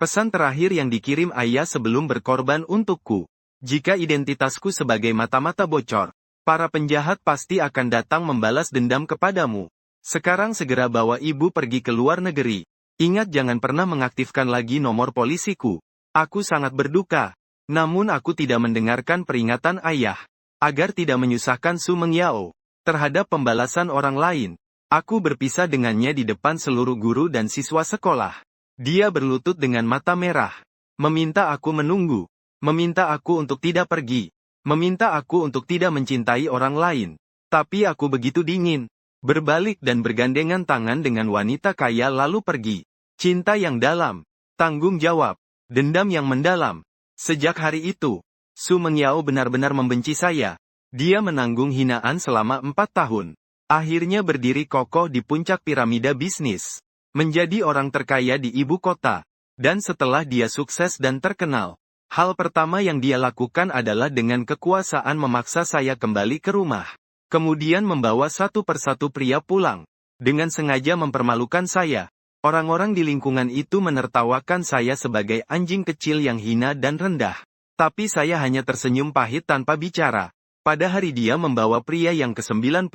Pesan terakhir yang dikirim ayah sebelum berkorban untukku. Jika identitasku sebagai mata-mata bocor, para penjahat pasti akan datang membalas dendam kepadamu. Sekarang segera bawa ibu pergi ke luar negeri. Ingat jangan pernah mengaktifkan lagi nomor polisiku. Aku sangat berduka. Namun aku tidak mendengarkan peringatan ayah. Agar tidak menyusahkan Su Mengyao. Terhadap pembalasan orang lain. Aku berpisah dengannya di depan seluruh guru dan siswa sekolah. Dia berlutut dengan mata merah. Meminta aku menunggu. Meminta aku untuk tidak pergi. Meminta aku untuk tidak mencintai orang lain. Tapi aku begitu dingin. Berbalik dan bergandengan tangan dengan wanita kaya lalu pergi. Cinta yang dalam. Tanggung jawab. Dendam yang mendalam. Sejak hari itu, Su Mengyao benar-benar membenci saya. Dia menanggung hinaan selama 4 tahun. Akhirnya berdiri kokoh di puncak piramida bisnis. Menjadi orang terkaya di ibu kota. Dan setelah dia sukses dan terkenal, hal pertama yang dia lakukan adalah dengan kekuasaan memaksa saya kembali ke rumah. Kemudian membawa satu persatu pria pulang. Dengan sengaja mempermalukan saya. Orang-orang di lingkungan itu menertawakan saya sebagai anjing kecil yang hina dan rendah. Tapi saya hanya tersenyum pahit tanpa bicara. Pada hari dia membawa pria yang ke-99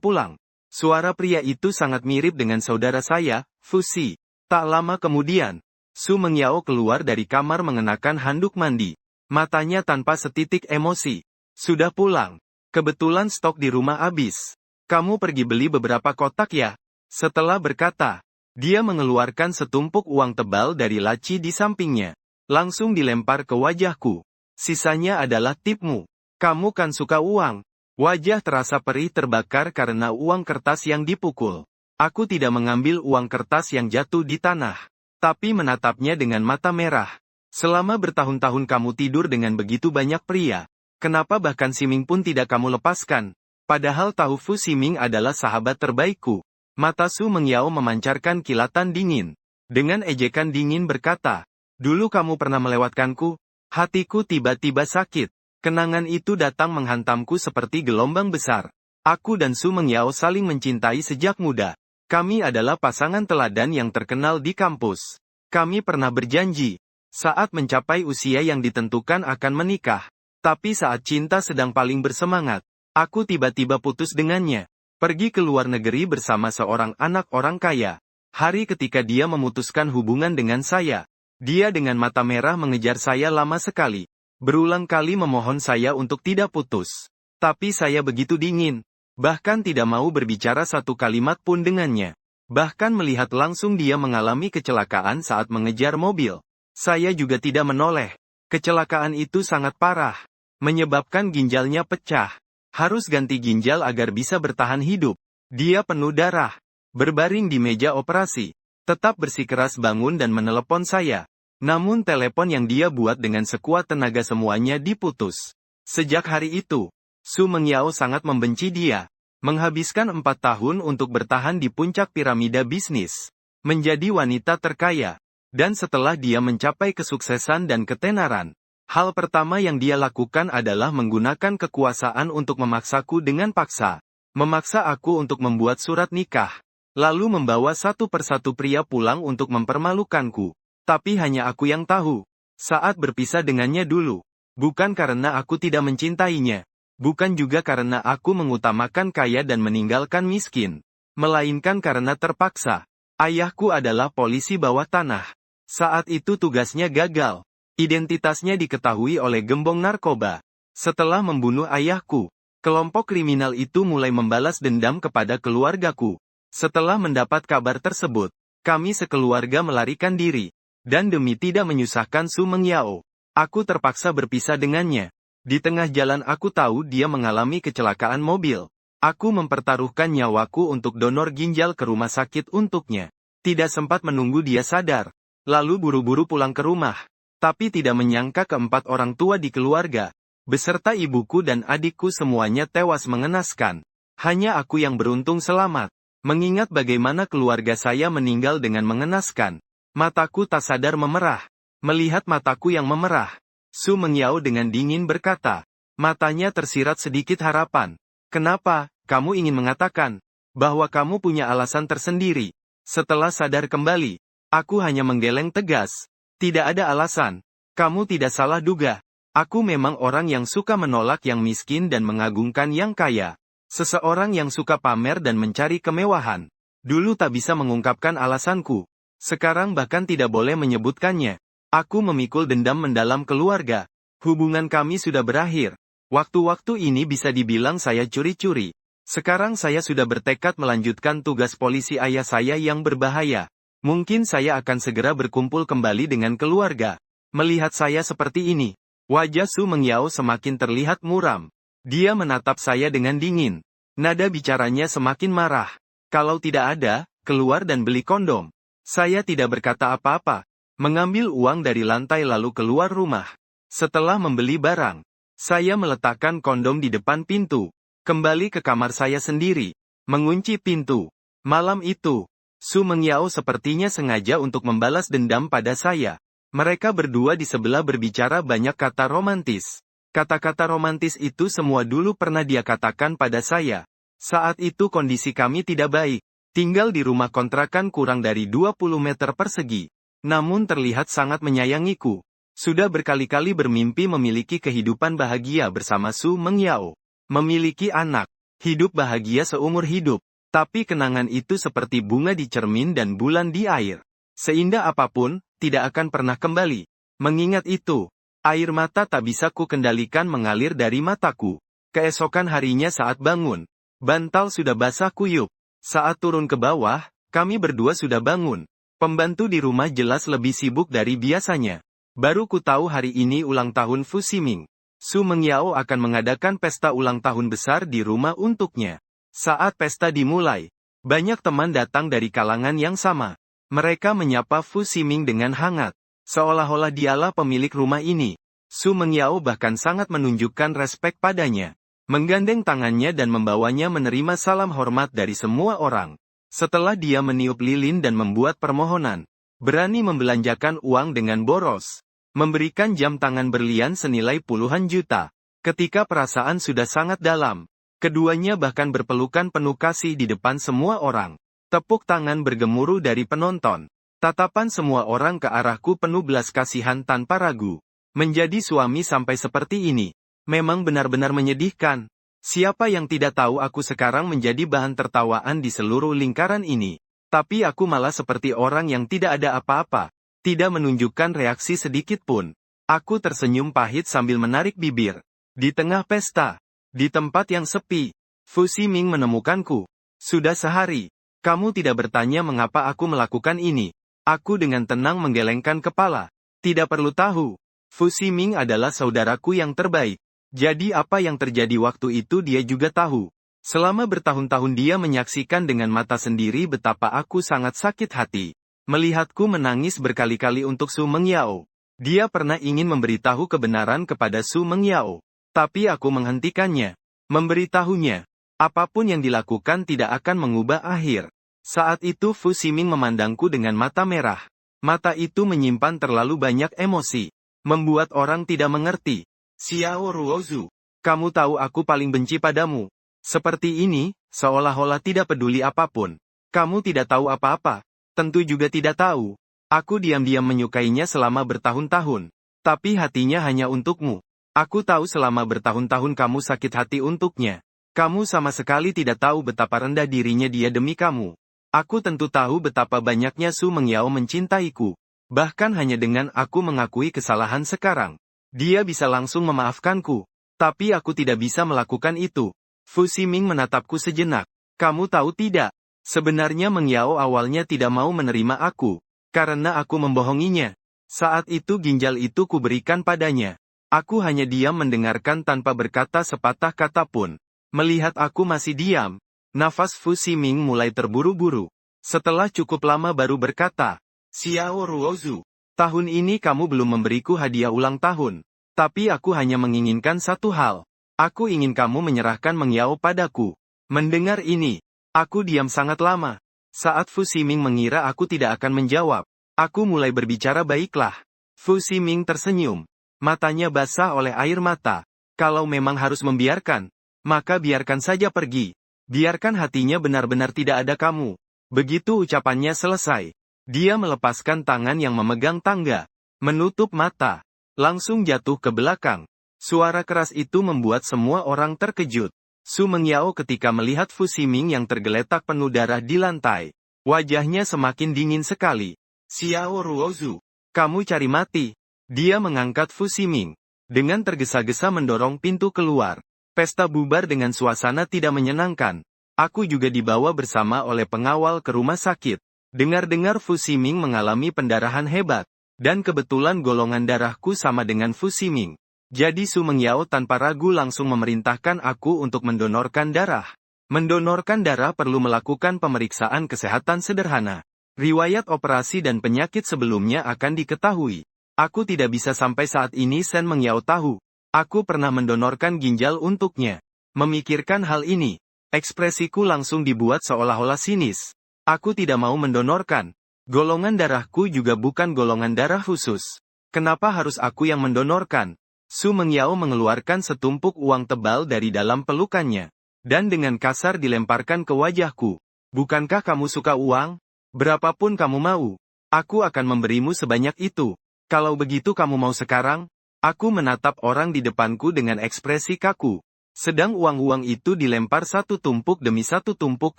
pulang. Suara pria itu sangat mirip dengan saudara saya, Fusi. Tak lama kemudian, Su Mengyao keluar dari kamar mengenakan handuk mandi. Matanya tanpa setitik emosi. Sudah pulang. Kebetulan stok di rumah habis. Kamu pergi beli beberapa kotak ya? Setelah berkata, dia mengeluarkan setumpuk uang tebal dari laci di sampingnya. Langsung dilempar ke wajahku. Sisanya adalah tipmu. Kamu kan suka uang. Wajah terasa perih terbakar karena uang kertas yang dipukul. Aku tidak mengambil uang kertas yang jatuh di tanah. Tapi menatapnya dengan mata merah. Selama bertahun-tahun kamu tidur dengan begitu banyak pria. Kenapa bahkan Siming pun tidak kamu lepaskan? Padahal tahu Fu Siming adalah sahabat terbaikku. Mata Su Mengyao memancarkan kilatan dingin. Dengan ejekan dingin berkata, dulu kamu pernah melewatkanku. Hatiku tiba-tiba sakit. Kenangan itu datang menghantamku seperti gelombang besar. Aku dan Su Mengyao saling mencintai sejak muda. Kami adalah pasangan teladan yang terkenal di kampus. Kami pernah berjanji, saat mencapai usia yang ditentukan akan menikah. Tapi saat cinta sedang paling bersemangat, aku tiba-tiba putus dengannya. Pergi ke luar negeri bersama seorang anak orang kaya. Hari ketika dia memutuskan hubungan dengan saya, dia dengan mata merah mengejar saya lama sekali. Berulang kali memohon saya untuk tidak putus. Tapi saya begitu dingin. Bahkan tidak mau berbicara satu kalimat pun dengannya. Bahkan melihat langsung dia mengalami kecelakaan saat mengejar mobil. Saya juga tidak menoleh. Kecelakaan itu sangat parah. Menyebabkan ginjalnya pecah. Harus ganti ginjal agar bisa bertahan hidup. Dia penuh darah. Berbaring di meja operasi. Tetap bersikeras bangun dan menelepon saya. Namun telepon yang dia buat dengan sekuat tenaga semuanya diputus. Sejak hari itu, Su Mengyao sangat membenci dia. Menghabiskan 4 tahun untuk bertahan di puncak piramida bisnis. Menjadi wanita terkaya. Dan setelah dia mencapai kesuksesan dan ketenaran, hal pertama yang dia lakukan adalah menggunakan kekuasaan untuk memaksaku dengan paksa. Memaksa aku untuk membuat surat nikah. Lalu membawa satu persatu pria pulang untuk mempermalukanku. Tapi hanya aku yang tahu. Saat berpisah dengannya dulu. Bukan karena aku tidak mencintainya. Bukan juga karena aku mengutamakan kaya dan meninggalkan miskin. Melainkan karena terpaksa. Ayahku adalah polisi bawah tanah. Saat itu tugasnya gagal. Identitasnya diketahui oleh gembong narkoba. Setelah membunuh ayahku, kelompok kriminal itu mulai membalas dendam kepada keluargaku. Setelah mendapat kabar tersebut, kami sekeluarga melarikan diri. Dan demi tidak menyusahkan Su Mengyao, aku terpaksa berpisah dengannya. Di tengah jalan aku tahu dia mengalami kecelakaan mobil. Aku mempertaruhkan nyawaku untuk donor ginjal ke rumah sakit untuknya. Tidak sempat menunggu dia sadar. Lalu buru-buru pulang ke rumah. Tapi tidak menyangka keempat orang tua di keluarga, beserta ibuku dan adikku semuanya tewas mengenaskan. Hanya aku yang beruntung selamat. Mengingat bagaimana keluarga saya meninggal dengan mengenaskan. Mataku tak sadar memerah. Melihat mataku yang memerah, Su Mengyao dengan dingin berkata. Matanya tersirat sedikit harapan. Kenapa, kamu ingin mengatakan bahwa kamu punya alasan tersendiri? Setelah sadar kembali, aku hanya menggeleng tegas. Tidak ada alasan. Kamu tidak salah duga. Aku memang orang yang suka menolak yang miskin dan mengagungkan yang kaya. Seseorang yang suka pamer dan mencari kemewahan. Dulu tak bisa mengungkapkan alasanku. Sekarang bahkan tidak boleh menyebutkannya. Aku memikul dendam mendalam keluarga. Hubungan kami sudah berakhir. Waktu-waktu ini bisa dibilang saya curi-curi. Sekarang saya sudah bertekad melanjutkan tugas polisi ayah saya yang berbahaya. Mungkin saya akan segera berkumpul kembali dengan keluarga. Melihat saya seperti ini, wajah Su Mengyao semakin terlihat muram. Dia menatap saya dengan dingin. Nada bicaranya semakin marah. Kalau tidak ada, keluar dan beli kondom. Saya tidak berkata apa-apa. Mengambil uang dari lantai lalu keluar rumah. Setelah membeli barang, saya meletakkan kondom di depan pintu. Kembali ke kamar saya sendiri. Mengunci pintu. Malam itu, Su Mengyao sepertinya sengaja untuk membalas dendam pada saya. Mereka berdua di sebelah berbicara banyak kata romantis. Kata-kata romantis itu semua dulu pernah dia katakan pada saya. Saat itu kondisi kami tidak baik. Tinggal di rumah kontrakan kurang dari 20 meter persegi. Namun terlihat sangat menyayangiku. Sudah berkali-kali bermimpi memiliki kehidupan bahagia bersama Su Mengyao. Memiliki anak. Hidup bahagia seumur hidup. Tapi kenangan itu seperti bunga di cermin dan bulan di air. Seindah apapun, tidak akan pernah kembali. Mengingat itu, air mata tak bisa ku kendalikan mengalir dari mataku. Keesokan harinya saat bangun, bantal sudah basah kuyup. Saat turun ke bawah, kami berdua sudah bangun. Pembantu di rumah jelas lebih sibuk dari biasanya. Baru ku tahu hari ini ulang tahun Fu Ximing. Su Mengyao akan mengadakan pesta ulang tahun besar di rumah untuknya. Saat pesta dimulai, banyak teman datang dari kalangan yang sama. Mereka menyapa Fu Ximing dengan hangat. Seolah-olah dialah pemilik rumah ini. Su Mengyao bahkan sangat menunjukkan respek padanya. Menggandeng tangannya dan membawanya menerima salam hormat dari semua orang. Setelah dia meniup lilin dan membuat permohonan. Berani membelanjakan uang dengan boros. Memberikan jam tangan berlian senilai puluhan juta. Ketika perasaan sudah sangat dalam. Keduanya bahkan berpelukan penuh kasih di depan semua orang. Tepuk tangan bergemuruh dari penonton. Tatapan semua orang ke arahku penuh belas kasihan tanpa ragu. Menjadi suami sampai seperti ini. Memang benar-benar menyedihkan. Siapa yang tidak tahu aku sekarang menjadi bahan tertawaan di seluruh lingkaran ini. Tapi aku malah seperti orang yang tidak ada apa-apa. Tidak menunjukkan reaksi sedikit pun. Aku tersenyum pahit sambil menarik bibir. Di tengah pesta. Di tempat yang sepi. Fu Ximing menemukanku. Sudah sehari. Kamu tidak bertanya mengapa aku melakukan ini. Aku dengan tenang menggelengkan kepala. Tidak perlu tahu. Fu Ximing adalah saudaraku yang terbaik. Jadi apa yang terjadi waktu itu dia juga tahu. Selama bertahun-tahun dia menyaksikan dengan mata sendiri betapa aku sangat sakit hati. Melihatku menangis berkali-kali untuk Su Mengyao. Dia pernah ingin memberitahu kebenaran kepada Su Mengyao. Tapi aku menghentikannya. Memberitahunya. Apapun yang dilakukan tidak akan mengubah akhir. Saat itu Fu Ximing memandangku dengan mata merah. Mata itu menyimpan terlalu banyak emosi. Membuat orang tidak mengerti. Xiao Ruozu, kamu tahu aku paling benci padamu. Seperti ini, seolah-olah tidak peduli apapun. Kamu tidak tahu apa-apa. Tentu juga tidak tahu. Aku diam-diam menyukainya selama bertahun-tahun. Tapi hatinya hanya untukmu. Aku tahu selama bertahun-tahun kamu sakit hati untuknya. Kamu sama sekali tidak tahu betapa rendah dirinya dia demi kamu. Aku tentu tahu betapa banyaknya Su Mengyao mencintaiku. Bahkan hanya dengan aku mengakui kesalahan sekarang. Dia bisa langsung memaafkanku. Tapi aku tidak bisa melakukan itu. Fu Ximing menatapku sejenak. Kamu tahu tidak? Sebenarnya Mengyao awalnya tidak mau menerima aku. Karena aku membohonginya. Saat itu ginjal itu kuberikan padanya. Aku hanya diam mendengarkan tanpa berkata sepatah kata pun. Melihat aku masih diam, nafas Fu Ximing mulai terburu-buru. Setelah cukup lama baru berkata, Xiao Ruozu, tahun ini kamu belum memberiku hadiah ulang tahun. Tapi aku hanya menginginkan satu hal. Aku ingin kamu menyerahkan Mengyao padaku. Mendengar ini, aku diam sangat lama. Saat Fu Ximing mengira aku tidak akan menjawab, aku mulai berbicara baiklah. Fu Ximing tersenyum. Matanya basah oleh air mata. Kalau memang harus membiarkan, maka biarkan saja pergi. Biarkan hatinya benar-benar tidak ada kamu. Begitu ucapannya selesai. Dia melepaskan tangan yang memegang tangga. Menutup mata. Langsung jatuh ke belakang. Suara keras itu membuat semua orang terkejut. Su Mengyao ketika melihat Fu Ximing yang tergeletak penuh darah di lantai. Wajahnya semakin dingin sekali. Xiao Ruozu, kamu cari mati. Dia mengangkat Fu Ximing. Dengan tergesa-gesa mendorong pintu keluar. Pesta bubar dengan suasana tidak menyenangkan. Aku juga dibawa bersama oleh pengawal ke rumah sakit. Dengar-dengar Fu Ximing mengalami pendarahan hebat. Dan kebetulan golongan darahku sama dengan Fu Ximing. Jadi Su Mengyao tanpa ragu langsung memerintahkan aku untuk mendonorkan darah. Mendonorkan darah perlu melakukan pemeriksaan kesehatan sederhana. Riwayat operasi dan penyakit sebelumnya akan diketahui. Aku tidak bisa sampai saat ini Sen Mengyao tahu. Aku pernah mendonorkan ginjal untuknya. Memikirkan hal ini, ekspresiku langsung dibuat seolah-olah sinis. Aku tidak mau mendonorkan. Golongan darahku juga bukan golongan darah khusus. Kenapa harus aku yang mendonorkan? Su Mengyao mengeluarkan setumpuk uang tebal dari dalam pelukannya. Dan dengan kasar dilemparkan ke wajahku. Bukankah kamu suka uang? Berapapun kamu mau. Aku akan memberimu sebanyak itu. Kalau begitu kamu mau sekarang? Aku menatap orang di depanku dengan ekspresi kaku. Sedang uang-uang itu dilempar satu tumpuk demi satu tumpuk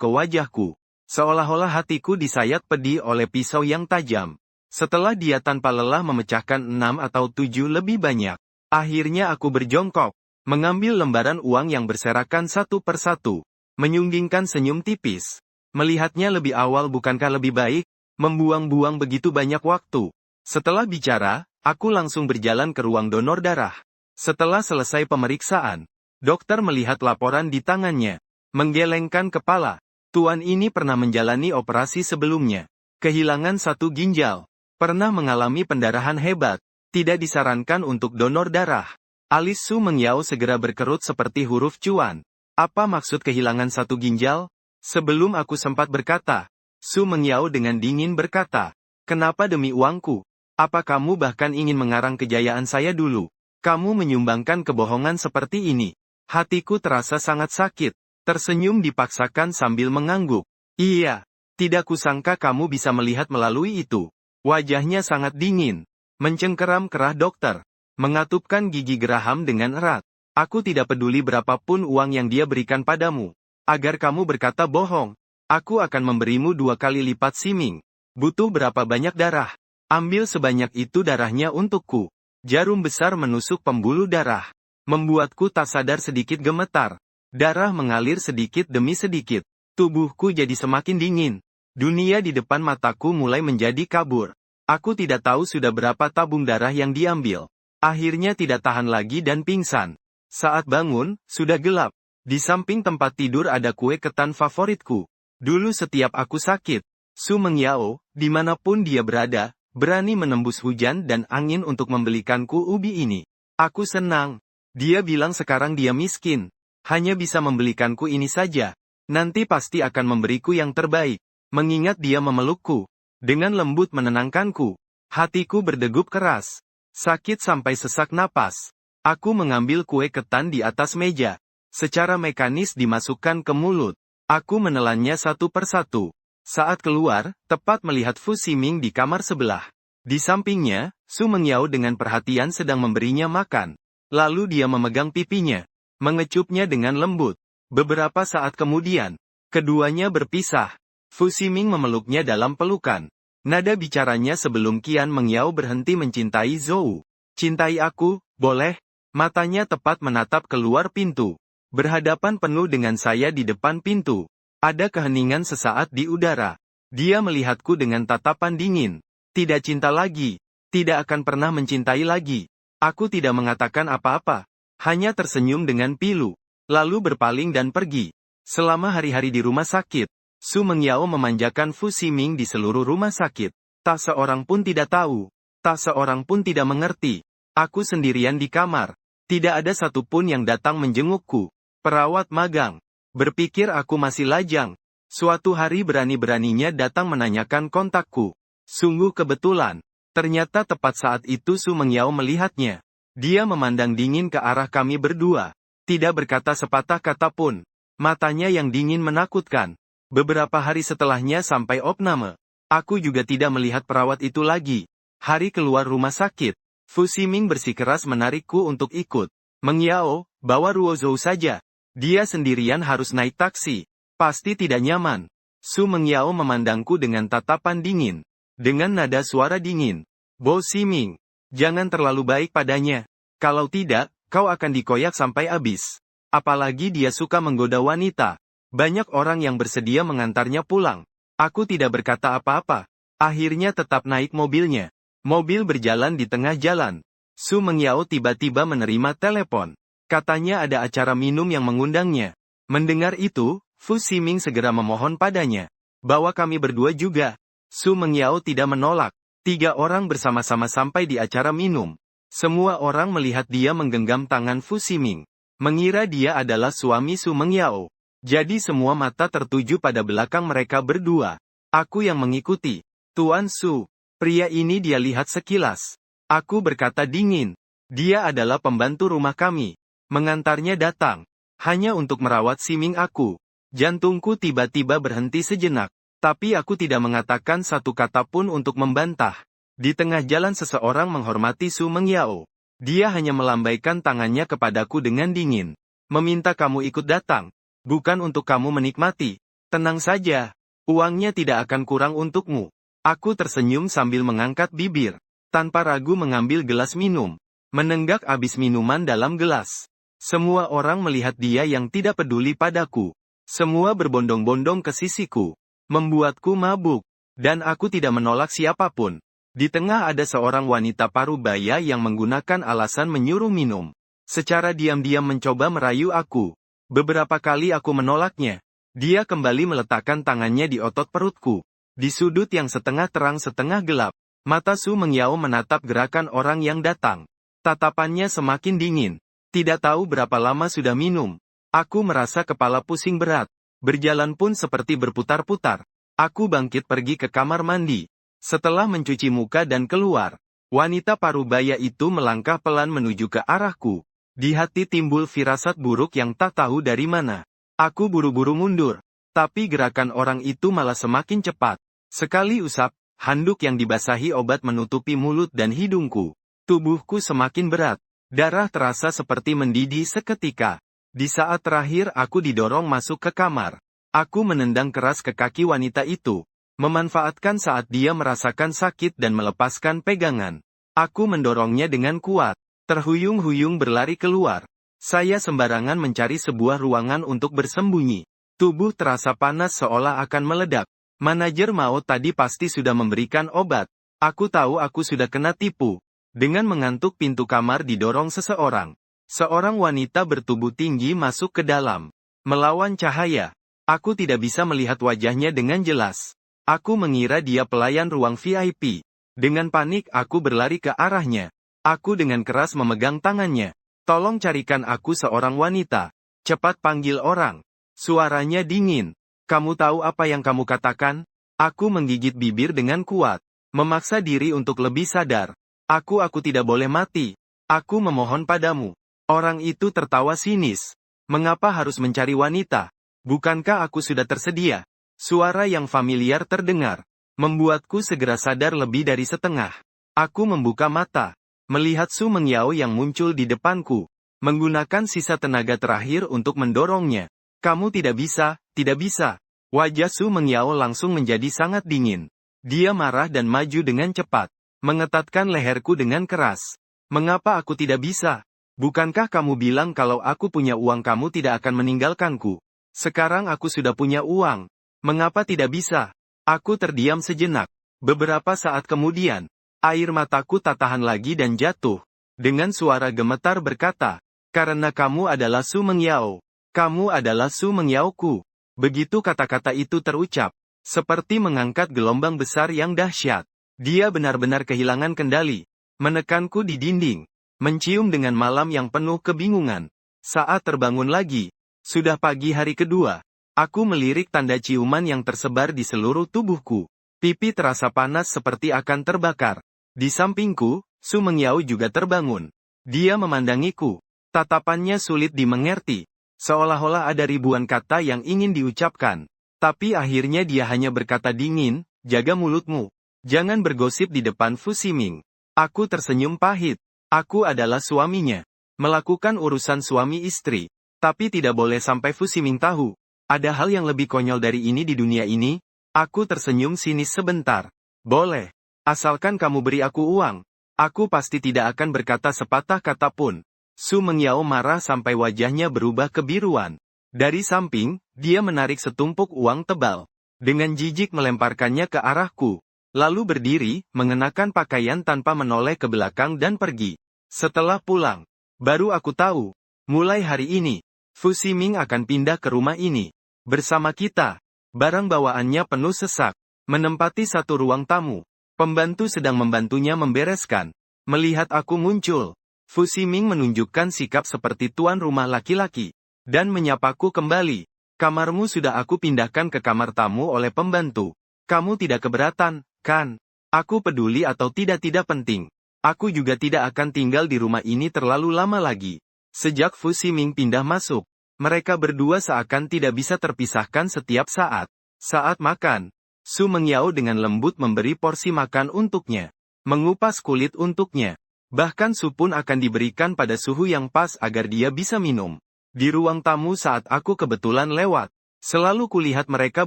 ke wajahku. Seolah-olah hatiku disayat pedih oleh pisau yang tajam. Setelah dia tanpa lelah memecahkan 6 atau 7 lebih banyak. Akhirnya aku berjongkok, mengambil lembaran uang yang berserakan satu persatu, menyunggingkan senyum tipis. Melihatnya lebih awal bukankah lebih baik? Membuang-buang begitu banyak waktu. Setelah bicara, aku langsung berjalan ke ruang donor darah. Setelah selesai pemeriksaan, dokter melihat laporan di tangannya, menggelengkan kepala. Tuan ini pernah menjalani operasi sebelumnya. Kehilangan satu ginjal. Pernah mengalami pendarahan hebat. Tidak disarankan untuk donor darah. Alis Su Mengyao segera berkerut seperti huruf cuan. Apa maksud kehilangan satu ginjal? Sebelum aku sempat berkata, Su Mengyao dengan dingin berkata, kenapa demi uangku? Apa kamu bahkan ingin mengarang kejayaan saya dulu? Kamu menyumbangkan kebohongan seperti ini. Hatiku terasa sangat sakit. Tersenyum dipaksakan sambil mengangguk. Iya, tidak kusangka kamu bisa melihat melalui itu. Wajahnya sangat dingin. Mencengkeram kerah dokter. Mengatupkan gigi geraham dengan erat. Aku tidak peduli berapapun uang yang dia berikan padamu. Agar kamu berkata bohong. Aku akan memberimu 2 kali lipat Ximing. Butuh berapa banyak darah? Ambil sebanyak itu darahnya untukku. Jarum besar menusuk pembuluh darah. Membuatku tak sadar sedikit gemetar. Darah mengalir sedikit demi sedikit. Tubuhku jadi semakin dingin. Dunia di depan mataku mulai menjadi kabur. Aku tidak tahu sudah berapa tabung darah yang diambil. Akhirnya tidak tahan lagi dan pingsan. Saat bangun, sudah gelap. Di samping tempat tidur ada kue ketan favoritku. Dulu setiap aku sakit, Su Mengyao, dimanapun dia berada, berani menembus hujan dan angin untuk membelikanku ubi ini. Aku senang. Dia bilang sekarang dia miskin. Hanya bisa membelikanku ini saja. Nanti pasti akan memberiku yang terbaik. Mengingat dia memelukku. Dengan lembut menenangkanku. Hatiku berdegup keras. Sakit sampai sesak napas. Aku mengambil kue ketan di atas meja. Secara mekanis dimasukkan ke mulut. Aku menelannya satu persatu. Saat keluar, tepat melihat Fu Ximing di kamar sebelah. Di sampingnya, Su Mengyao dengan perhatian sedang memberinya makan. Lalu dia memegang pipinya. Mengecupnya dengan lembut. Beberapa saat kemudian, keduanya berpisah. Fu Ximing memeluknya dalam pelukan. Nada bicaranya sebelum Qian Mengyao berhenti mencintai Zhou. Cintai aku, boleh? Matanya tepat menatap keluar pintu. Berhadapan penuh dengan saya di depan pintu. Ada keheningan sesaat di udara. Dia melihatku dengan tatapan dingin. Tidak cinta lagi. Tidak akan pernah mencintai lagi. Aku tidak mengatakan apa-apa. Hanya tersenyum dengan pilu. Lalu berpaling dan pergi. Selama hari-hari di rumah sakit, Su Mengyao memanjakan Fu Ximing di seluruh rumah sakit. Tak seorang pun tidak tahu. Tak seorang pun tidak mengerti. Aku sendirian di kamar. Tidak ada satupun yang datang menjengukku. Perawat magang. Berpikir aku masih lajang. Suatu hari berani-beraninya datang menanyakan kontakku. Sungguh kebetulan. Ternyata tepat saat itu Su Mengyao melihatnya. Dia memandang dingin ke arah kami berdua. Tidak berkata sepatah kata pun. Matanya yang dingin menakutkan. Beberapa hari setelahnya sampai opname. Aku juga tidak melihat perawat itu lagi. Hari keluar rumah sakit. Fu Ximing bersikeras menarikku untuk ikut. Mengiao, bawa Ruozhou saja. Dia sendirian harus naik taksi. Pasti tidak nyaman. Su Mengiao memandangku dengan tatapan dingin. Dengan nada suara dingin. Bo Ximing, jangan terlalu baik padanya. Kalau tidak, kau akan dikoyak sampai habis. Apalagi dia suka menggoda wanita. Banyak orang yang bersedia mengantarnya pulang. Aku tidak berkata apa-apa. Akhirnya tetap naik mobilnya. Mobil berjalan di tengah jalan. Su Mengiao tiba-tiba menerima telepon. Katanya ada acara minum yang mengundangnya. Mendengar itu, Fu Ximing segera memohon padanya. Bawa kami berdua juga. Su Mengiao tidak menolak. 3 orang bersama-sama sampai di acara minum. Semua orang melihat dia menggenggam tangan Fu Ximing. Mengira dia adalah suami Su Mengiao. Jadi semua mata tertuju pada belakang mereka berdua. Aku yang mengikuti. Tuan Su. Pria ini dia lihat sekilas. Aku berkata dingin. Dia adalah pembantu rumah kami. Mengantarnya datang. Hanya untuk merawat Ximing aku. Jantungku tiba-tiba berhenti sejenak. Tapi aku tidak mengatakan satu kata pun untuk membantah. Di tengah jalan seseorang menghormati Su Mengiao. Dia hanya melambaikan tangannya kepadaku dengan dingin. Meminta kamu ikut datang. Bukan untuk kamu menikmati. Tenang saja. Uangnya tidak akan kurang untukmu. Aku tersenyum sambil mengangkat bibir. Tanpa ragu mengambil gelas minum. Menenggak habis minuman dalam gelas. Semua orang melihat dia yang tidak peduli padaku. Semua berbondong-bondong ke sisiku. Membuatku mabuk. Dan aku tidak menolak siapapun. Di tengah ada seorang wanita parubaya yang menggunakan alasan menyuruh minum. Secara diam-diam mencoba merayu aku. Beberapa kali aku menolaknya. Dia kembali meletakkan tangannya di otot perutku. Di sudut yang setengah terang setengah gelap, mata Su Mengiao menatap gerakan orang yang datang. Tatapannya semakin dingin. Tidak tahu berapa lama sudah minum. Aku merasa kepala pusing berat. Berjalan pun seperti berputar-putar. Aku bangkit pergi ke kamar mandi. Setelah mencuci muka dan keluar, wanita parubaya itu melangkah pelan menuju ke arahku. Di hati timbul firasat buruk yang tak tahu dari mana. Aku buru-buru mundur. Tapi gerakan orang itu malah semakin cepat. Sekali usap, handuk yang dibasahi obat menutupi mulut dan hidungku. Tubuhku semakin berat. Darah terasa seperti mendidih seketika. Di saat terakhir aku didorong masuk ke kamar. Aku menendang keras ke kaki wanita itu. Memanfaatkan saat dia merasakan sakit dan melepaskan pegangan. Aku mendorongnya dengan kuat. Terhuyung-huyung berlari keluar. Saya sembarangan mencari sebuah ruangan untuk bersembunyi. Tubuh terasa panas seolah akan meledak. Manajer Mao tadi pasti sudah memberikan obat. Aku tahu aku sudah kena tipu. Dengan mengantuk pintu kamar didorong seseorang. Seorang wanita bertubuh tinggi masuk ke dalam. Melawan cahaya. Aku tidak bisa melihat wajahnya dengan jelas. Aku mengira dia pelayan ruang VIP. Dengan panik aku berlari ke arahnya. Aku dengan keras memegang tangannya. Tolong carikan aku seorang wanita. Cepat panggil orang. Suaranya dingin. Kamu tahu apa yang kamu katakan? Aku menggigit bibir dengan kuat. Memaksa diri untuk lebih sadar. Aku tidak boleh mati. Aku memohon padamu. Orang itu tertawa sinis. Mengapa harus mencari wanita? Bukankah aku sudah tersedia? Suara yang familiar terdengar. Membuatku segera sadar lebih dari setengah. Aku membuka mata. Melihat Su Mengiao yang muncul di depanku. Menggunakan sisa tenaga terakhir untuk mendorongnya. Kamu tidak bisa, tidak bisa. Wajah Su Mengiao langsung menjadi sangat dingin. Dia marah dan maju dengan cepat. Mengetatkan leherku dengan keras. Mengapa aku tidak bisa? Bukankah kamu bilang kalau aku punya uang kamu tidak akan meninggalkanku? Sekarang aku sudah punya uang. Mengapa tidak bisa? Aku terdiam sejenak. Beberapa saat kemudian, air mataku tak tahan lagi dan jatuh. Dengan suara gemetar berkata, karena kamu adalah Su Mengiao. Kamu adalah Su Mengiaoku. Begitu kata-kata itu terucap, seperti mengangkat gelombang besar yang dahsyat. Dia benar-benar kehilangan kendali. Menekanku di dinding. Mencium dengan malam yang penuh kebingungan. Saat terbangun lagi, sudah pagi hari kedua. Aku melirik tanda ciuman yang tersebar di seluruh tubuhku. Pipi terasa panas seperti akan terbakar. Di sampingku, Su Mengiao juga terbangun. Dia memandangiku. Tatapannya sulit dimengerti. Seolah-olah ada ribuan kata yang ingin diucapkan. Tapi akhirnya dia hanya berkata dingin, jaga mulutmu. Jangan bergosip di depan Fu Ximing. Aku tersenyum pahit. Aku adalah suaminya. Melakukan urusan suami istri. Tapi tidak boleh sampai Fu Ximing tahu. Ada hal yang lebih konyol dari ini di dunia ini? Aku tersenyum sinis sebentar. Boleh. Asalkan kamu beri aku uang. Aku pasti tidak akan berkata sepatah kata pun. Su Mengyao marah sampai wajahnya berubah kebiruan. Dari samping, dia menarik setumpuk uang tebal. Dengan jijik melemparkannya ke arahku. Lalu berdiri, mengenakan pakaian tanpa menoleh ke belakang dan pergi. Setelah pulang, baru aku tahu. Mulai hari ini, Fu Ximing akan pindah ke rumah ini. Bersama kita. Barang bawaannya penuh sesak. Menempati satu ruang tamu. Pembantu sedang membantunya membereskan. Melihat aku muncul, Fu Ximing menunjukkan sikap seperti tuan rumah laki-laki. Dan menyapaku kembali. Kamarmu sudah aku pindahkan ke kamar tamu oleh pembantu. Kamu tidak keberatan, kan? Aku peduli atau tidak penting. Aku juga tidak akan tinggal di rumah ini terlalu lama lagi. Sejak Fu Ximing pindah masuk, mereka berdua seakan tidak bisa terpisahkan setiap saat. Saat makan, Su Mengyao dengan lembut memberi porsi makan untuknya. Mengupas kulit untuknya. Bahkan sup pun akan diberikan pada suhu yang pas agar dia bisa minum. Di ruang tamu saat aku kebetulan lewat, selalu kulihat mereka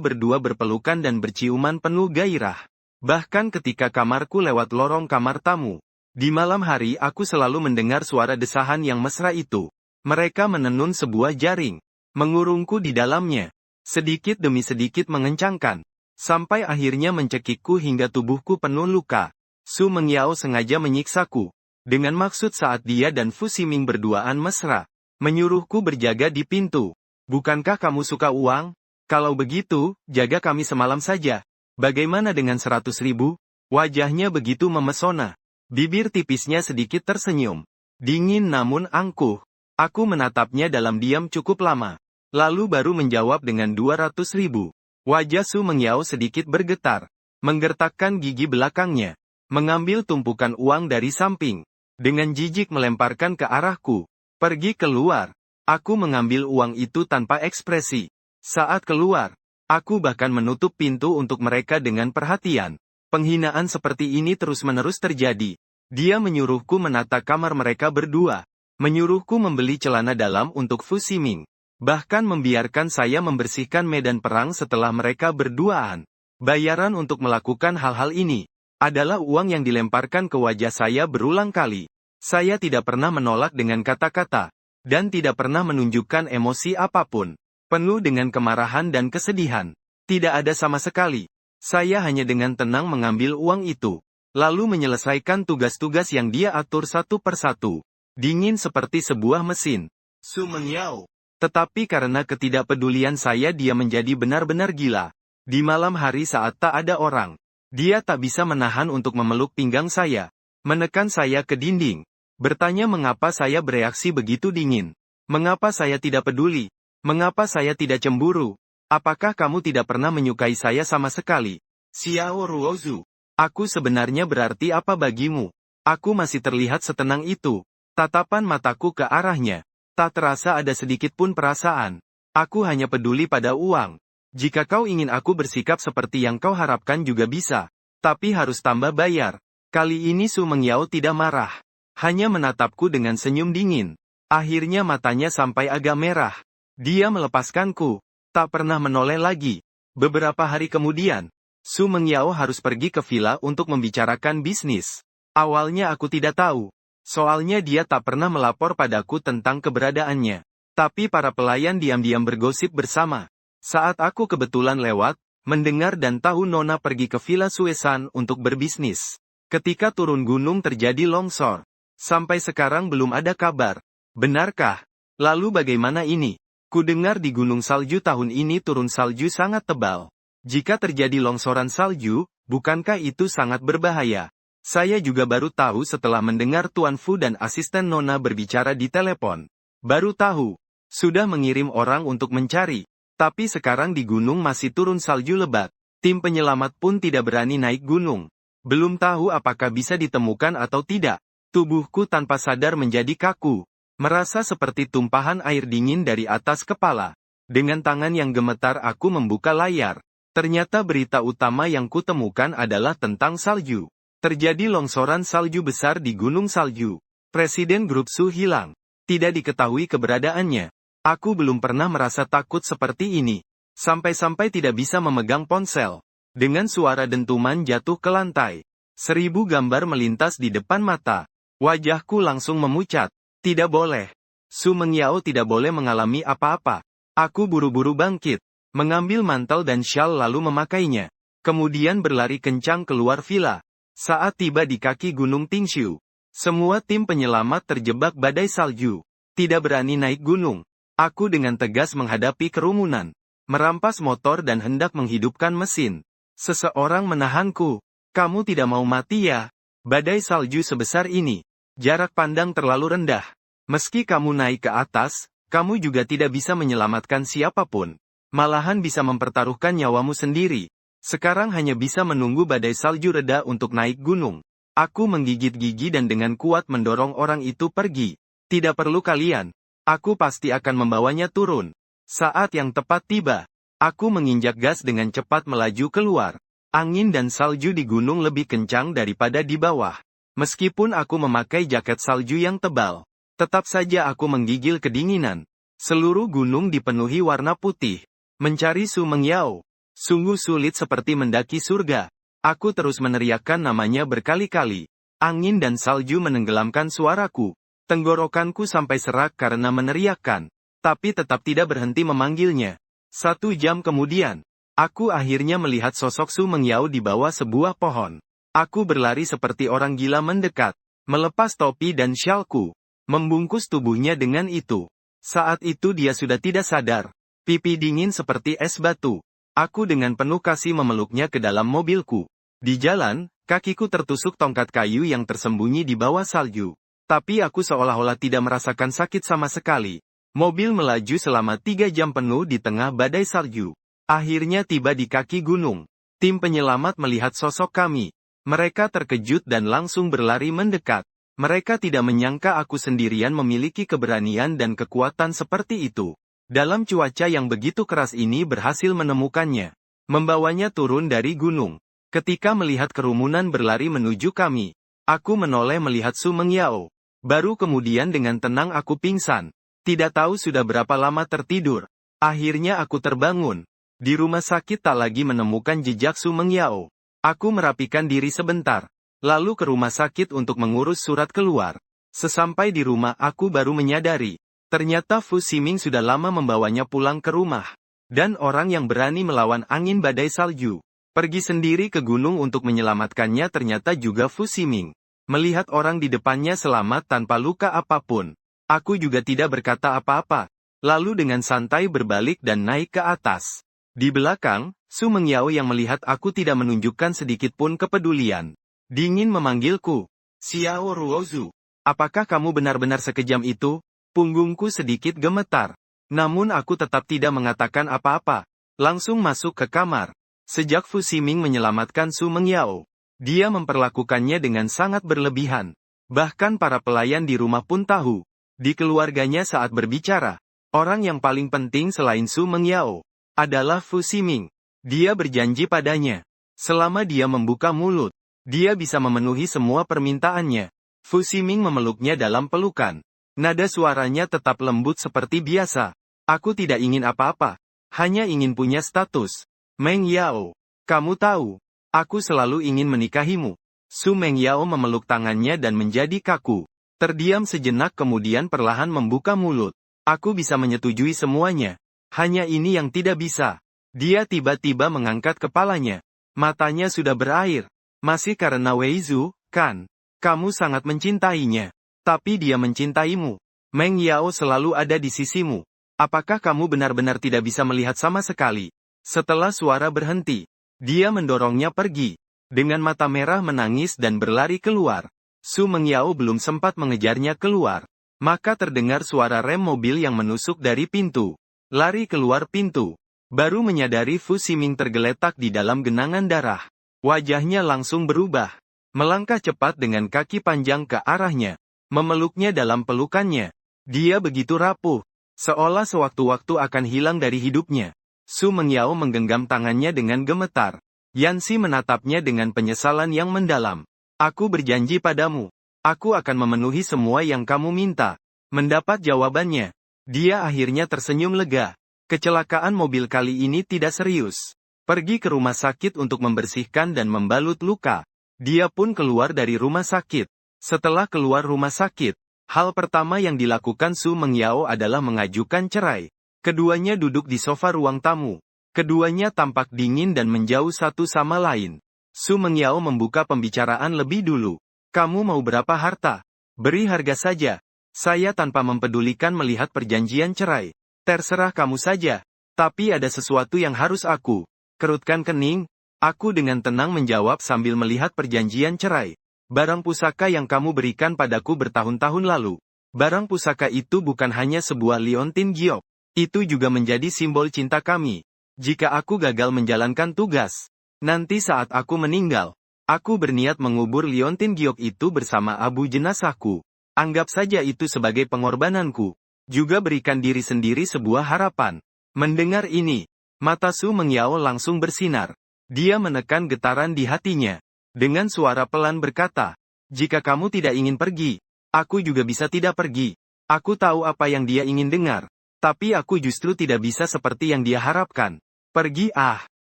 berdua berpelukan dan berciuman penuh gairah. Bahkan ketika kamarku lewat lorong kamar tamu, di malam hari aku selalu mendengar suara desahan yang mesra itu. Mereka menenun sebuah jaring, mengurungku di dalamnya, sedikit demi sedikit mengencangkan, sampai akhirnya mencekikku hingga tubuhku penuh luka. Su Mengyao sengaja menyiksaku, dengan maksud saat dia dan Fu Ximing berduaan mesra. Menyuruhku berjaga di pintu. Bukankah kamu suka uang? Kalau begitu, jaga kami semalam saja. Bagaimana dengan 100.000? Wajahnya begitu memesona. Bibir tipisnya sedikit tersenyum. Dingin namun angkuh. Aku menatapnya dalam diam cukup lama. Lalu baru menjawab dengan 200.000. Wajah Su Mengyao sedikit bergetar. Menggertakkan gigi belakangnya. Mengambil tumpukan uang dari samping. Dengan jijik melemparkan ke arahku. Pergi keluar. Aku mengambil uang itu tanpa ekspresi. Saat keluar, aku bahkan menutup pintu untuk mereka dengan perhatian. Penghinaan seperti ini terus-menerus terjadi. Dia menyuruhku menata kamar mereka berdua. Menyuruhku membeli celana dalam untuk Fu Ximing. Bahkan membiarkan saya membersihkan medan perang setelah mereka berduaan. Bayaran untuk melakukan hal-hal ini adalah uang yang dilemparkan ke wajah saya berulang kali. Saya tidak pernah menolak dengan kata-kata, dan tidak pernah menunjukkan emosi apapun. Penuh dengan kemarahan dan kesedihan. Tidak ada sama sekali. Saya hanya dengan tenang mengambil uang itu, lalu menyelesaikan tugas-tugas yang dia atur satu persatu. Dingin seperti sebuah mesin. Su Mengyao. Tetapi karena ketidakpedulian saya dia menjadi benar-benar gila. Di malam hari saat tak ada orang, dia tak bisa menahan untuk memeluk pinggang saya. Menekan saya ke dinding. Bertanya mengapa saya bereaksi begitu dingin. Mengapa saya tidak peduli? Mengapa saya tidak cemburu? Apakah kamu tidak pernah menyukai saya sama sekali? Xiao Ruozu. Aku sebenarnya berarti apa bagimu? Aku masih terlihat setenang itu. Tatapan mataku ke arahnya. Tak terasa ada sedikit pun perasaan. Aku hanya peduli pada uang. Jika kau ingin aku bersikap seperti yang kau harapkan juga bisa. Tapi harus tambah bayar. Kali ini Su Mengyao tidak marah. Hanya menatapku dengan senyum dingin. Akhirnya matanya sampai agak merah. Dia melepaskanku. Tak pernah menoleh lagi. Beberapa hari kemudian, Su Mengyao harus pergi ke villa untuk membicarakan bisnis. Awalnya aku tidak tahu. Soalnya dia tak pernah melapor padaku tentang keberadaannya. Tapi para pelayan diam-diam bergosip bersama. Saat aku kebetulan lewat, mendengar dan tahu Nona pergi ke Villa Suesan untuk berbisnis. Ketika turun gunung terjadi longsor. Sampai sekarang belum ada kabar. Benarkah? Lalu bagaimana ini? Kudengar di Gunung Salju tahun ini turun salju sangat tebal. Jika terjadi longsoran salju, bukankah itu sangat berbahaya? Saya juga baru tahu setelah mendengar Tuan Fu dan asisten Nona berbicara di telepon. Baru tahu. Sudah mengirim orang untuk mencari. Tapi sekarang di gunung masih turun salju lebat. Tim penyelamat pun tidak berani naik gunung. Belum tahu apakah bisa ditemukan atau tidak. Tubuhku tanpa sadar menjadi kaku. Merasa seperti tumpahan air dingin dari atas kepala. Dengan tangan yang gemetar aku membuka layar. Ternyata berita utama yang kutemukan adalah tentang salju. Terjadi longsoran salju besar di Gunung Salju. Presiden grup Su hilang. Tidak diketahui keberadaannya. Aku belum pernah merasa takut seperti ini. Sampai-sampai tidak bisa memegang ponsel. Dengan suara dentuman jatuh ke lantai. 1000 gambar melintas di depan mata. Wajahku langsung memucat. Tidak boleh. Su Mengyao tidak boleh mengalami apa-apa. Aku buru-buru bangkit. Mengambil mantel dan syal lalu memakainya. Kemudian berlari kencang keluar villa. Saat tiba di kaki Gunung Tingshu, semua tim penyelamat terjebak badai salju. Tidak berani naik gunung. Aku dengan tegas menghadapi kerumunan. Merampas motor dan hendak menghidupkan mesin. Seseorang menahanku. Kamu tidak mau mati ya? Badai salju sebesar ini. Jarak pandang terlalu rendah. Meski kamu naik ke atas, kamu juga tidak bisa menyelamatkan siapapun. Malahan bisa mempertaruhkan nyawamu sendiri. Sekarang hanya bisa menunggu badai salju reda untuk naik gunung. Aku menggigit gigi dan dengan kuat mendorong orang itu pergi. Tidak perlu kalian. Aku pasti akan membawanya turun. Saat yang tepat tiba. Aku menginjak gas dengan cepat melaju keluar. Angin dan salju di gunung lebih kencang daripada di bawah. Meskipun aku memakai jaket salju yang tebal, tetap saja aku menggigil kedinginan. Seluruh gunung dipenuhi warna putih. Mencari Su Mengyao. Sungguh sulit seperti mendaki surga. Aku terus meneriakkan namanya berkali-kali. Angin dan salju menenggelamkan suaraku. Tenggorokanku sampai serak karena meneriakkan. Tapi tetap tidak berhenti memanggilnya. 1 jam kemudian, aku akhirnya melihat sosok Su Mengyao di bawah sebuah pohon. Aku berlari seperti orang gila mendekat. Melepas topi dan syalku. Membungkus tubuhnya dengan itu. Saat itu dia sudah tidak sadar. Pipi dingin seperti es batu. Aku dengan penuh kasih memeluknya ke dalam mobilku. Di jalan, kakiku tertusuk tongkat kayu yang tersembunyi di bawah salju. Tapi aku seolah-olah tidak merasakan sakit sama sekali. Mobil melaju selama 3 jam penuh di tengah badai salju. Akhirnya tiba di kaki gunung. Tim penyelamat melihat sosok kami. Mereka terkejut dan langsung berlari mendekat. Mereka tidak menyangka aku sendirian memiliki keberanian dan kekuatan seperti itu. Dalam cuaca yang begitu keras ini berhasil menemukannya. Membawanya turun dari gunung. Ketika melihat kerumunan berlari menuju kami, aku menoleh melihat Su Mengyao. Baru kemudian dengan tenang aku pingsan. Tidak tahu sudah berapa lama tertidur. Akhirnya aku terbangun. Di rumah sakit tak lagi menemukan jejak Su Mengyao. Aku merapikan diri sebentar. Lalu ke rumah sakit untuk mengurus surat keluar. Sesampai di rumah aku baru menyadari. Ternyata Fu Ximing sudah lama membawanya pulang ke rumah. Dan orang yang berani melawan angin badai salju, pergi sendiri ke gunung untuk menyelamatkannya ternyata juga Fu Ximing. Melihat orang di depannya selamat tanpa luka apapun, aku juga tidak berkata apa-apa. Lalu dengan santai berbalik dan naik ke atas. Di belakang, Su Mengyao yang melihat aku tidak menunjukkan sedikit pun kepedulian. Dingin memanggilku. Xiao Ruozu, apakah kamu benar-benar sekejam itu? Punggungku sedikit gemetar. Namun aku tetap tidak mengatakan apa-apa. Langsung masuk ke kamar. Sejak Fu Ximing menyelamatkan Su Mengyao, dia memperlakukannya dengan sangat berlebihan. Bahkan para pelayan di rumah pun tahu. Di keluarganya saat berbicara, orang yang paling penting selain Su Mengyao adalah Fu Ximing. Dia berjanji padanya. Selama dia membuka mulut, dia bisa memenuhi semua permintaannya. Fu Ximing memeluknya dalam pelukan. Nada suaranya tetap lembut seperti biasa. Aku tidak ingin apa-apa. Hanya ingin punya status. Mengyao, kamu tahu, aku selalu ingin menikahimu. Su Mengyao memeluk tangannya dan menjadi kaku. Terdiam sejenak kemudian perlahan membuka mulut. Aku bisa menyetujui semuanya. Hanya ini yang tidak bisa. Dia tiba-tiba mengangkat kepalanya. Matanya sudah berair. Masih karena Weizu, kan? Kamu sangat mencintainya. Tapi dia mencintaimu. Mengyao selalu ada di sisimu. Apakah kamu benar-benar tidak bisa melihat sama sekali? Setelah suara berhenti, dia mendorongnya pergi. Dengan mata merah menangis dan berlari keluar. Su Mengyao belum sempat mengejarnya keluar. Maka terdengar suara rem mobil yang menusuk dari pintu. Lari keluar pintu. Baru menyadari Fu Ximing tergeletak di dalam genangan darah. Wajahnya langsung berubah. Melangkah cepat dengan kaki panjang ke arahnya. Memeluknya dalam pelukannya. Dia begitu rapuh. Seolah sewaktu-waktu akan hilang dari hidupnya. Su Mengyao menggenggam tangannya dengan gemetar. Yanxi menatapnya dengan penyesalan yang mendalam. Aku berjanji padamu. Aku akan memenuhi semua yang kamu minta. Mendapat jawabannya. Dia akhirnya tersenyum lega. Kecelakaan mobil kali ini tidak serius. Pergi ke rumah sakit untuk membersihkan dan membalut luka. Dia pun keluar dari rumah sakit. Setelah keluar rumah sakit, hal pertama yang dilakukan Su Mengyao adalah mengajukan cerai. Keduanya duduk di sofa ruang tamu. Keduanya tampak dingin dan menjauh satu sama lain. Su Mengyao membuka pembicaraan lebih dulu. Kamu mau berapa harta? Beri harga saja. Saya tanpa mempedulikan melihat perjanjian cerai. Terserah kamu saja. Tapi ada sesuatu yang harus aku. Kerutkan kening. Aku dengan tenang menjawab sambil melihat perjanjian cerai. Barang pusaka yang kamu berikan padaku bertahun-tahun lalu. Barang pusaka itu bukan hanya sebuah liontin giok. Itu juga menjadi simbol cinta kami. Jika aku gagal menjalankan tugas, nanti saat aku meninggal, aku berniat mengubur liontin giok itu bersama abu jenazahku. Anggap saja itu sebagai pengorbananku. Juga berikan diri sendiri sebuah harapan. Mendengar ini, mata Su Mengyao langsung bersinar. Dia menekan getaran di hatinya. Dengan suara pelan berkata, jika kamu tidak ingin pergi, aku juga bisa tidak pergi. Aku tahu apa yang dia ingin dengar. Tapi aku justru tidak bisa seperti yang dia harapkan. Pergi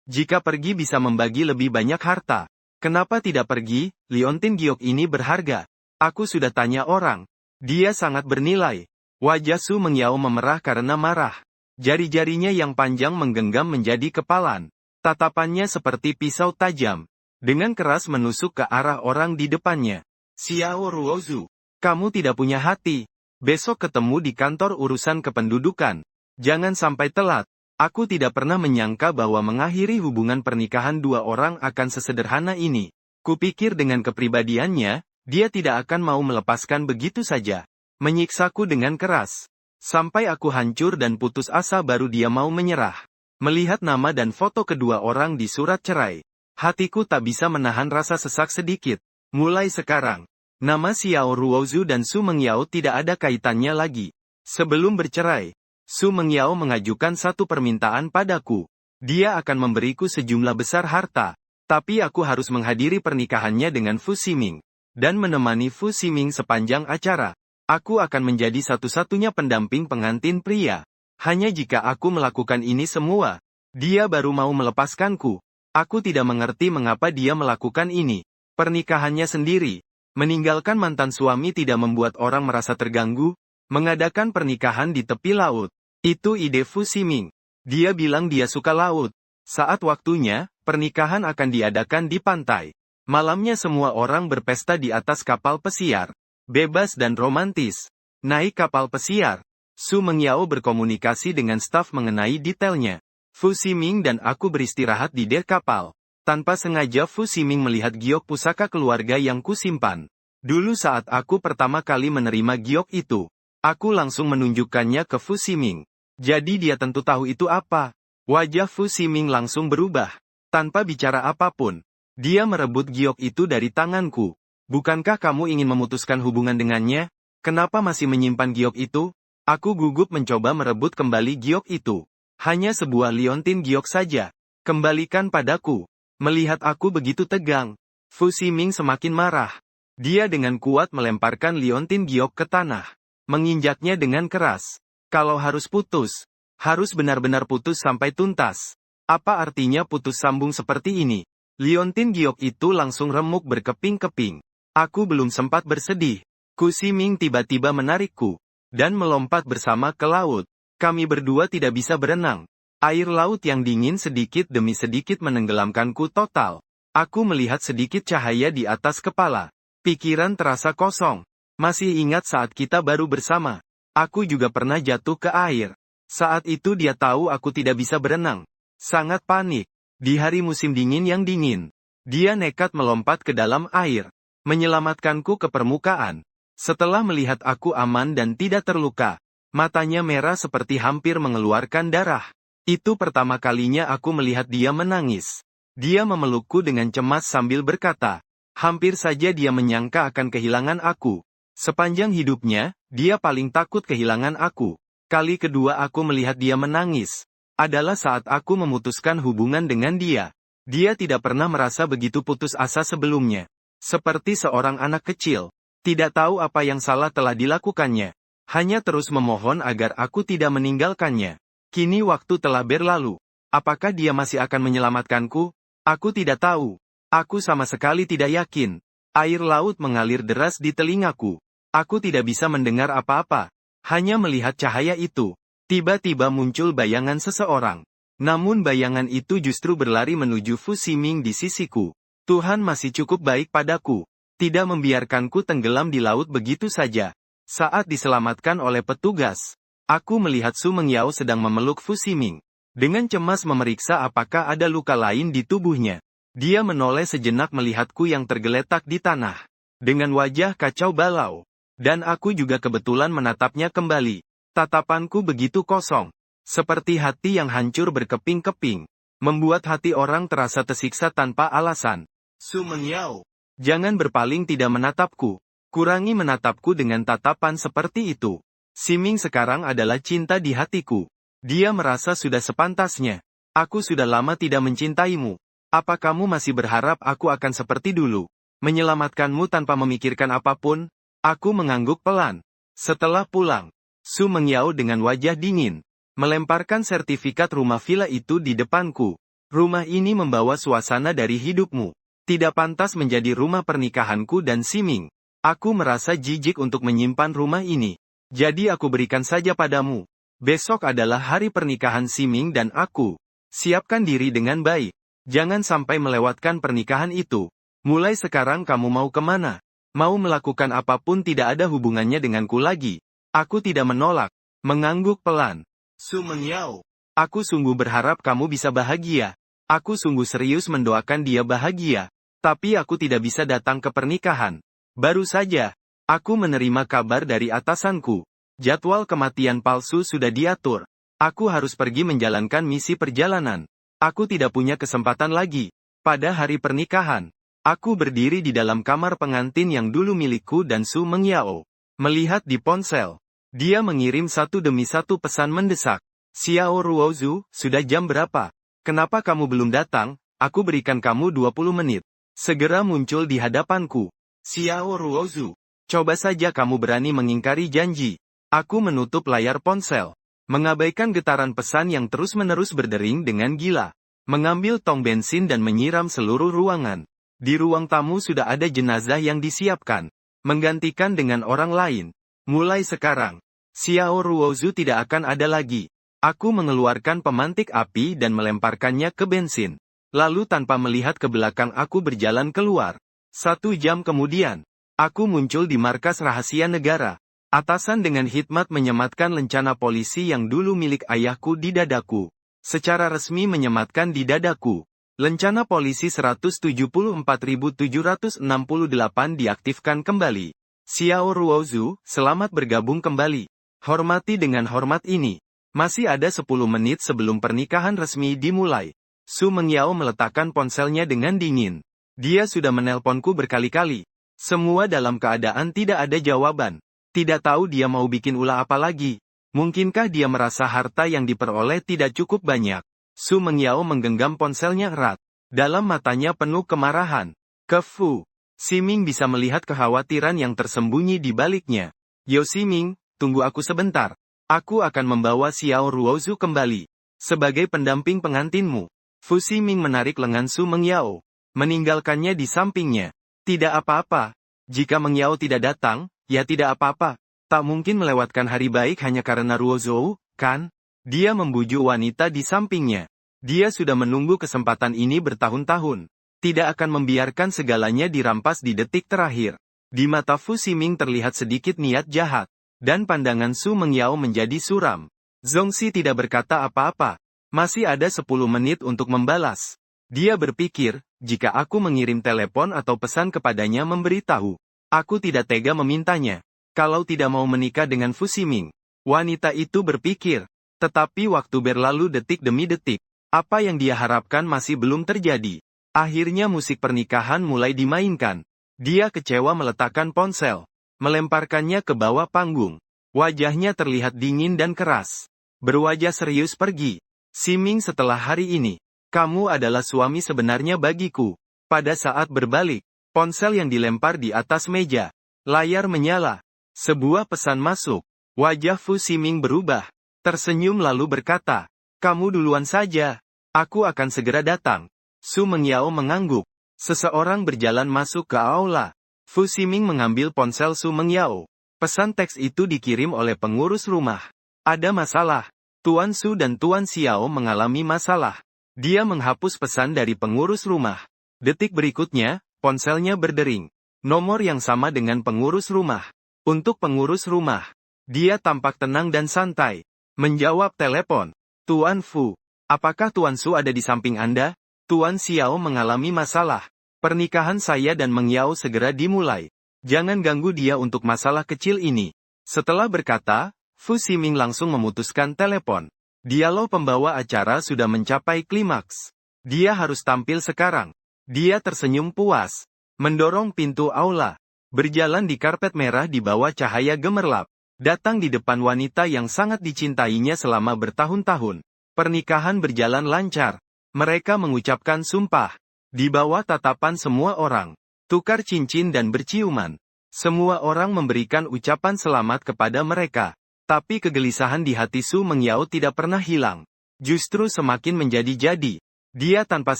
jika pergi bisa membagi lebih banyak harta. Kenapa tidak pergi? Liontin giok ini berharga. Aku sudah tanya orang. Dia sangat bernilai. Wajah Su Mengyao memerah karena marah. Jari-jarinya yang panjang menggenggam menjadi kepalan. Tatapannya seperti pisau tajam. Dengan keras menusuk ke arah orang di depannya. Xiao Ruozu, kamu tidak punya hati. Besok ketemu di kantor urusan kependudukan. Jangan sampai telat. Aku tidak pernah menyangka bahwa mengakhiri hubungan pernikahan dua orang akan sesederhana ini. Kupikir dengan kepribadiannya, dia tidak akan mau melepaskan begitu saja. Menyiksaku dengan keras. Sampai aku hancur dan putus asa baru dia mau menyerah. Melihat nama dan foto kedua orang di surat cerai, hatiku tak bisa menahan rasa sesak sedikit. Mulai sekarang, nama Xiao Ruozu dan Su Mengyao tidak ada kaitannya lagi. Sebelum bercerai, Su Mengyao mengajukan satu permintaan padaku. Dia akan memberiku sejumlah besar harta, tapi aku harus menghadiri pernikahannya dengan Fu Ximing, dan menemani Fu Ximing sepanjang acara. Aku akan menjadi satu-satunya pendamping pengantin pria. Hanya jika aku melakukan ini semua, dia baru mau melepaskanku. Aku tidak mengerti mengapa dia melakukan ini. Pernikahannya sendiri, meninggalkan mantan suami tidak membuat orang merasa terganggu. Mengadakan pernikahan di tepi laut, itu ide Fu Ximing. Dia bilang dia suka laut. Saat waktunya, pernikahan akan diadakan di pantai. Malamnya semua orang berpesta di atas kapal pesiar. Bebas dan romantis. Naik kapal pesiar. Su Mengyao berkomunikasi dengan staf mengenai detailnya. Fu Ximing dan aku beristirahat di dek kapal. Tanpa sengaja Fu Ximing melihat giok pusaka keluarga yang kusimpan. Dulu saat aku pertama kali menerima giok itu, aku langsung menunjukkannya ke Fu Ximing. Jadi dia tentu tahu itu apa. Wajah Fu Ximing langsung berubah. Tanpa bicara apapun, dia merebut giok itu dari tanganku. Bukankah kamu ingin memutuskan hubungan dengannya? Kenapa masih menyimpan giok itu? Aku gugup mencoba merebut kembali giok itu. Hanya sebuah liontin giok saja. Kembalikan padaku. Melihat aku begitu tegang, Fu Ximing semakin marah. Dia dengan kuat melemparkan liontin giok ke tanah. Menginjaknya dengan keras. Kalau harus putus, harus benar-benar putus sampai tuntas. Apa artinya putus sambung seperti ini? Liontin giok itu langsung remuk berkeping-keping. Aku belum sempat bersedih. Fu Ximing tiba-tiba menarikku dan melompat bersama ke laut. Kami berdua tidak bisa berenang. Air laut yang dingin sedikit demi sedikit menenggelamkanku total. Aku melihat sedikit cahaya di atas kepala. Pikiran terasa kosong. Masih ingat saat kita baru bersama. Aku juga pernah jatuh ke air. Saat itu dia tahu aku tidak bisa berenang. Sangat panik. Di hari musim dingin yang dingin, dia nekat melompat ke dalam air, menyelamatkanku ke permukaan. Setelah melihat aku aman dan tidak terluka, matanya merah seperti hampir mengeluarkan darah. Itu pertama kalinya aku melihat dia menangis. Dia memelukku dengan cemas sambil berkata, hampir saja dia menyangka akan kehilangan aku. Sepanjang hidupnya, dia paling takut kehilangan aku. Kali kedua aku melihat dia menangis. adalah saat aku memutuskan hubungan dengan dia. Dia tidak pernah merasa begitu putus asa sebelumnya. Seperti seorang anak kecil. Tidak tahu apa yang salah telah dilakukannya. Hanya terus memohon agar aku tidak meninggalkannya. Kini waktu telah berlalu. Apakah dia masih akan menyelamatkanku? Aku tidak tahu. Aku sama sekali tidak yakin. Air laut mengalir deras di telingaku. Aku tidak bisa mendengar apa-apa. Hanya melihat cahaya itu. Tiba-tiba muncul bayangan seseorang. Namun bayangan itu justru berlari menuju Fu Ximing di sisiku. Tuhan masih cukup baik padaku. Tidak membiarkanku tenggelam di laut begitu saja. Saat diselamatkan oleh petugas, aku melihat Su Mengyao sedang memeluk Fu Ximing. Dengan cemas memeriksa apakah ada luka lain di tubuhnya. Dia menoleh sejenak melihatku yang tergeletak di tanah. Dengan wajah kacau balau. Dan aku juga kebetulan menatapnya kembali. Tatapanku begitu kosong. Seperti hati yang hancur berkeping-keping. Membuat hati orang terasa tersiksa tanpa alasan. Su Mengyao, jangan berpaling tidak menatapku. Kurangi menatapku dengan tatapan seperti itu. Ximing sekarang adalah cinta di hatiku. Dia merasa sudah sepantasnya. Aku sudah lama tidak mencintaimu. Apa kamu masih berharap aku akan seperti dulu? Menyelamatkanmu tanpa memikirkan apapun? Aku mengangguk pelan. Setelah pulang, Su Mengyao dengan wajah dingin, melemparkan sertifikat rumah villa itu di depanku. Rumah ini membawa suasana dari hidupmu. Tidak pantas menjadi rumah pernikahanku dan Ximing. Aku merasa jijik untuk menyimpan rumah ini. Jadi aku berikan saja padamu. Besok adalah hari pernikahan Ximing dan aku. Siapkan diri dengan baik. Jangan sampai melewatkan pernikahan itu. Mulai sekarang kamu mau kemana? Mau melakukan apapun tidak ada hubungannya denganku lagi. Aku tidak menolak. Mengangguk pelan. Su Mengyao. Aku sungguh berharap kamu bisa bahagia. Aku sungguh serius mendoakan dia bahagia. Tapi aku tidak bisa datang ke pernikahan. Baru saja, aku menerima kabar dari atasanku. Jadwal kematian palsu sudah diatur. Aku harus pergi menjalankan misi perjalanan. Aku tidak punya kesempatan lagi. Pada hari pernikahan, aku berdiri di dalam kamar pengantin yang dulu milikku dan Su Mengyao. Melihat di ponsel, dia mengirim satu demi satu pesan mendesak. Xiao Ruozu, sudah jam berapa? Kenapa kamu belum datang? Aku berikan kamu 20 menit. Segera muncul di hadapanku. Xiao Ruozu, coba saja kamu berani mengingkari janji. Aku menutup layar ponsel. Mengabaikan getaran pesan yang terus-menerus berdering dengan gila. Mengambil tong bensin dan menyiram seluruh ruangan. Di ruang tamu sudah ada jenazah yang disiapkan. Menggantikan dengan orang lain. Mulai sekarang, Xiao Ruozu tidak akan ada lagi. Aku mengeluarkan pemantik api dan melemparkannya ke bensin. Lalu tanpa melihat ke belakang aku berjalan keluar. 1 jam kemudian, aku muncul di markas rahasia negara. Atasan dengan hikmat menyematkan lencana polisi yang dulu milik ayahku di dadaku. Secara resmi menyematkan di dadaku. Lencana polisi 174.768 diaktifkan kembali. Xiao Ruozu, selamat bergabung kembali. Hormati dengan hormat ini. Masih ada 10 menit sebelum pernikahan resmi dimulai. Su Mengyao meletakkan ponselnya dengan dingin. Dia sudah menelponku berkali-kali. Semua dalam keadaan tidak ada jawaban. Tidak tahu dia mau bikin ulah apa lagi. Mungkinkah dia merasa harta yang diperoleh tidak cukup banyak? Su Mengyao menggenggam ponselnya erat. Dalam matanya penuh kemarahan. Ke Fu Ximing bisa melihat kekhawatiran yang tersembunyi di baliknya. Yo Ximing, tunggu aku sebentar. Aku akan membawa Xiao Ruozu kembali. Sebagai pendamping pengantinmu. Fu Ximing menarik lengan Su Mengyao. Meninggalkannya di sampingnya. Tidak apa-apa. Jika Mengyao tidak datang, ya tidak apa-apa. Tak mungkin melewatkan hari baik hanya karena Ruozu, kan? Dia membujuk wanita di sampingnya. Dia sudah menunggu kesempatan ini bertahun-tahun. Tidak akan membiarkan segalanya dirampas di detik terakhir. Di mata Fu Ximing terlihat sedikit niat jahat. Dan pandangan Su Mengyao menjadi suram. Zongxi tidak berkata apa-apa. Masih ada 10 menit untuk membalas. Dia berpikir, jika aku mengirim telepon atau pesan kepadanya memberitahu. Aku tidak tega memintanya. Kalau tidak mau menikah dengan Fu Ximing. Wanita itu berpikir. Tetapi waktu berlalu detik demi detik. Apa yang dia harapkan masih belum terjadi. Akhirnya musik pernikahan mulai dimainkan. Dia kecewa meletakkan ponsel. Melemparkannya ke bawah panggung. Wajahnya terlihat dingin dan keras. Berwajah serius pergi. Siming, setelah hari ini, kamu adalah suami sebenarnya bagiku. Pada saat berbalik, ponsel yang dilempar di atas meja. Layar menyala. Sebuah pesan masuk. Wajah Fu Siming berubah. Tersenyum lalu berkata, "Kamu duluan saja. Aku akan segera datang." Su Mengyao mengangguk. Seseorang berjalan masuk ke aula. Fu Siming mengambil ponsel Su Mengyao. Pesan teks itu dikirim oleh pengurus rumah. Ada masalah. Tuan Su dan Tuan Xiao mengalami masalah. Dia menghapus pesan dari pengurus rumah. Detik berikutnya, ponselnya berdering. Nomor yang sama dengan pengurus rumah. Untuk pengurus rumah. Dia tampak tenang dan santai. Menjawab telepon. "Tuan Fu, apakah Tuan Su ada di samping Anda? Tuan Xiao mengalami masalah. Pernikahan saya dan Meng Yao segera dimulai. Jangan ganggu dia untuk masalah kecil ini." Setelah berkata, Fu Siming langsung memutuskan telepon. Dialog pembawa acara sudah mencapai klimaks. Dia harus tampil sekarang. Dia tersenyum puas. Mendorong pintu aula. Berjalan di karpet merah di bawah cahaya gemerlap. Datang di depan wanita yang sangat dicintainya selama bertahun-tahun. Pernikahan berjalan lancar. Mereka mengucapkan sumpah. Di bawah tatapan semua orang. Tukar cincin dan berciuman. Semua orang memberikan ucapan selamat kepada mereka. Tapi kegelisahan di hati Su Mengyao tidak pernah hilang. Justru semakin menjadi-jadi. Dia tanpa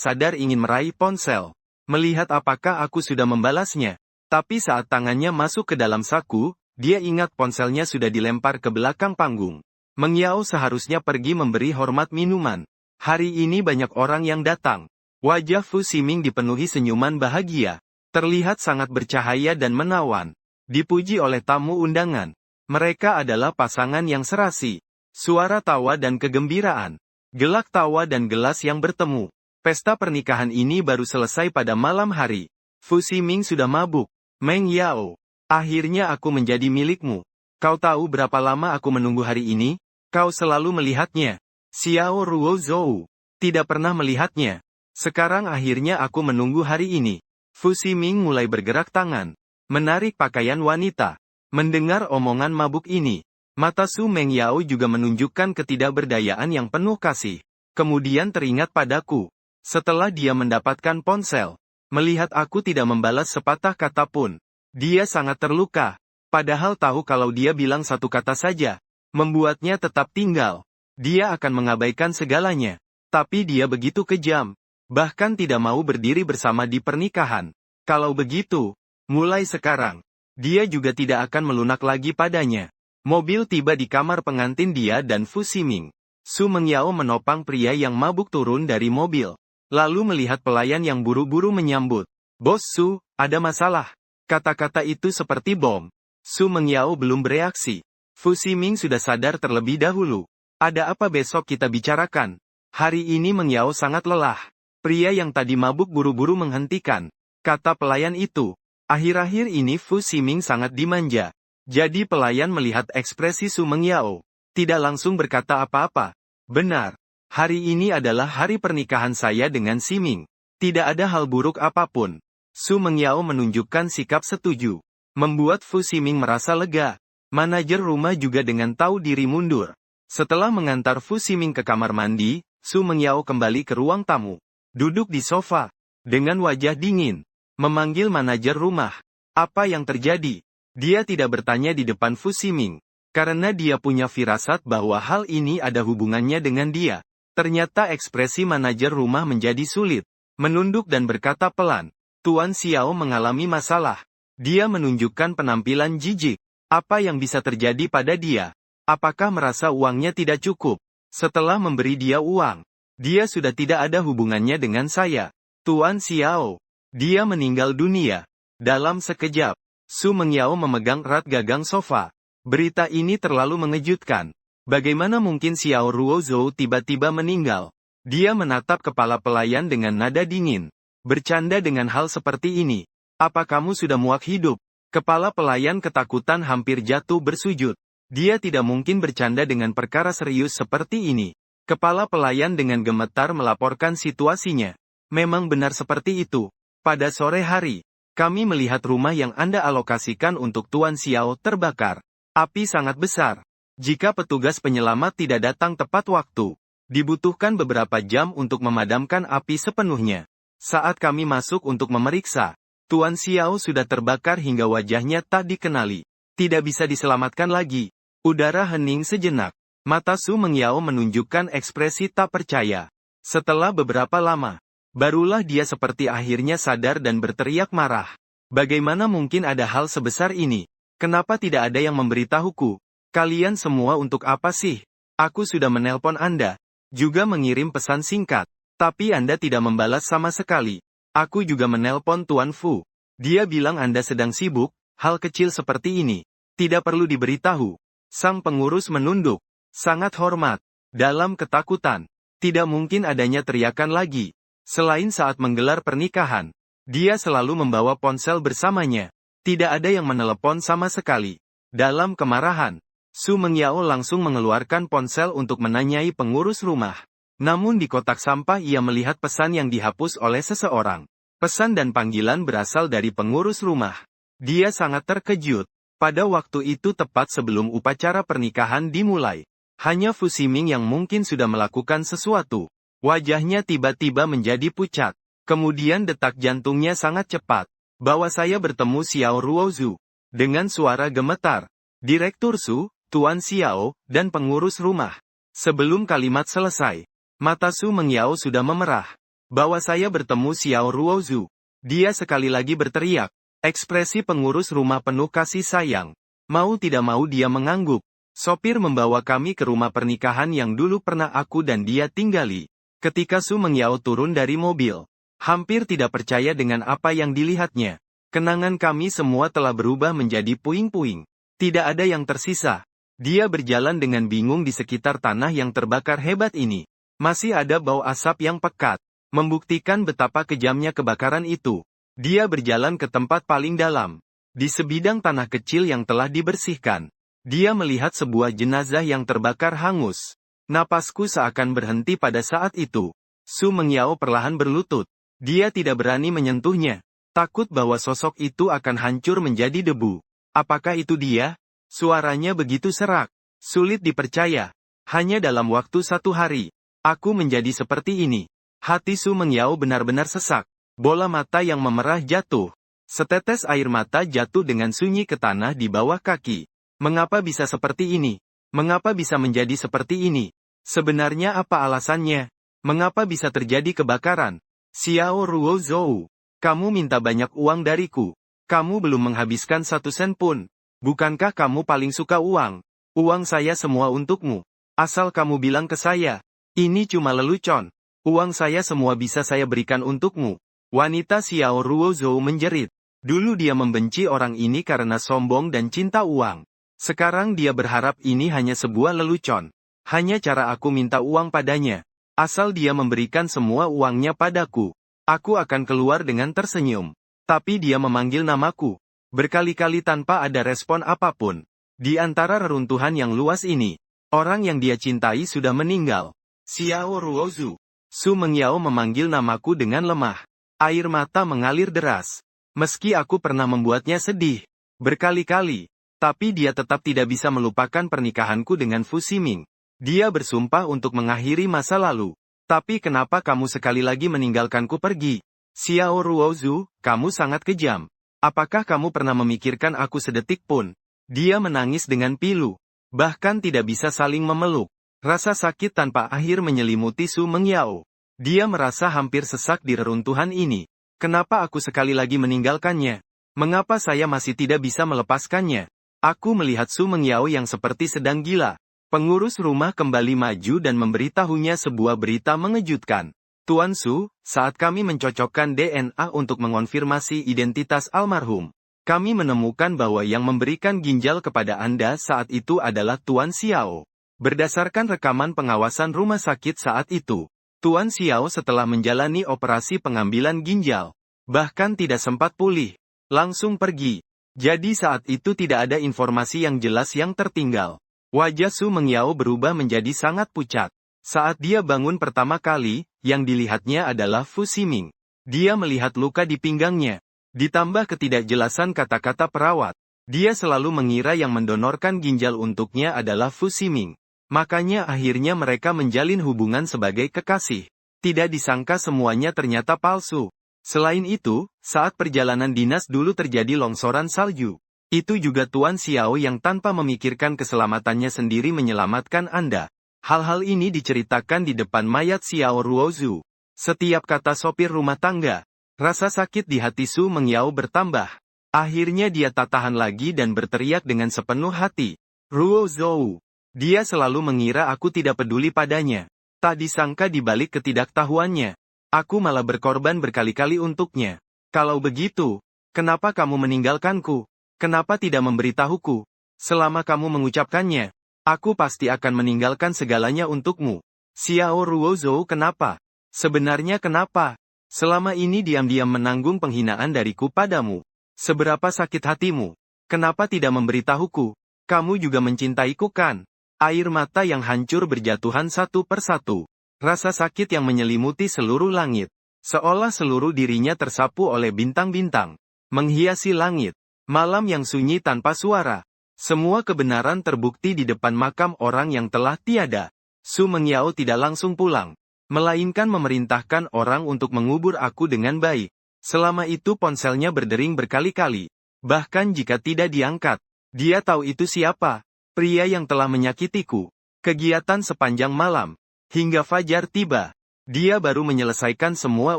sadar ingin meraih ponsel. Melihat apakah aku sudah membalasnya. Tapi saat tangannya masuk ke dalam saku, dia ingat ponselnya sudah dilempar ke belakang panggung. Meng Yao seharusnya pergi memberi hormat minuman. Hari ini banyak orang yang datang. Wajah Fu Siming dipenuhi senyuman bahagia. Terlihat sangat bercahaya dan menawan. Dipuji oleh tamu undangan. Mereka adalah pasangan yang serasi. Suara tawa dan kegembiraan. Gelak tawa dan gelas yang bertemu. Pesta pernikahan ini baru selesai pada malam hari. Fu Siming sudah mabuk. Meng Yao, akhirnya aku menjadi milikmu. Kau tahu berapa lama aku menunggu hari ini? Kau selalu melihatnya. Xiao Ruozhou tidak pernah melihatnya. Sekarang akhirnya aku menunggu hari ini. Fu Siming mulai bergerak tangan. Menarik pakaian wanita. Mendengar omongan mabuk ini. Mata Su Meng Yao juga menunjukkan ketidakberdayaan yang penuh kasih. Kemudian teringat padaku. Setelah dia mendapatkan ponsel. Melihat aku tidak membalas sepatah kata pun. Dia sangat terluka. Padahal tahu kalau dia bilang satu kata saja. Membuatnya tetap tinggal. Dia akan mengabaikan segalanya. Tapi dia begitu kejam. Bahkan tidak mau berdiri bersama di pernikahan. Kalau begitu, mulai sekarang, dia juga tidak akan melunak lagi padanya. Mobil tiba di kamar pengantin dia dan Fu Siming. Su Mengyao menopang pria yang mabuk turun dari mobil. Lalu melihat pelayan yang buru-buru menyambut. "Bos Su, ada masalah." Kata-kata itu seperti bom. Su Mengyao belum bereaksi. Fu Siming sudah sadar terlebih dahulu. "Ada apa besok kita bicarakan?" Hari ini Meng Yao sangat lelah. Pria yang tadi mabuk buru-buru menghentikan. Kata pelayan itu. Akhir-akhir ini Fu Siming sangat dimanja. Jadi pelayan melihat ekspresi Su Meng Yao. Tidak langsung berkata apa-apa. "Benar. Hari ini adalah hari pernikahan saya dengan Siming. Tidak ada hal buruk apapun." Su Meng Yao menunjukkan sikap setuju. Membuat Fu Siming merasa lega. Manajer rumah juga dengan tahu diri mundur. Setelah mengantar Fu Siming ke kamar mandi, Su Meng Yao kembali ke ruang tamu. Duduk di sofa. Dengan wajah dingin. Memanggil manajer rumah. Apa yang terjadi? Dia tidak bertanya di depan Fu Siming. Karena dia punya firasat bahwa hal ini ada hubungannya dengan dia. Ternyata ekspresi manajer rumah menjadi sulit. Menunduk dan berkata pelan. "Tuan Xiao mengalami masalah." Dia menunjukkan penampilan jijik. Apa yang bisa terjadi pada dia? Apakah merasa uangnya tidak cukup? Setelah memberi dia uang, dia sudah tidak ada hubungannya dengan saya. "Tuan Xiao, dia meninggal dunia." Dalam sekejap, Su Meng Yao memegang erat gagang sofa. Berita ini terlalu mengejutkan. Bagaimana mungkin Xiao Ruozhou tiba-tiba meninggal? Dia menatap kepala pelayan dengan nada dingin. "Bercanda dengan hal seperti ini. Apa kamu sudah muak hidup?" Kepala pelayan ketakutan hampir jatuh bersujud. Dia tidak mungkin bercanda dengan perkara serius seperti ini. Kepala pelayan dengan gemetar melaporkan situasinya. "Memang benar seperti itu. Pada sore hari, kami melihat rumah yang Anda alokasikan untuk Tuan Xiao terbakar. Api sangat besar. Jika petugas penyelamat tidak datang tepat waktu, Dibutuhkan beberapa jam untuk memadamkan api sepenuhnya. Saat kami masuk untuk memeriksa, Tuan Xiao sudah terbakar hingga wajahnya tak dikenali. Tidak bisa diselamatkan lagi. Udara hening sejenak. Mata Su Mengyao menunjukkan ekspresi tak percaya. Setelah beberapa lama, barulah dia seperti akhirnya sadar dan berteriak marah. Bagaimana mungkin ada hal sebesar ini? Kenapa tidak ada yang memberitahuku? Kalian semua untuk apa sih? Aku sudah menelpon Anda, juga mengirim pesan singkat, tapi Anda tidak membalas sama sekali. Aku juga menelpon Tuan Fu. Dia bilang Anda sedang sibuk, hal kecil seperti ini. Tidak perlu diberitahu. Sang pengurus menunduk. Sangat hormat. Dalam ketakutan. Tidak mungkin adanya teriakan lagi. Selain saat menggelar pernikahan, dia selalu membawa ponsel bersamanya. Tidak ada yang menelepon sama sekali. Dalam kemarahan, Su Mengyao langsung mengeluarkan ponsel untuk menanyai pengurus rumah. Namun di kotak sampah ia melihat pesan yang dihapus oleh seseorang. Pesan dan panggilan berasal dari pengurus rumah. Dia sangat terkejut. Pada waktu itu tepat sebelum upacara pernikahan dimulai. Hanya Fu Ximing yang mungkin sudah melakukan sesuatu. Wajahnya tiba-tiba menjadi pucat. Kemudian detak jantungnya sangat cepat. Bahwa saya bertemu Xiao Ruozu. Dengan suara gemetar. Direktur Su, Tuan Xiao, dan pengurus rumah. Sebelum kalimat selesai, mata Su Mengyao sudah memerah. Bahwa saya bertemu Xiao Ruozu. Dia sekali lagi berteriak. Ekspresi pengurus rumah penuh kasih sayang. Mau tidak mau dia mengangguk. Sopir membawa kami ke rumah pernikahan yang dulu pernah aku dan dia tinggali. Ketika Su Mengyao turun dari mobil, hampir tidak percaya dengan apa yang dilihatnya. Kenangan kami semua telah berubah menjadi puing-puing. Tidak ada yang tersisa. Dia berjalan dengan bingung di sekitar tanah yang terbakar hebat ini. Masih ada bau asap yang pekat, membuktikan betapa kejamnya kebakaran itu. Dia berjalan ke tempat paling dalam. Di sebidang tanah kecil yang telah dibersihkan. Dia melihat sebuah jenazah yang terbakar hangus. Napasku seakan berhenti pada saat itu. Su Mengyao perlahan berlutut. Dia tidak berani menyentuhnya. Takut bahwa sosok itu akan hancur menjadi debu. Apakah itu dia? Suaranya begitu serak. Sulit dipercaya. Hanya dalam waktu 1 hari, aku menjadi seperti ini. Hati Su Mengyao benar-benar sesak. Bola mata yang memerah jatuh. Setetes air mata jatuh dengan sunyi ke tanah di bawah kaki. Mengapa bisa seperti ini? Mengapa bisa menjadi seperti ini? Sebenarnya apa alasannya? Mengapa bisa terjadi kebakaran? Xiao Ruozhou, kamu minta banyak uang dariku. Kamu belum menghabiskan 1 sen pun. Bukankah kamu paling suka uang? Uang saya semua untukmu. Asal kamu bilang ke saya. Ini cuma lelucon. Uang saya semua bisa saya berikan untukmu. Wanita Xiao Ruozhou menjerit. Dulu dia membenci orang ini karena sombong dan cinta uang. Sekarang dia berharap ini hanya sebuah lelucon. Hanya cara aku minta uang padanya. Asal dia memberikan semua uangnya padaku. Aku akan keluar dengan tersenyum. Tapi dia memanggil namaku. Berkali-kali tanpa ada respon apapun. Di antara reruntuhan yang luas ini, orang yang dia cintai sudah meninggal. Xiao Ruozu. Su Mengyao memanggil namaku dengan lemah. Air mata mengalir deras. Meski aku pernah membuatnya sedih. Berkali-kali. Tapi dia tetap tidak bisa melupakan pernikahanku dengan Fu Ximing. Dia bersumpah untuk mengakhiri masa lalu. Tapi kenapa kamu sekali lagi meninggalkanku pergi? Xiao Ruozu, kamu sangat kejam. Apakah kamu pernah memikirkan aku sedetik pun? Dia menangis dengan pilu. Bahkan tidak bisa saling memeluk. Rasa sakit tanpa akhir menyelimuti Su Mengyao. Dia merasa hampir sesak di reruntuhan ini. Kenapa aku sekali lagi meninggalkannya? Mengapa saya masih tidak bisa melepaskannya? Aku melihat Su Mengyao yang seperti sedang gila. Pengurus rumah kembali maju dan memberitahunya sebuah berita mengejutkan. Tuan Su, saat kami mencocokkan DNA untuk mengonfirmasi identitas almarhum, kami menemukan bahwa yang memberikan ginjal kepada Anda saat itu adalah Tuan Xiao. Berdasarkan rekaman pengawasan rumah sakit saat itu, Tuan Xiao setelah menjalani operasi pengambilan ginjal, bahkan tidak sempat pulih, langsung pergi. Jadi saat itu tidak ada informasi yang jelas yang tertinggal. Wajah Su Mengyao berubah menjadi sangat pucat. Saat dia bangun pertama kali, yang dilihatnya adalah Fu Ximing. Dia melihat luka di pinggangnya. Ditambah ketidakjelasan kata-kata perawat. Dia selalu mengira yang mendonorkan ginjal untuknya adalah Fu Ximing. Makanya akhirnya mereka menjalin hubungan sebagai kekasih. Tidak disangka semuanya ternyata palsu. Selain itu, saat perjalanan dinas dulu terjadi longsoran salju. Itu juga Tuan Xiao yang tanpa memikirkan keselamatannya sendiri menyelamatkan Anda. Hal-hal ini diceritakan di depan mayat Xiao Ruozu. Setiap kata sopir rumah tangga. Rasa sakit di hati Su Mengyao bertambah. Akhirnya dia tak tahan lagi dan berteriak dengan sepenuh hati. Ruozhou. Dia selalu mengira aku tidak peduli padanya. Tak disangka di balik ketidaktahuannya. Aku malah berkorban berkali-kali untuknya. Kalau begitu, kenapa kamu meninggalkanku? Kenapa tidak memberitahuku? Selama kamu mengucapkannya, aku pasti akan meninggalkan segalanya untukmu. Xiao Ruozhou kenapa? Sebenarnya kenapa? Selama ini diam-diam menanggung penghinaan dariku padamu. Seberapa sakit hatimu? Kenapa tidak memberitahuku? Kamu juga mencintaiku kan? Air mata yang hancur berjatuhan satu persatu. Rasa sakit yang menyelimuti seluruh langit. Seolah seluruh dirinya tersapu oleh bintang-bintang. Menghiasi langit. Malam yang sunyi tanpa suara. Semua kebenaran terbukti di depan makam orang yang telah tiada. Su Mengyao tidak langsung pulang. Melainkan memerintahkan orang untuk mengubur aku dengan baik. Selama itu ponselnya berdering berkali-kali. Bahkan jika tidak diangkat. Dia tahu itu siapa. Pria yang telah menyakitiku. Kegiatan sepanjang malam. Hingga fajar tiba. Dia baru menyelesaikan semua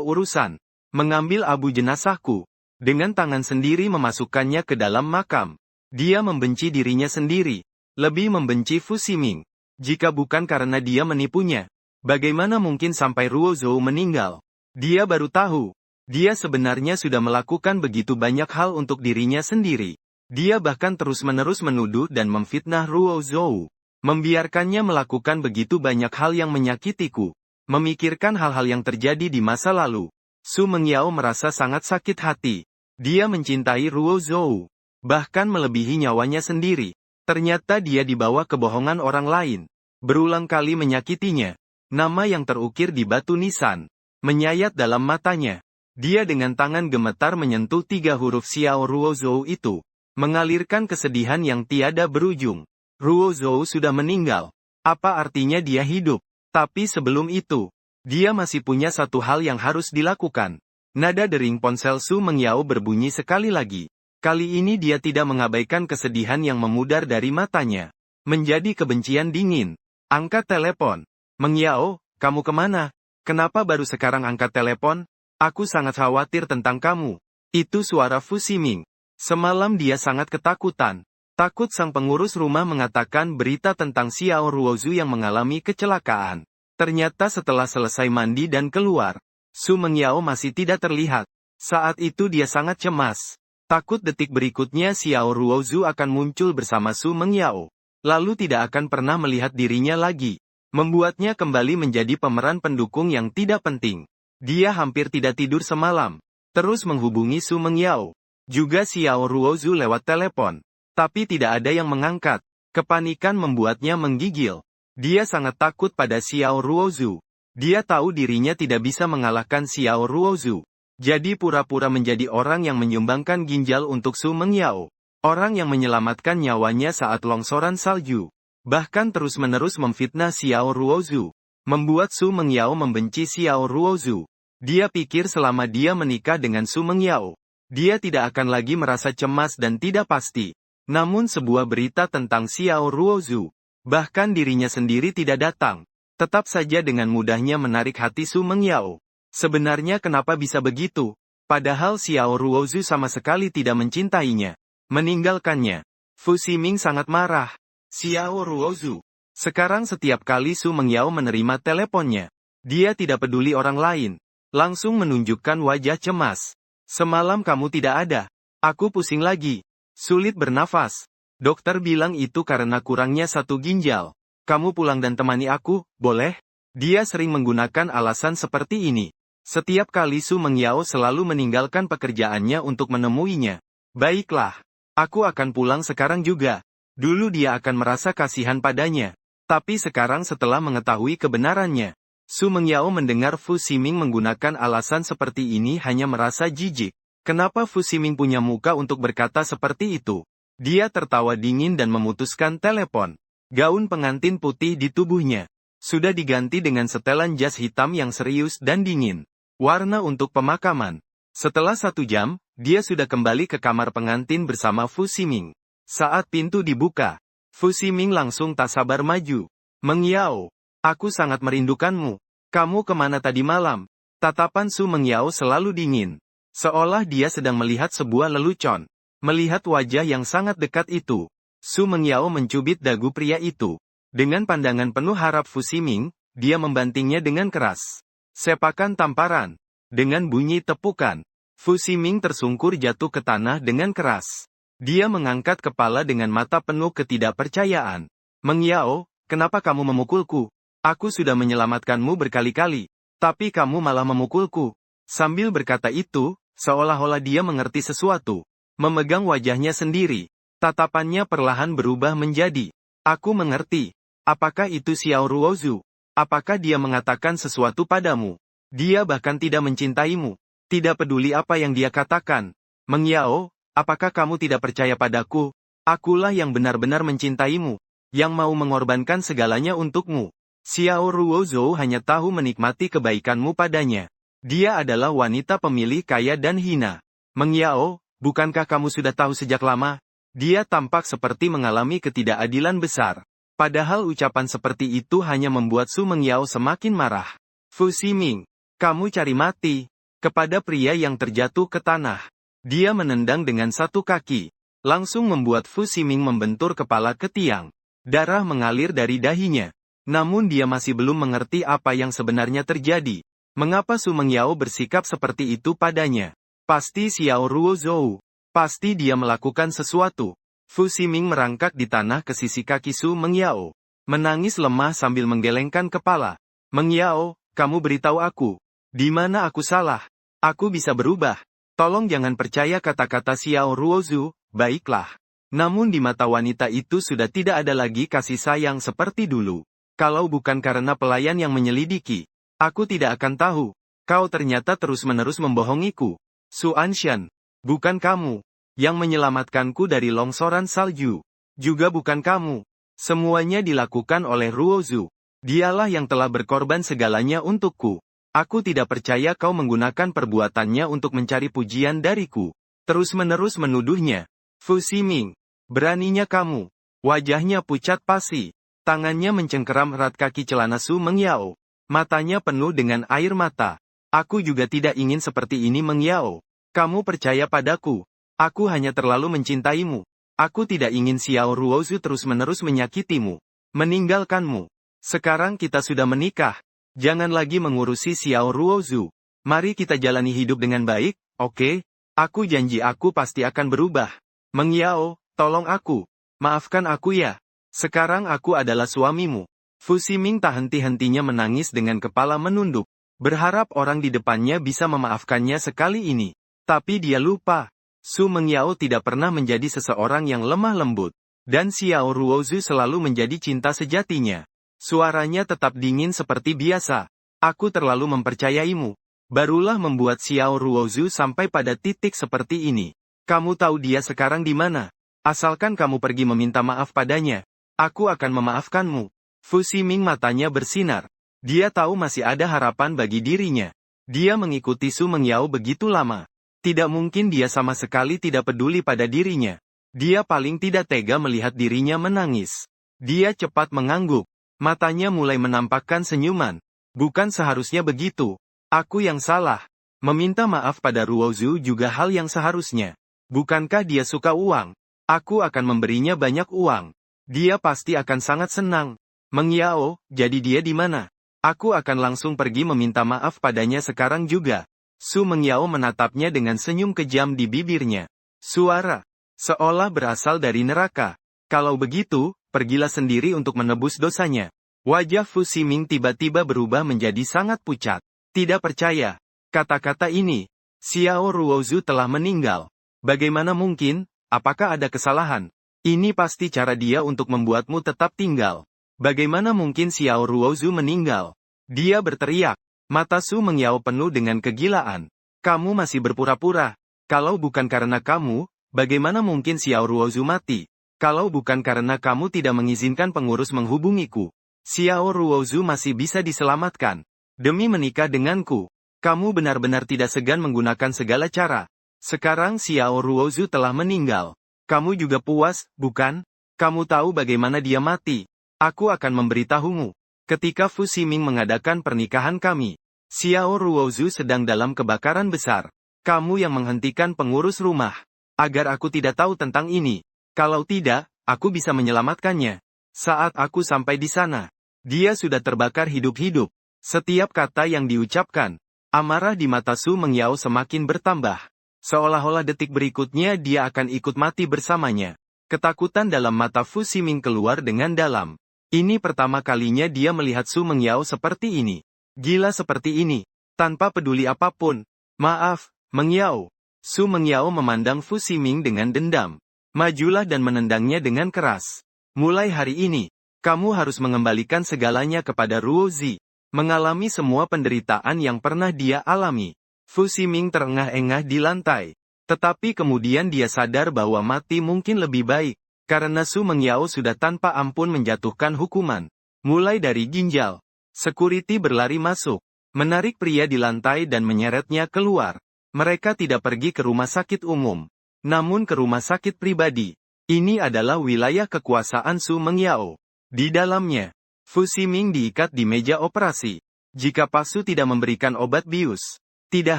urusan. Mengambil abu jenazahku. Dengan tangan sendiri memasukkannya ke dalam makam. Dia membenci dirinya sendiri. Lebih membenci Fu Ximing. Jika bukan karena dia menipunya. Bagaimana mungkin sampai Ruozhou meninggal? Dia baru tahu. Dia sebenarnya sudah melakukan begitu banyak hal untuk dirinya sendiri. Dia bahkan terus-menerus menuduh dan memfitnah Ruozhou. Membiarkannya melakukan begitu banyak hal yang menyakitiku. Memikirkan hal-hal yang terjadi di masa lalu. Su Mengyao merasa sangat sakit hati. Dia mencintai Ruozhou. Bahkan melebihi nyawanya sendiri. Ternyata dia dibawa kebohongan orang lain. Berulang kali menyakitinya. Nama yang terukir di batu nisan. Menyayat dalam matanya. Dia dengan tangan gemetar menyentuh 3 huruf Xiao Ruozhou itu. Mengalirkan kesedihan yang tiada berujung. Ruozhou sudah meninggal. Apa artinya dia hidup? Tapi sebelum itu, dia masih punya satu hal yang harus dilakukan. Nada dering ponsel Su Mengyao berbunyi sekali lagi. Kali ini dia tidak mengabaikan kesedihan yang memudar dari matanya. Menjadi kebencian dingin. Angkat telepon. Mengyao, kamu kemana? Kenapa baru sekarang angkat telepon? Aku sangat khawatir tentang kamu. Itu suara Fu Ximing. Semalam dia sangat ketakutan. Takut sang pengurus rumah mengatakan berita tentang Xiao Ruozu yang mengalami kecelakaan. Ternyata setelah selesai mandi dan keluar, Su Mengyao masih tidak terlihat. Saat itu dia sangat cemas. Takut detik berikutnya Xiao Ruozu akan muncul bersama Su Mengyao. Lalu tidak akan pernah melihat dirinya lagi. Membuatnya kembali menjadi pemeran pendukung yang tidak penting. Dia hampir tidak tidur semalam. Terus menghubungi Su Mengyao. Juga Xiao Ruozu lewat telepon. Tapi tidak ada yang mengangkat. Kepanikan membuatnya menggigil. Dia sangat takut pada Xiao Ruozu. Dia tahu dirinya tidak bisa mengalahkan Xiao Ruozu. Jadi pura-pura menjadi orang yang menyumbangkan ginjal untuk Su Mengyao. Orang yang menyelamatkan nyawanya saat longsoran salju. Bahkan terus-menerus memfitnah Xiao Ruozu. Membuat Su Mengyao membenci Xiao Ruozu. Dia pikir selama dia menikah dengan Su Mengyao, dia tidak akan lagi merasa cemas dan tidak pasti. Namun sebuah berita tentang Xiao Ruozu, bahkan dirinya sendiri tidak datang, tetap saja dengan mudahnya menarik hati Su Mengyao. Sebenarnya kenapa bisa begitu? Padahal Xiao Ruozu sama sekali tidak mencintainya, meninggalkannya. Fu Ximing sangat marah. Xiao Ruozu. Sekarang setiap kali Su Mengyao menerima teleponnya, dia tidak peduli orang lain, langsung menunjukkan wajah cemas. Semalam kamu tidak ada. Aku pusing lagi. Sulit bernafas. Dokter bilang itu karena kurangnya satu ginjal. Kamu pulang dan temani aku, boleh? Dia sering menggunakan alasan seperti ini. Setiap kali Su Mengyao selalu meninggalkan pekerjaannya untuk menemuinya. Baiklah. Aku akan pulang sekarang juga. Dulu dia akan merasa kasihan padanya. Tapi sekarang setelah mengetahui kebenarannya, Su Mengyao mendengar Fu Ximing menggunakan alasan seperti ini hanya merasa jijik. Kenapa Fu Ximing punya muka untuk berkata seperti itu? Dia tertawa dingin dan memutuskan telepon. Gaun pengantin putih di tubuhnya sudah diganti dengan setelan jas hitam yang serius dan dingin. Warna untuk pemakaman. Setelah 1 jam, dia sudah kembali ke kamar pengantin bersama Fu Ximing. Saat pintu dibuka, Fu Ximing langsung tak sabar maju. Mengyao, aku sangat merindukanmu. Kamu kemana tadi malam? Tatapan Su Mengyao selalu dingin. Seolah dia sedang melihat sebuah lelucon. Melihat wajah yang sangat dekat itu, Su Mengyao mencubit dagu pria itu. Dengan pandangan penuh harap Fu Ximing, dia membantingnya dengan keras. Sepakan tamparan. Dengan bunyi tepukan, Fu Ximing tersungkur jatuh ke tanah dengan keras. Dia mengangkat kepala dengan mata penuh ketidakpercayaan. Mengyao, kenapa kamu memukulku? Aku sudah menyelamatkanmu berkali-kali, tapi kamu malah memukulku. Sambil berkata itu, seolah-olah dia mengerti sesuatu. Memegang wajahnya sendiri, tatapannya perlahan berubah menjadi, aku mengerti. Apakah itu Xiao Ruozu? Apakah dia mengatakan sesuatu padamu? Dia bahkan tidak mencintaimu. Tidak peduli apa yang dia katakan. Mengyao, apakah kamu tidak percaya padaku? Akulah yang benar-benar mencintaimu, yang mau mengorbankan segalanya untukmu. Xiao Ruozu hanya tahu menikmati kebaikanmu padanya. Dia adalah wanita pemilih kaya dan hina. Mengyao, bukankah kamu sudah tahu sejak lama? Dia tampak seperti mengalami ketidakadilan besar. Padahal ucapan seperti itu hanya membuat Su Mengyao semakin marah. Fu Ximing, kamu cari mati. Kepada pria yang terjatuh ke tanah, dia menendang dengan 1 kaki. Langsung membuat Fu Ximing membentur kepala ke tiang. Darah mengalir dari dahinya. Namun dia masih belum mengerti apa yang sebenarnya terjadi. Mengapa Su Mengyao bersikap seperti itu padanya? Pasti Xiao Ruozhou. Pasti dia melakukan sesuatu. Fu Ximing merangkak di tanah ke sisi kaki Su Mengyao. Menangis lemah sambil menggelengkan kepala. Mengyao, kamu beritahu aku. Di mana aku salah? Aku bisa berubah. Tolong jangan percaya kata-kata Xiao Ruozu, baiklah. Namun di mata wanita itu sudah tidak ada lagi kasih sayang seperti dulu. Kalau bukan karena pelayan yang menyelidiki, aku tidak akan tahu. Kau ternyata terus-menerus membohongiku. Su Anshan, bukan kamu yang menyelamatkanku dari longsoran salju. Juga bukan kamu. Semuanya dilakukan oleh Ruozu. Dialah yang telah berkorban segalanya untukku. Aku tidak percaya kau menggunakan perbuatannya untuk mencari pujian dariku. Terus-menerus menuduhnya. Fu Ximing, beraninya kamu. Wajahnya pucat pasi. Tangannya mencengkeram erat kaki celana Su Mengyao. Matanya penuh dengan air mata. Aku juga tidak ingin seperti ini Mengyao. Kamu percaya padaku. Aku hanya terlalu mencintaimu. Aku tidak ingin Xiao Ruozu terus-menerus menyakitimu. Meninggalkanmu. Sekarang kita sudah menikah. Jangan lagi mengurusi Xiao Ruozu. Mari kita jalani hidup dengan baik, oke? Aku janji aku pasti akan berubah. Mengyao, tolong aku. Maafkan aku ya. Sekarang aku adalah suamimu. Fu Ximing tak henti-hentinya menangis dengan kepala menunduk. Berharap orang di depannya bisa memaafkannya sekali ini. Tapi dia lupa. Su Mengyao tidak pernah menjadi seseorang yang lemah lembut. Dan Xiao Ruozu selalu menjadi cinta sejatinya. Suaranya tetap dingin seperti biasa. Aku terlalu mempercayaimu. Barulah membuat Xiao Ruozu sampai pada titik seperti ini. Kamu tahu dia sekarang di mana? Asalkan kamu pergi meminta maaf padanya. Aku akan memaafkanmu. Fu Ximing matanya bersinar. Dia tahu masih ada harapan bagi dirinya. Dia mengikuti Su Mengyao begitu lama. Tidak mungkin dia sama sekali tidak peduli pada dirinya. Dia paling tidak tega melihat dirinya menangis. Dia cepat mengangguk. Matanya mulai menampakkan senyuman. Bukan seharusnya begitu. Aku yang salah. Meminta maaf pada Ruozu juga hal yang seharusnya. Bukankah dia suka uang? Aku akan memberinya banyak uang. Dia pasti akan sangat senang. Mengyao, jadi dia di mana? Aku akan langsung pergi meminta maaf padanya sekarang juga. Su Mengyao menatapnya dengan senyum kejam di bibirnya. Suara seolah berasal dari neraka. Kalau begitu, pergilah sendiri untuk menebus dosanya. Wajah Fu Ximing tiba-tiba berubah menjadi sangat pucat. Tidak percaya. Kata-kata ini, Xiao Ruozu telah meninggal. Bagaimana mungkin? Apakah ada kesalahan? Ini pasti cara dia untuk membuatmu tetap tinggal. Bagaimana mungkin Xiao Ruozu meninggal? Dia berteriak. Mata Su Mengyao penuh dengan kegilaan. Kamu masih berpura-pura. Kalau bukan karena kamu, bagaimana mungkin Xiao Ruozu mati? Kalau bukan karena kamu tidak mengizinkan pengurus menghubungiku, Xiao Ruozu masih bisa diselamatkan. Demi menikah denganku, kamu benar-benar tidak segan menggunakan segala cara. Sekarang Xiao Ruozu telah meninggal. Kamu juga puas, bukan? Kamu tahu bagaimana dia mati. Aku akan memberitahumu. Ketika Fu Ximing mengadakan pernikahan kami, Xiao Ruozu sedang dalam kebakaran besar. Kamu yang menghentikan pengurus rumah. Agar aku tidak tahu tentang ini. Kalau tidak, aku bisa menyelamatkannya. Saat aku sampai di sana, dia sudah terbakar hidup-hidup. Setiap kata yang diucapkan, amarah di mata Su Mengyao semakin bertambah. Seolah-olah detik berikutnya dia akan ikut mati bersamanya. Ketakutan dalam mata Fu Ximing keluar dengan dalam. Ini pertama kalinya dia melihat Su Mengyao seperti ini. Gila seperti ini. Tanpa peduli apapun. Maaf, Mengyao. Su Mengyao memandang Fu Ximing dengan dendam. Majulah dan menendangnya dengan keras. Mulai hari ini, kamu harus mengembalikan segalanya kepada Ruozi. Mengalami semua penderitaan yang pernah dia alami. Fu Ximing terengah-engah di lantai. Tetapi kemudian dia sadar bahwa mati mungkin lebih baik. Karena Su Mengyao sudah tanpa ampun menjatuhkan hukuman. Mulai dari ginjal. Security berlari masuk. Menarik pria di lantai dan menyeretnya keluar. Mereka tidak pergi ke rumah sakit umum. Namun ke rumah sakit pribadi. Ini adalah wilayah kekuasaan Su Mengyao. Di dalamnya, Fu Ximing diikat di meja operasi. Jika Pak Su tidak memberikan obat bius, tidak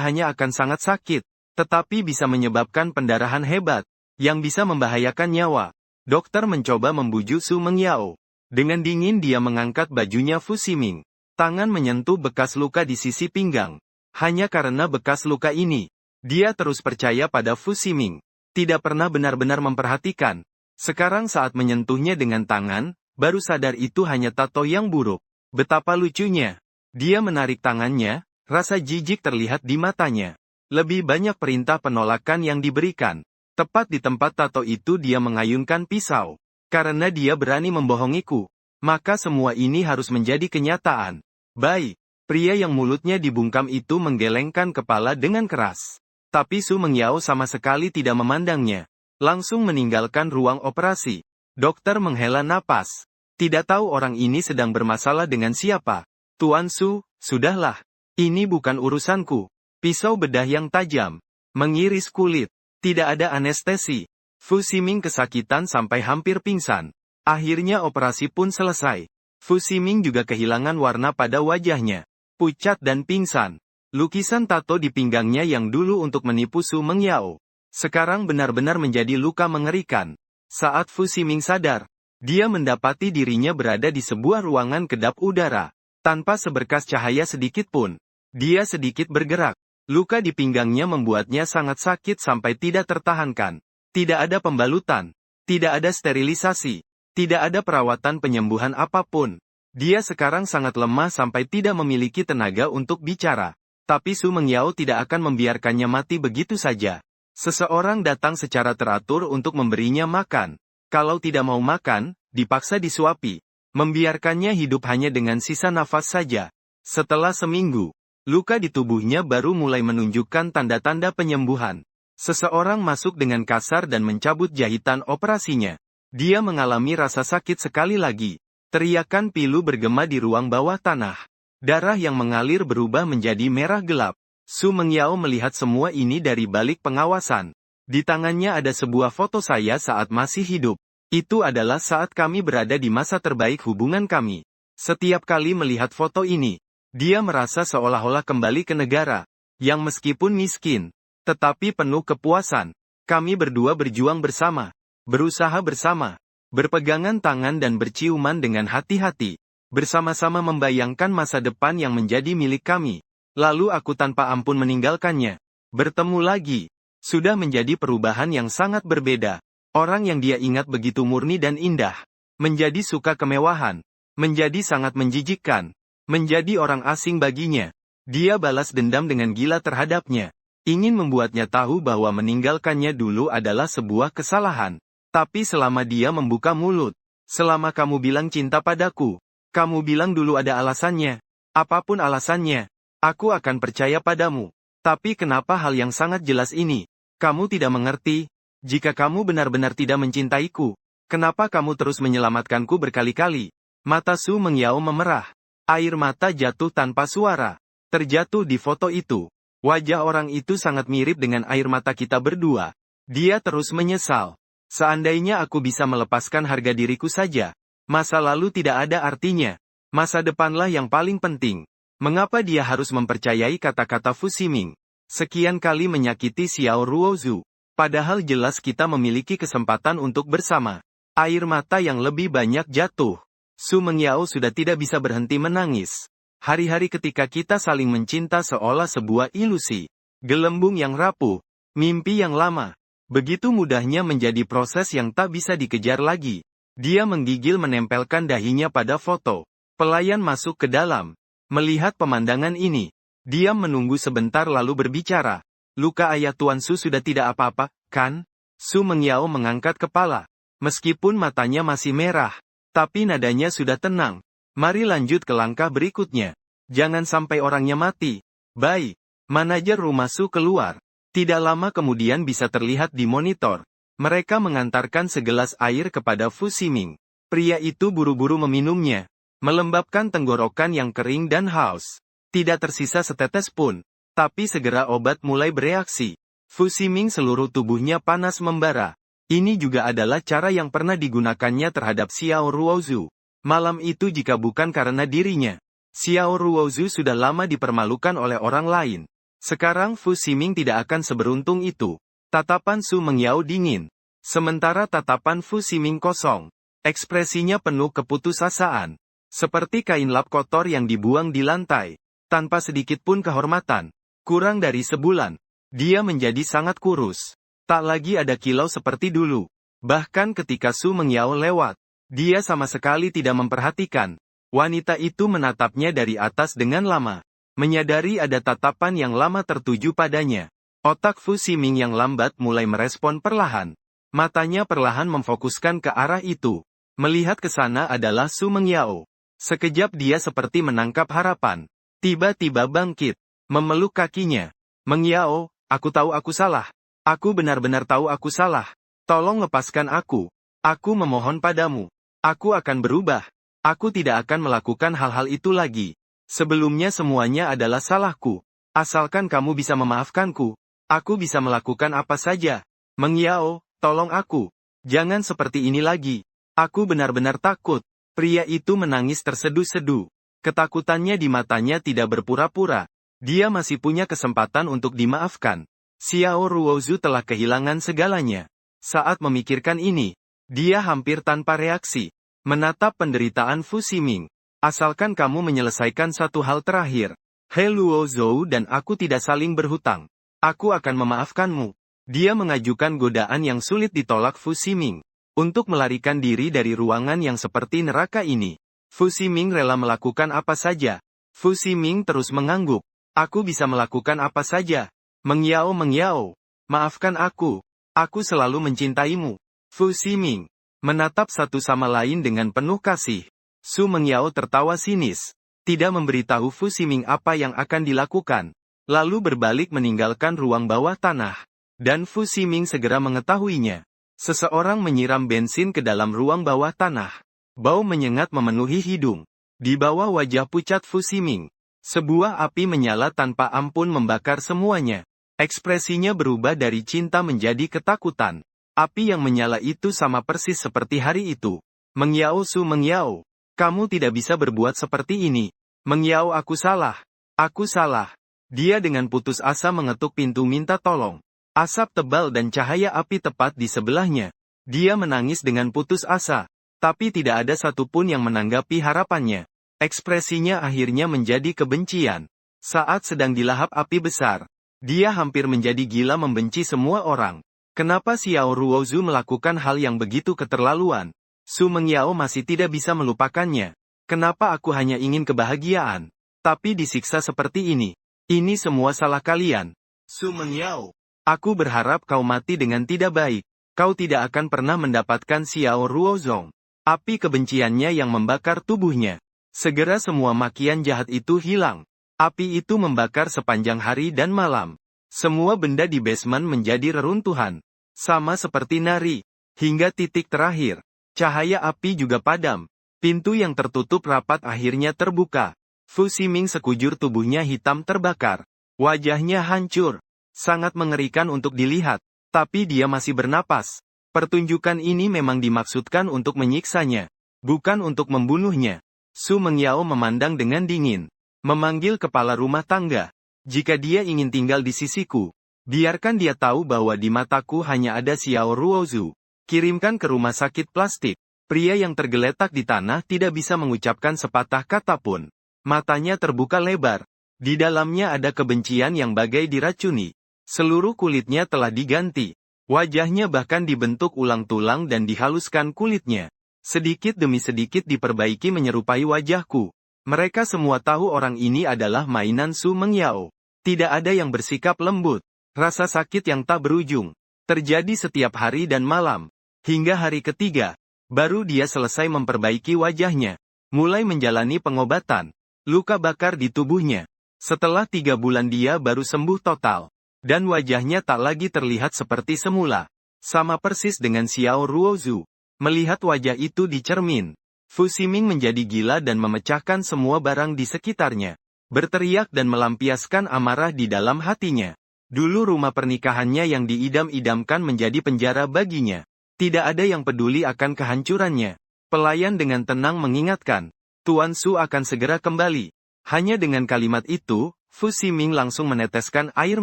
hanya akan sangat sakit, tetapi bisa menyebabkan pendarahan hebat, yang bisa membahayakan nyawa. Dokter mencoba membujuk Su Mengyao. Dengan dingin dia mengangkat bajunya Fu Ximing. Tangan menyentuh bekas luka di sisi pinggang. Hanya karena bekas luka ini, dia terus percaya pada Fu Ximing. Tidak pernah benar-benar memperhatikan. Sekarang saat menyentuhnya dengan tangan, baru sadar itu hanya tato yang buruk. Betapa lucunya. Dia menarik tangannya, rasa jijik terlihat di matanya. Lebih banyak perintah penolakan yang diberikan. Tepat di tempat tato itu dia mengayunkan pisau. Karena dia berani membohongiku, maka semua ini harus menjadi kenyataan. Baik, pria yang mulutnya dibungkam itu menggelengkan kepala dengan keras. Tapi Su Mengyao sama sekali tidak memandangnya. Langsung meninggalkan ruang operasi. Dokter menghela napas. Tidak tahu orang ini sedang bermasalah dengan siapa. Tuan Su, sudahlah. Ini bukan urusanku. Pisau bedah yang tajam. Mengiris kulit. Tidak ada anestesi. Fu Ximing kesakitan sampai hampir pingsan. Akhirnya operasi pun selesai. Fu Ximing juga kehilangan warna pada wajahnya. Pucat dan pingsan. Lukisan tato di pinggangnya yang dulu untuk menipu Su Mengyao, sekarang benar-benar menjadi luka mengerikan. Saat Fu Ximing sadar, dia mendapati dirinya berada di sebuah ruangan kedap udara. Tanpa seberkas cahaya sedikit pun, dia sedikit bergerak. Luka di pinggangnya membuatnya sangat sakit sampai tidak tertahankan. Tidak ada pembalutan, tidak ada sterilisasi, tidak ada perawatan penyembuhan apapun. Dia sekarang sangat lemah sampai tidak memiliki tenaga untuk bicara. Tapi Su Mengyao tidak akan membiarkannya mati begitu saja. Seseorang datang secara teratur untuk memberinya makan. Kalau tidak mau makan, dipaksa disuapi. Membiarkannya hidup hanya dengan sisa nafas saja. Setelah seminggu, luka di tubuhnya baru mulai menunjukkan tanda-tanda penyembuhan. Seseorang masuk dengan kasar dan mencabut jahitan operasinya. Dia mengalami rasa sakit sekali lagi. Teriakan pilu bergema di ruang bawah tanah. Darah yang mengalir berubah menjadi merah gelap. Su Mengyao melihat semua ini dari balik pengawasan. Di tangannya ada sebuah foto saya saat masih hidup. Itu adalah saat kami berada di masa terbaik hubungan kami. Setiap kali melihat foto ini, dia merasa seolah-olah kembali ke negara, yang meskipun miskin, tetapi penuh kepuasan. Kami berdua berjuang bersama, berusaha bersama, berpegangan tangan dan berciuman dengan hati-hati. Bersama-sama membayangkan masa depan yang menjadi milik kami. Lalu aku tanpa ampun meninggalkannya. Bertemu lagi. Sudah menjadi perubahan yang sangat berbeda. Orang yang dia ingat begitu murni dan indah. Menjadi suka kemewahan. Menjadi sangat menjijikkan. Menjadi orang asing baginya. Dia balas dendam dengan gila terhadapnya. Ingin membuatnya tahu bahwa meninggalkannya dulu adalah sebuah kesalahan. Tapi selama dia membuka mulut. Selama kamu bilang cinta padaku. Kamu bilang dulu ada alasannya. Apapun alasannya, aku akan percaya padamu. Tapi kenapa hal yang sangat jelas ini? Kamu tidak mengerti. Jika kamu benar-benar tidak mencintaiku, Kenapa kamu terus menyelamatkanku berkali-kali? Mata Su Mengyao memerah. Air mata jatuh tanpa suara. Terjatuh di foto itu. Wajah orang itu sangat mirip dengan air mata kita berdua. Dia terus menyesal. Seandainya aku bisa melepaskan harga diriku saja. Masa lalu tidak ada artinya. Masa depanlah yang paling penting. Mengapa dia harus mempercayai kata-kata Fu Ximing? Sekian kali menyakiti Xiao Ruozu. Padahal jelas kita memiliki kesempatan untuk bersama. Air mata yang lebih banyak jatuh. Su Mengyao sudah tidak bisa berhenti menangis. Hari-hari ketika kita saling mencinta seolah sebuah ilusi. Gelembung yang rapuh. Mimpi yang lama. Begitu mudahnya menjadi proses yang tak bisa dikejar lagi. Dia menggigil menempelkan dahinya pada foto. Pelayan masuk ke dalam. Melihat pemandangan ini. Dia menunggu sebentar lalu berbicara. Luka ayah Tuan Su sudah tidak apa-apa, kan? Su Mengyao mengangkat kepala. Meskipun matanya masih merah. Tapi nadanya sudah tenang. Mari lanjut ke langkah berikutnya. Jangan sampai orangnya mati. Baik. Manajer rumah Su keluar. Tidak lama kemudian bisa terlihat di monitor. Mereka mengantarkan segelas air kepada Fu Ximing. Pria itu buru-buru meminumnya. Melembabkan tenggorokan yang kering dan haus. Tidak tersisa setetes pun. Tapi segera obat mulai bereaksi. Fu Ximing seluruh tubuhnya panas membara. Ini juga adalah cara yang pernah digunakannya terhadap Xiao Ruozu. Malam itu jika bukan karena dirinya, Xiao Ruozu sudah lama dipermalukan oleh orang lain. Sekarang Fu Ximing tidak akan seberuntung itu. Tatapan Su Mengyao dingin. Sementara tatapan Fu Ximing kosong. Ekspresinya penuh keputusasaan. Seperti kain lap kotor yang dibuang di lantai. Tanpa sedikit pun kehormatan. Kurang dari sebulan. Dia menjadi sangat kurus. Tak lagi ada kilau seperti dulu. Bahkan ketika Su Mengyao lewat, dia sama sekali tidak memperhatikan. Wanita itu menatapnya dari atas dengan lama. Menyadari ada tatapan yang lama tertuju padanya. Otak Fu Ximing yang lambat mulai merespon perlahan. Matanya perlahan memfokuskan ke arah itu. Melihat ke sana adalah Su Mengyao. Sekejap dia seperti menangkap harapan. Tiba-tiba bangkit. Memeluk kakinya. Mengyao, aku tahu aku salah. Aku benar-benar tahu aku salah. Tolong lepaskan aku. Aku memohon padamu. Aku akan berubah. Aku tidak akan melakukan hal-hal itu lagi. Sebelumnya semuanya adalah salahku. Asalkan kamu bisa memaafkanku, aku bisa melakukan apa saja. Mengyao, tolong aku. Jangan seperti ini lagi. Aku benar-benar takut. Pria itu menangis terseduh-seduh. Ketakutannya di matanya tidak berpura-pura. Dia masih punya kesempatan untuk dimaafkan. Xiao Ruozu telah kehilangan segalanya. Saat memikirkan ini, dia hampir tanpa reaksi. Menatap penderitaan Fu Ximing. Asalkan kamu menyelesaikan satu hal terakhir. He Luozhou dan aku tidak saling berhutang. Aku akan memaafkanmu. Dia mengajukan godaan yang sulit ditolak Fu Ximing. Untuk melarikan diri dari ruangan yang seperti neraka ini. Fu Ximing rela melakukan apa saja. Fu Ximing terus mengangguk. Aku bisa melakukan apa saja. Mengyao, maafkan aku. Aku selalu mencintaimu. Fu Ximing menatap satu sama lain dengan penuh kasih. Su Mengyao tertawa sinis. Tidak memberitahu Fu Ximing apa yang akan dilakukan. Lalu berbalik meninggalkan ruang bawah tanah. Dan Fu Ximing segera mengetahuinya. Seseorang menyiram bensin ke dalam ruang bawah tanah. Bau menyengat memenuhi hidung. Di bawah wajah pucat Fu Ximing, sebuah api menyala tanpa ampun membakar semuanya. Ekspresinya berubah dari cinta menjadi ketakutan. Api yang menyala itu sama persis seperti hari itu. Mengyao Su Mengyao, kamu tidak bisa berbuat seperti ini. Mengyao, aku salah. Aku salah. Dia dengan putus asa mengetuk pintu minta tolong. Asap tebal dan cahaya api tepat di sebelahnya. Dia menangis dengan putus asa. Tapi tidak ada satupun yang menanggapi harapannya. Ekspresinya akhirnya menjadi kebencian. Saat sedang dilahap api besar, dia hampir menjadi gila membenci semua orang. Kenapa Xiao Ruozu melakukan hal yang begitu keterlaluan? Su Mengyao masih tidak bisa melupakannya. Kenapa aku hanya ingin kebahagiaan, tapi disiksa seperti ini? Ini semua salah kalian. Su Mengyao, aku berharap kau mati dengan tidak baik. Kau tidak akan pernah mendapatkan Xiao Ruozong. Api kebenciannya yang membakar tubuhnya. Segera semua makian jahat itu hilang. Api itu membakar sepanjang hari dan malam. Semua benda di basement menjadi reruntuhan. Sama seperti nari. Hingga titik terakhir. Cahaya api juga padam. Pintu yang tertutup rapat akhirnya terbuka. Fu Ximing sekujur tubuhnya hitam terbakar. Wajahnya hancur. Sangat mengerikan untuk dilihat. Tapi dia masih bernapas. Pertunjukan ini memang dimaksudkan untuk menyiksanya. Bukan untuk membunuhnya. Su Mengyao memandang dengan dingin. Memanggil kepala rumah tangga. Jika dia ingin tinggal di sisiku, biarkan dia tahu bahwa di mataku hanya ada Xiao Ruozu. Kirimkan ke rumah sakit plastik. Pria yang tergeletak di tanah tidak bisa mengucapkan sepatah kata pun. Matanya terbuka lebar. Di dalamnya ada kebencian yang bagai diracuni. Seluruh kulitnya telah diganti. Wajahnya bahkan dibentuk ulang tulang dan dihaluskan kulitnya. Sedikit demi sedikit diperbaiki menyerupai wajahku. Mereka semua tahu orang ini adalah mainan Su Mengyao. Tidak ada yang bersikap lembut. Rasa sakit yang tak berujung. Terjadi setiap hari dan malam. Hingga hari ketiga. Baru dia selesai memperbaiki wajahnya. Mulai menjalani pengobatan. Luka bakar di tubuhnya. Setelah 3 bulan dia baru sembuh total. Dan wajahnya tak lagi terlihat seperti semula. Sama persis dengan Xiao Ruozu. Melihat wajah itu di cermin. Fu Ximing menjadi gila dan memecahkan semua barang di sekitarnya. Berteriak dan melampiaskan amarah di dalam hatinya. Dulu rumah pernikahannya yang diidam-idamkan menjadi penjara baginya. Tidak ada yang peduli akan kehancurannya. Pelayan dengan tenang mengingatkan, Tuan Su akan segera kembali. Hanya dengan kalimat itu, Fu Ximing langsung meneteskan air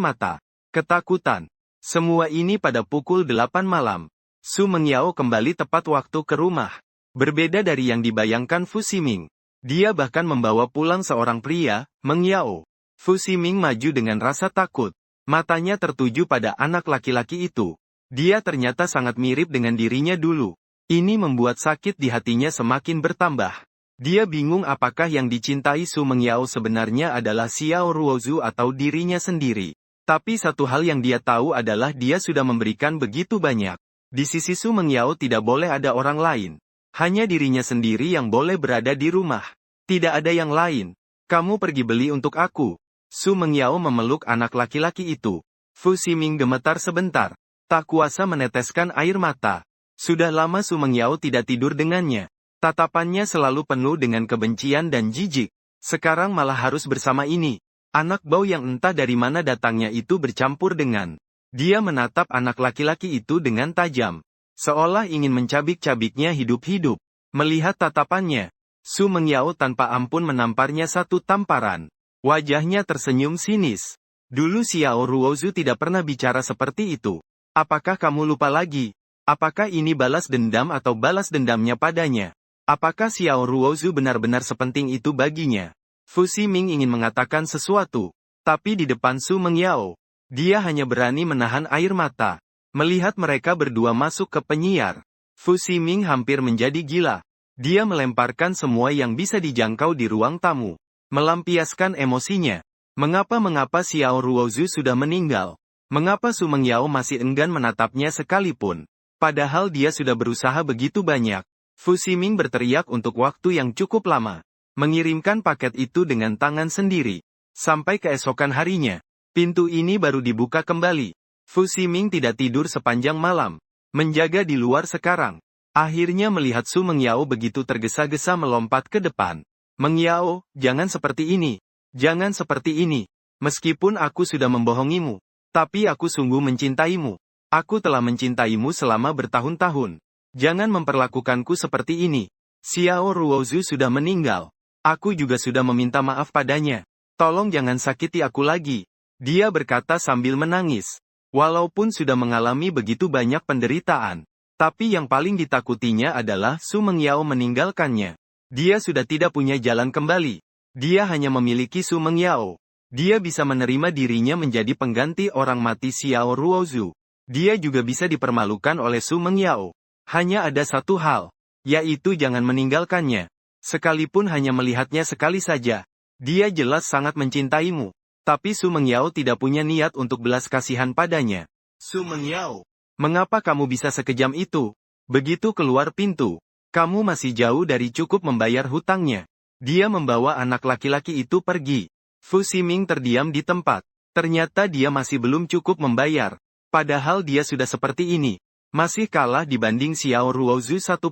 mata. Ketakutan. Semua ini pada pukul 8 malam. Su Mengyao kembali tepat waktu ke rumah. Berbeda dari yang dibayangkan Fu Ximing. Dia bahkan membawa pulang seorang pria, Mengyao. Fu Ximing maju dengan rasa takut. Matanya tertuju pada anak laki-laki itu. Dia ternyata sangat mirip dengan dirinya dulu. Ini membuat sakit di hatinya semakin bertambah. Dia bingung apakah yang dicintai Su Mengyao sebenarnya adalah Xiao Ruozu atau dirinya sendiri. Tapi satu hal yang dia tahu adalah dia sudah memberikan begitu banyak. Di sisi Su Mengyao tidak boleh ada orang lain. Hanya dirinya sendiri yang boleh berada di rumah. Tidak ada yang lain. Kamu pergi beli untuk aku. Su Mengyao memeluk anak laki-laki itu. Fu Ximing gemetar sebentar. Tak kuasa meneteskan air mata. Sudah lama Su Mengyao tidak tidur dengannya. Tatapannya selalu penuh dengan kebencian dan jijik. Sekarang malah harus bersama ini. Anak bau yang entah dari mana datangnya itu bercampur dengan. Dia menatap anak laki-laki itu dengan tajam. Seolah ingin mencabik-cabiknya hidup-hidup. Melihat tatapannya, Su Mengyao tanpa ampun menamparnya satu tamparan. Wajahnya tersenyum sinis. Dulu Xiao Ruozu tidak pernah bicara seperti itu. Apakah kamu lupa lagi? Apakah ini balas dendam atau balas dendamnya padanya? Apakah Xiao Ruozu benar-benar sepenting itu baginya? Fu Ximing ingin mengatakan sesuatu. Tapi di depan Su Mengyao, dia hanya berani menahan air mata. Melihat mereka berdua masuk ke penyiar. Fu Ximing hampir menjadi gila. Dia melemparkan semua yang bisa dijangkau di ruang tamu. Melampiaskan emosinya. Mengapa Xiao Ruozu sudah meninggal? Mengapa Su Mengyao masih enggan menatapnya sekalipun? Padahal dia sudah berusaha begitu banyak. Fu Ximing berteriak untuk waktu yang cukup lama. Mengirimkan paket itu dengan tangan sendiri. Sampai keesokan harinya, pintu ini baru dibuka kembali. Fu Ximing tidak tidur sepanjang malam. Menjaga di luar sekarang. Akhirnya melihat Su Mengyao begitu tergesa-gesa melompat ke depan. Mengyao, jangan seperti ini. Jangan seperti ini. Meskipun aku sudah membohongimu. Tapi aku sungguh mencintaimu. Aku telah mencintaimu selama bertahun-tahun. Jangan memperlakukanku seperti ini. Xiao Ruozu sudah meninggal. Aku juga sudah meminta maaf padanya. Tolong jangan sakiti aku lagi. Dia berkata sambil menangis. Walaupun sudah mengalami begitu banyak penderitaan. Tapi yang paling ditakutinya adalah Su Mengyao meninggalkannya. Dia sudah tidak punya jalan kembali. Dia hanya memiliki Su Mengyao. Dia bisa menerima dirinya menjadi pengganti orang mati Xiao Ruozu. Dia juga bisa dipermalukan oleh Su Mengyao. Hanya ada satu hal. Yaitu jangan meninggalkannya. Sekalipun hanya melihatnya sekali saja. Dia jelas sangat mencintaimu. Tapi Su Mengyao tidak punya niat untuk belas kasihan padanya. Su Mengyao. Mengapa kamu bisa sekejam itu? Begitu keluar pintu. Kamu masih jauh dari cukup membayar hutangnya. Dia membawa anak laki-laki itu pergi. Fu Ximing terdiam di tempat. Ternyata dia masih belum cukup membayar. Padahal dia sudah seperti ini. Masih kalah dibanding Xiao Ruozu 1%.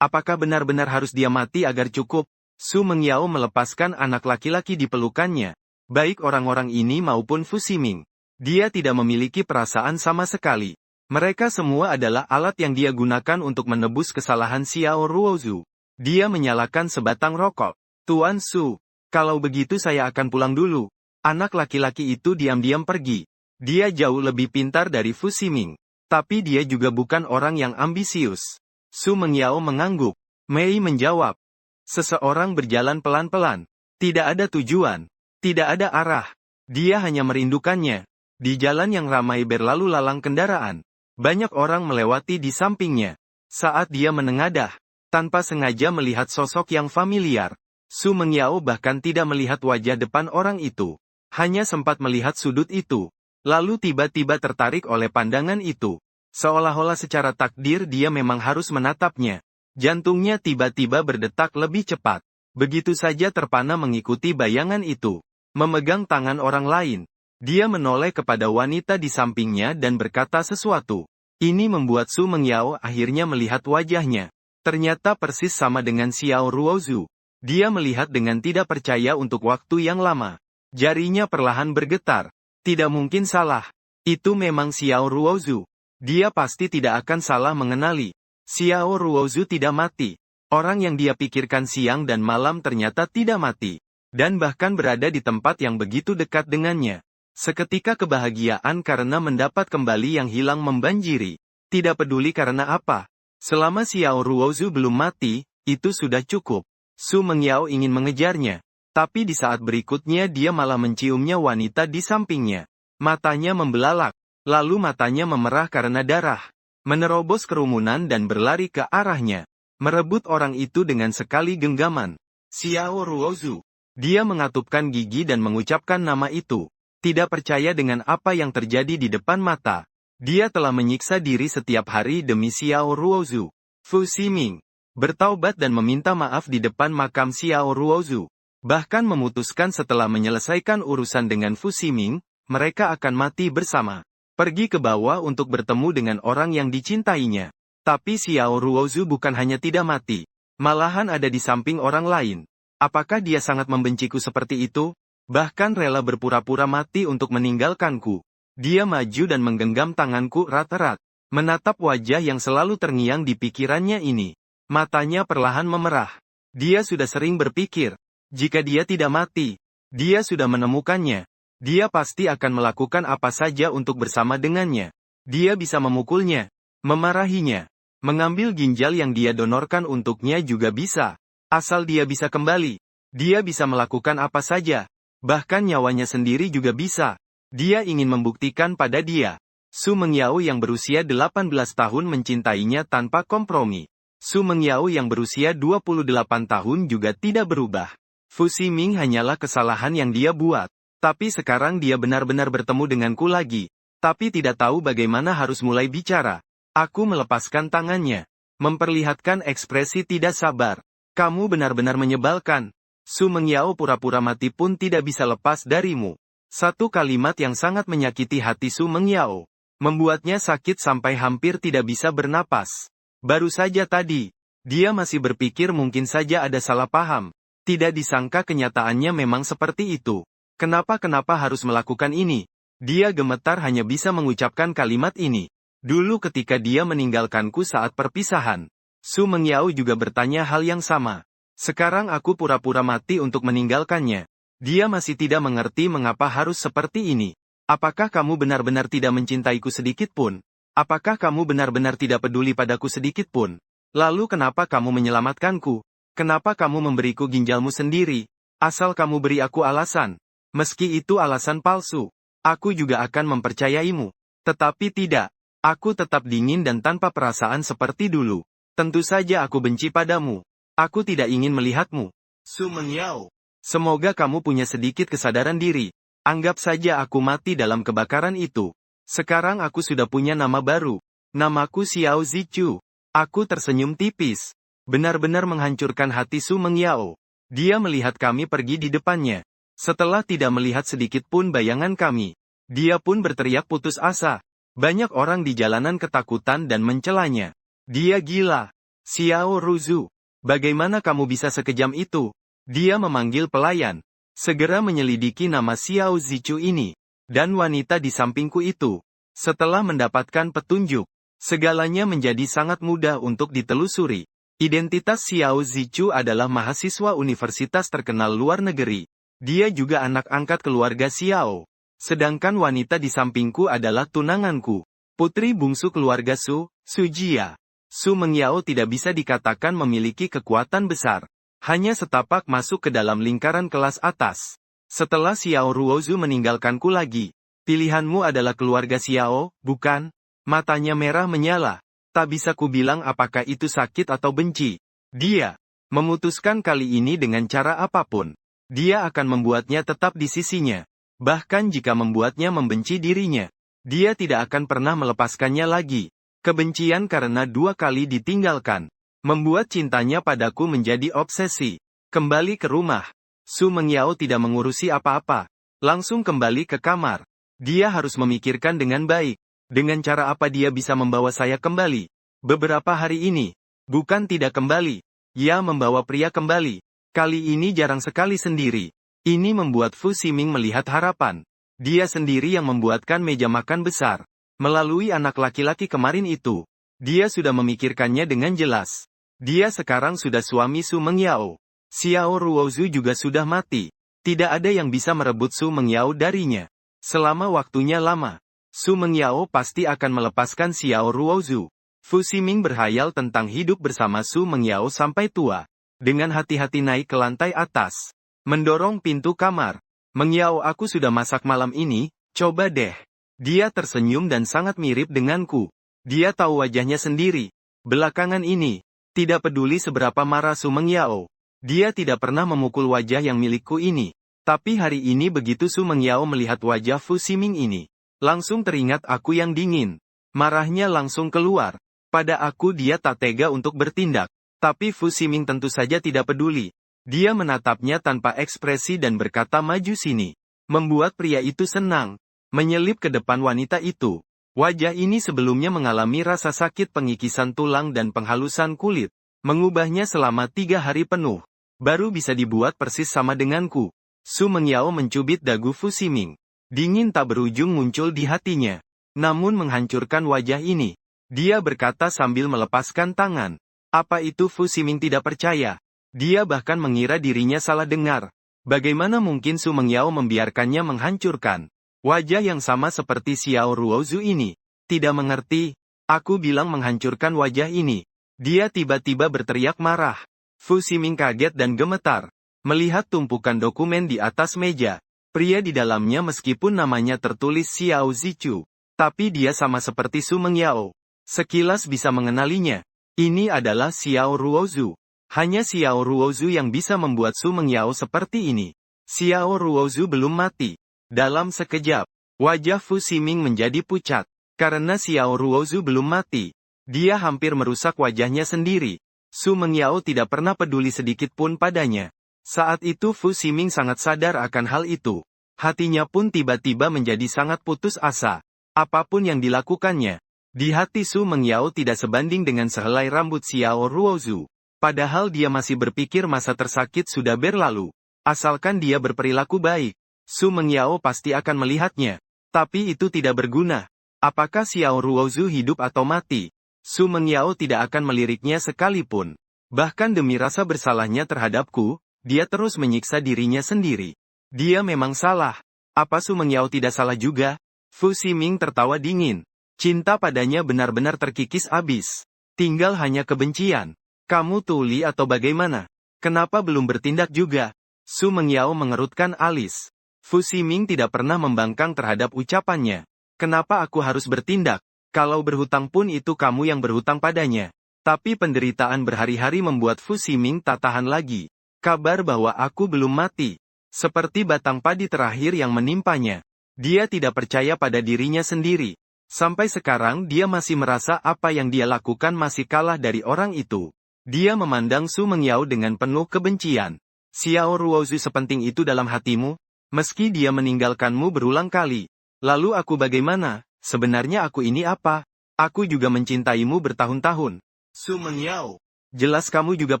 Apakah benar-benar harus dia mati agar cukup? Su Mengyao melepaskan anak laki-laki di pelukannya. Baik orang-orang ini maupun Fu Ximing. Dia tidak memiliki perasaan sama sekali. Mereka semua adalah alat yang dia gunakan untuk menebus kesalahan Xiao Ruozu. Dia menyalakan sebatang rokok. Tuan Su, kalau begitu saya akan pulang dulu. Anak laki-laki itu diam-diam pergi. Dia jauh lebih pintar dari Fu Ximing. Tapi dia juga bukan orang yang ambisius. Su Mengyao mengangguk. Mei menjawab. Seseorang berjalan pelan-pelan. Tidak ada tujuan. Tidak ada arah. Dia hanya merindukannya. Di jalan yang ramai berlalu lalang kendaraan. Banyak orang melewati di sampingnya. Saat dia menengadah, tanpa sengaja melihat sosok yang familiar. Su Mengyao bahkan tidak melihat wajah depan orang itu. Hanya sempat melihat sudut itu. Lalu tiba-tiba tertarik oleh pandangan itu. Seolah-olah secara takdir dia memang harus menatapnya. Jantungnya tiba-tiba berdetak lebih cepat. Begitu saja terpana mengikuti bayangan itu. Memegang tangan orang lain. Dia menoleh kepada wanita di sampingnya dan berkata sesuatu. Ini membuat Su Mengyao akhirnya melihat wajahnya. Ternyata persis sama dengan Xiao Ruozu. Dia melihat dengan tidak percaya untuk waktu yang lama. Jarinya perlahan bergetar. Tidak mungkin salah. Itu memang Xiao Ruozu. Dia pasti tidak akan salah mengenali. Xiao Ruozu tidak mati. Orang yang dia pikirkan siang dan malam ternyata tidak mati. Dan bahkan berada di tempat yang begitu dekat dengannya. Seketika kebahagiaan karena mendapat kembali yang hilang membanjiri. Tidak peduli karena apa. Selama Xiao Ruozu belum mati, itu sudah cukup. Su Mengyao ingin mengejarnya. Tapi di saat berikutnya dia malah menciumnya wanita di sampingnya. Matanya membelalak. Lalu matanya memerah karena darah. Menerobos kerumunan dan berlari ke arahnya. Merebut orang itu dengan sekali genggaman. Xiao Ruozu. Dia mengatupkan gigi dan mengucapkan nama itu. Tidak percaya dengan apa yang terjadi di depan mata. Dia telah menyiksa diri setiap hari demi Xiao Ruozu. Fu Ximing bertaubat dan meminta maaf di depan makam Xiao Ruozu. Bahkan memutuskan setelah menyelesaikan urusan dengan Fu Ximing, mereka akan mati bersama. Pergi ke bawah untuk bertemu dengan orang yang dicintainya. Tapi Xiao Ruozu bukan hanya tidak mati. Malahan ada di samping orang lain. Apakah dia sangat membenciku seperti itu? Bahkan rela berpura-pura mati untuk meninggalkanku. Dia maju dan menggenggam tanganku erat-erat. Menatap wajah yang selalu terngiang di pikirannya ini. Matanya perlahan memerah. Dia sudah sering berpikir. Jika dia tidak mati, dia sudah menemukannya. Dia pasti akan melakukan apa saja untuk bersama dengannya. Dia bisa memukulnya, memarahinya, mengambil ginjal yang dia donorkan untuknya juga bisa. Asal dia bisa kembali. Dia bisa melakukan apa saja. Bahkan nyawanya sendiri juga bisa. Dia ingin membuktikan pada dia. Su Mengyao yang berusia 18 tahun mencintainya tanpa kompromi. Su Mengyao yang berusia 28 tahun juga tidak berubah. Fu Ximing hanyalah kesalahan yang dia buat. Tapi sekarang dia benar-benar bertemu denganku lagi. Tapi tidak tahu bagaimana harus mulai bicara. Aku melepaskan tangannya. Memperlihatkan ekspresi tidak sabar. Kamu benar-benar menyebalkan. Su Mengyao pura-pura mati pun tidak bisa lepas darimu. Satu kalimat yang sangat menyakiti hati Su Mengyao. Membuatnya sakit sampai hampir tidak bisa bernapas. Baru saja tadi. Dia masih berpikir mungkin saja ada salah paham. Tidak disangka kenyataannya memang seperti itu. Kenapa harus melakukan ini? Dia gemetar hanya bisa mengucapkan kalimat ini. Dulu ketika dia meninggalkanku saat perpisahan. Su Mengyao juga bertanya hal yang sama. Sekarang aku pura-pura mati untuk meninggalkannya. Dia masih tidak mengerti mengapa harus seperti ini. Apakah kamu benar-benar tidak mencintaiku sedikit pun? Apakah kamu benar-benar tidak peduli padaku sedikit pun? Lalu kenapa kamu menyelamatkanku? Kenapa kamu memberiku ginjalmu sendiri? Asal kamu beri aku alasan. Meski itu alasan palsu, aku juga akan mempercayaimu. Tetapi tidak. Aku tetap dingin dan tanpa perasaan seperti dulu. Tentu saja aku benci padamu. Aku tidak ingin melihatmu. Su Mengyao. Semoga kamu punya sedikit kesadaran diri. Anggap saja aku mati dalam kebakaran itu. Sekarang aku sudah punya nama baru. Namaku Xiao Zichu. Aku tersenyum tipis. Benar-benar menghancurkan hati Su Mengyao. Dia melihat kami pergi di depannya. Setelah tidak melihat sedikit pun bayangan kami, dia pun berteriak putus asa. Banyak orang di jalanan ketakutan dan mencelanya. Dia gila. Xiao Ruzu. Bagaimana kamu bisa sekejam itu? Dia memanggil pelayan. Segera menyelidiki nama Xiao Zichu ini. Dan wanita di sampingku itu. Setelah mendapatkan petunjuk, segalanya menjadi sangat mudah untuk ditelusuri. Identitas Xiao Zichu adalah mahasiswa universitas terkenal luar negeri. Dia juga anak angkat keluarga Xiao. Sedangkan wanita di sampingku adalah tunanganku. Putri bungsu keluarga Su, Sujia. Su Mengyao tidak bisa dikatakan memiliki kekuatan besar. Hanya setapak masuk ke dalam lingkaran kelas atas. Setelah Xiao Ruozu meninggalkanku lagi. Pilihanmu adalah keluarga Xiao, bukan? Matanya merah menyala. Tak bisa kubilang apakah itu sakit atau benci. Dia memutuskan kali ini dengan cara apapun. Dia akan membuatnya tetap di sisinya. Bahkan jika membuatnya membenci dirinya, dia tidak akan pernah melepaskannya lagi. Kebencian karena 2 kali ditinggalkan, membuat cintanya padaku menjadi obsesi. Kembali ke rumah, Su Mengyao tidak mengurusi apa-apa. Langsung kembali ke kamar. Dia harus memikirkan dengan baik. Dengan cara apa dia bisa membawa saya kembali. Beberapa hari ini, bukan tidak kembali. Ia membawa pria kembali. Kali ini jarang sekali sendiri. Ini membuat Fu Ximing melihat harapan. Dia sendiri yang membuatkan meja makan besar. Melalui anak laki-laki kemarin itu, dia sudah memikirkannya dengan jelas. Dia sekarang sudah suami Su Mengyao. Xiao Ruozu juga sudah mati. Tidak ada yang bisa merebut Su Mengyao darinya. Selama waktunya lama, Su Mengyao pasti akan melepaskan Xiao Ruozu. Fu Ximing berhayal tentang hidup bersama Su Mengyao sampai tua. Dengan hati-hati naik ke lantai atas. Mendorong pintu kamar. Mengyao, aku sudah masak malam ini, coba deh. Dia tersenyum dan sangat mirip denganku. Dia tahu wajahnya sendiri. Belakangan ini, tidak peduli seberapa marah Su Mengyao. Dia tidak pernah memukul wajah yang milikku ini. Tapi hari ini begitu Su Mengyao melihat wajah Fu Ximing ini, langsung teringat aku yang dingin. Marahnya langsung keluar. Pada aku dia tak tega untuk bertindak. Tapi Fu Ximing tentu saja tidak peduli. Dia menatapnya tanpa ekspresi dan berkata maju sini. Membuat pria itu senang. Menyelip ke depan wanita itu. Wajah ini sebelumnya mengalami rasa sakit pengikisan tulang dan penghalusan kulit. Mengubahnya selama 3 hari penuh. Baru bisa dibuat persis sama denganku. Su Mengyao mencubit dagu Fu Ximing. Dingin tak berujung muncul di hatinya. Namun menghancurkan wajah ini. Dia berkata sambil melepaskan tangan. Apa itu? Fu Ximing tidak percaya. Dia bahkan mengira dirinya salah dengar. Bagaimana mungkin Su Mengyao membiarkannya menghancurkan wajah yang sama seperti Xiao Ruozu ini? Tidak mengerti. Aku bilang menghancurkan wajah ini. Dia tiba-tiba berteriak marah. Fu Ximing kaget dan gemetar. Melihat tumpukan dokumen di atas meja. Pria di dalamnya meskipun namanya tertulis Xiao Zichu. Tapi dia sama seperti Su Mengyao. Sekilas bisa mengenalinya. Ini adalah Xiao Ruozu. Hanya Xiao Ruozu yang bisa membuat Su Mengyao seperti ini. Xiao Ruozu belum mati. Dalam sekejap, wajah Fu Ximing menjadi pucat. Karena Xiao Ruozu belum mati, dia hampir merusak wajahnya sendiri. Su Mengyao tidak pernah peduli sedikit pun padanya. Saat itu Fu Ximing sangat sadar akan hal itu. Hatinya pun tiba-tiba menjadi sangat putus asa. Apapun yang dilakukannya, di hati Su Mengyao tidak sebanding dengan sehelai rambut Xiao Ruozu. Padahal dia masih berpikir masa tersakit sudah berlalu. Asalkan dia berperilaku baik, Su Mengyao pasti akan melihatnya. Tapi itu tidak berguna. Apakah Xiao Ruozu hidup atau mati? Su Mengyao tidak akan meliriknya sekalipun. Bahkan demi rasa bersalahnya terhadapku, dia terus menyiksa dirinya sendiri. Dia memang salah. Apa Su Mengyao tidak salah juga? Fu Ximing tertawa dingin. Cinta padanya benar-benar terkikis habis. Tinggal hanya kebencian. Kamu tuli atau bagaimana? Kenapa belum bertindak juga? Su Mengyao mengerutkan alis. Fu Ximing tidak pernah membangkang terhadap ucapannya. Kenapa aku harus bertindak? Kalau berhutang pun itu kamu yang berhutang padanya. Tapi penderitaan berhari-hari membuat Fu Ximing tak tahan lagi. Kabar bahwa aku belum mati. Seperti batang padi terakhir yang menimpanya. Dia tidak percaya pada dirinya sendiri. Sampai sekarang dia masih merasa apa yang dia lakukan masih kalah dari orang itu. Dia memandang Su Mengyao dengan penuh kebencian. Xiao Ruozu sepenting itu dalam hatimu? Meski dia meninggalkanmu berulang kali. Lalu aku bagaimana? sebenarnya aku ini apa? Aku juga mencintaimu bertahun-tahun. Su Mengyao. Jelas kamu juga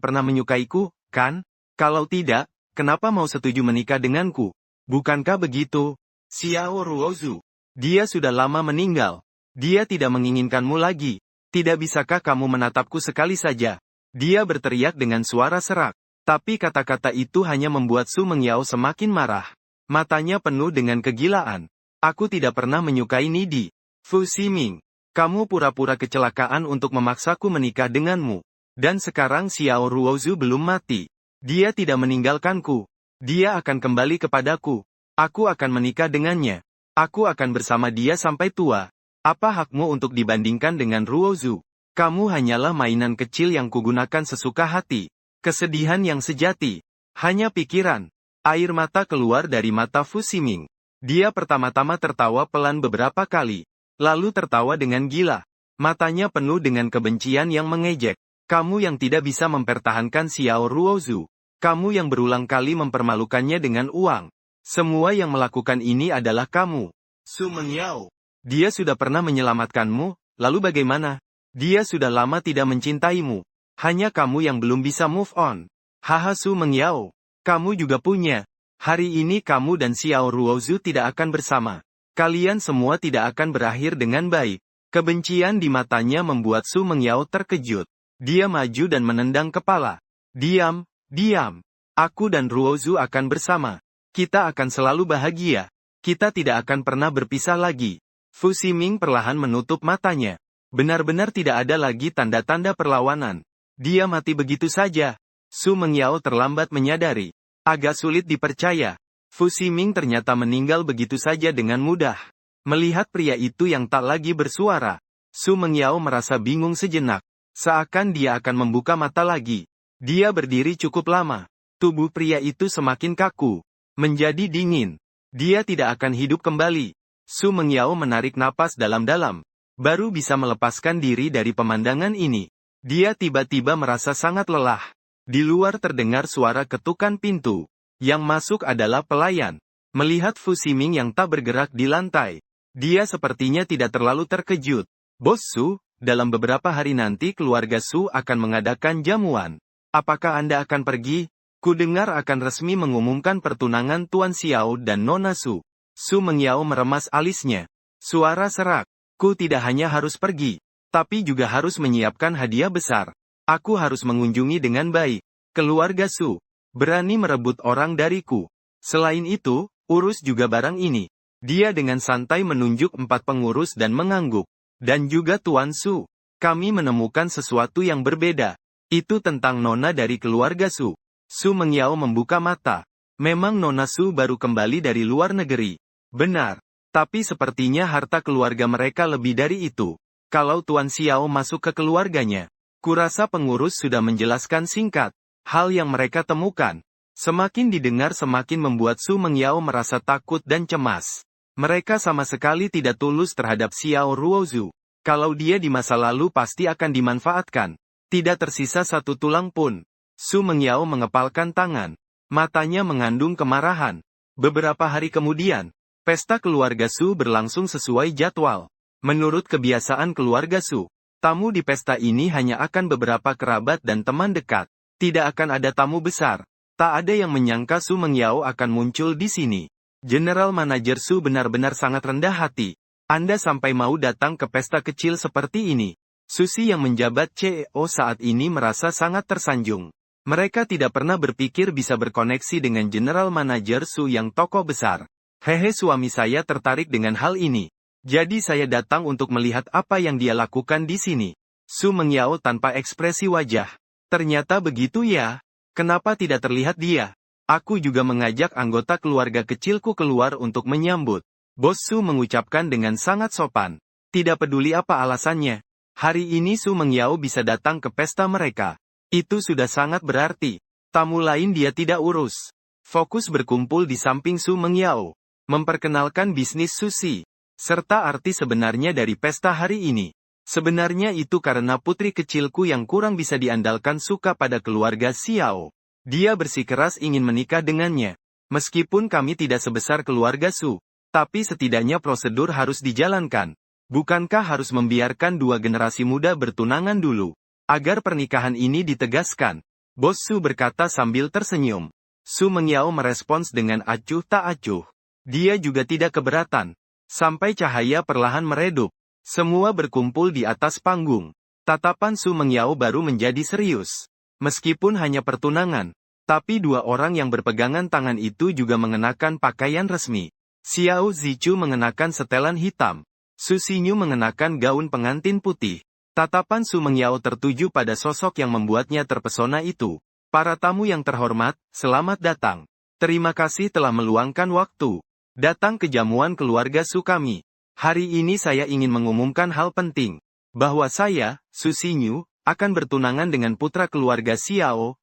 pernah menyukaiku, kan? Kalau tidak, kenapa mau setuju menikah denganku? Bukankah begitu? Xiao Ruozu. Dia sudah lama meninggal. Dia tidak menginginkanmu lagi. Tidak bisakah kamu menatapku sekali saja? Dia berteriak dengan suara serak. Tapi kata-kata itu hanya membuat Su Mengyao semakin marah. Matanya penuh dengan kegilaan. Aku tidak pernah menyukai Nidi. Fu Ximing. Kamu pura-pura kecelakaan untuk memaksaku menikah denganmu. Dan sekarang Xiao Ruozu belum mati. Dia tidak meninggalkanku. Dia akan kembali kepadaku. Aku akan menikah dengannya. Aku akan bersama dia sampai tua. Apa hakmu untuk dibandingkan dengan Ruozu? Kamu hanyalah mainan kecil yang kugunakan sesuka hati. Kesedihan yang sejati. Hanya pikiran. Air mata keluar dari mata Fu Ximing. Dia pertama-tama tertawa pelan beberapa kali. Lalu tertawa dengan gila. Matanya penuh dengan kebencian yang mengejek. Kamu yang tidak bisa mempertahankan Xiao Ruozu. Kamu yang berulang kali mempermalukannya dengan uang. Semua yang melakukan ini adalah kamu. Su Mengyao. Dia sudah pernah menyelamatkanmu, lalu bagaimana? Dia sudah lama tidak mencintaimu. Hanya kamu yang belum bisa move on. Haha Su Mengyao. Kamu juga punya. Hari ini kamu dan Xiao Ruozu tidak akan bersama. Kalian semua tidak akan berakhir dengan baik. Kebencian di matanya membuat Su Mengyao terkejut. Dia maju dan menendang kepala. Diam, diam. Aku dan Ruozu akan bersama. Kita akan selalu bahagia. Kita tidak akan pernah berpisah lagi. Fu Ximing perlahan menutup matanya. Benar-benar tidak ada lagi tanda-tanda perlawanan. Dia mati begitu saja. Su Mengyao terlambat menyadari. Agak sulit dipercaya. Fu Ximing ternyata meninggal begitu saja dengan mudah. Melihat pria itu yang tak lagi bersuara, Su Mengyao merasa bingung sejenak. Seakan dia akan membuka mata lagi. Dia berdiri cukup lama. Tubuh pria itu semakin kaku. Menjadi dingin. Dia tidak akan hidup kembali. Su Mengyao menarik napas dalam-dalam. Baru bisa melepaskan diri dari pemandangan ini. Dia tiba-tiba merasa sangat lelah. Di luar terdengar suara ketukan pintu. Yang masuk adalah pelayan. Melihat Fu Ximing yang tak bergerak di lantai, dia sepertinya tidak terlalu terkejut. Bos Su, dalam beberapa hari nanti keluarga Su akan mengadakan jamuan. Apakah Anda akan pergi? Kudengar akan resmi mengumumkan pertunangan Tuan Xiao dan Nona Su. Su Mengyao meremas alisnya. Suara serak. Ku tidak hanya harus pergi, tapi juga harus menyiapkan hadiah besar. Aku harus mengunjungi dengan baik. Keluarga Su berani merebut orang dariku. Selain itu, urus juga barang ini. Dia dengan santai menunjuk 4 pengurus dan mengangguk. Dan juga Tuan Su. Kami menemukan sesuatu yang berbeda. Itu tentang Nona dari keluarga Su. Su Mengyao membuka mata. Memang Nona Su baru kembali dari luar negeri. Benar. Tapi sepertinya harta keluarga mereka lebih dari itu. Kalau Tuan Xiao masuk ke keluarganya, kurasa pengurus sudah menjelaskan singkat. Hal yang mereka temukan. Semakin didengar semakin membuat Su Mengyao merasa takut dan cemas. Mereka sama sekali tidak tulus terhadap Xiao Ruozu. Kalau dia di masa lalu pasti akan dimanfaatkan. Tidak tersisa satu tulang pun. Su Mengyao mengepalkan tangan. Matanya mengandung kemarahan. Beberapa hari kemudian, pesta keluarga Su berlangsung sesuai jadwal. Menurut kebiasaan keluarga Su, tamu di pesta ini hanya akan beberapa kerabat dan teman dekat. Tidak akan ada tamu besar. Tak ada yang menyangka Su Mengyao akan muncul di sini. General Manager Su benar-benar sangat rendah hati. Anda sampai mau datang ke pesta kecil seperti ini. Susi yang menjabat CEO saat ini merasa sangat tersanjung. Mereka tidak pernah berpikir bisa berkoneksi dengan General Manager Su yang tokoh besar. Hehe, suami saya tertarik dengan hal ini. Jadi saya datang untuk melihat apa yang dia lakukan di sini. Su Mengyao tanpa ekspresi wajah. Ternyata begitu ya. Kenapa tidak terlihat dia? Aku juga mengajak anggota keluarga kecilku keluar untuk menyambut. Bos Su mengucapkan dengan sangat sopan. Tidak peduli apa alasannya. Hari ini Su Mengyao bisa datang ke pesta mereka. Itu sudah sangat berarti. Tamu lain dia tidak urus. Fokus berkumpul di samping Su Mengyao. Memperkenalkan bisnis sushi. Serta arti sebenarnya dari pesta hari ini. Sebenarnya itu karena putri kecilku yang kurang bisa diandalkan suka pada keluarga Xiao. Dia bersikeras ingin menikah dengannya. Meskipun kami tidak sebesar keluarga Su, tapi setidaknya prosedur harus dijalankan. Bukankah harus membiarkan dua generasi muda bertunangan dulu, agar pernikahan ini ditegaskan? Bos Su berkata sambil tersenyum. Su Mengyao merespons dengan acuh tak acuh. Dia juga tidak keberatan. Sampai cahaya perlahan meredup. Semua berkumpul di atas panggung. Tatapan Su Mengyao baru menjadi serius. Meskipun hanya pertunangan, tapi dua orang yang berpegangan tangan itu juga mengenakan pakaian resmi. Xiao Zichu mengenakan setelan hitam. Su Xinyu mengenakan gaun pengantin putih. Tatapan Su Mengyao tertuju pada sosok yang membuatnya terpesona itu. Para tamu yang terhormat, selamat datang. Terima kasih telah meluangkan waktu datang ke jamuan keluarga Su kami. Hari ini saya ingin mengumumkan hal penting. Bahwa saya, Su Xinyu, akan bertunangan dengan putra keluarga Xiao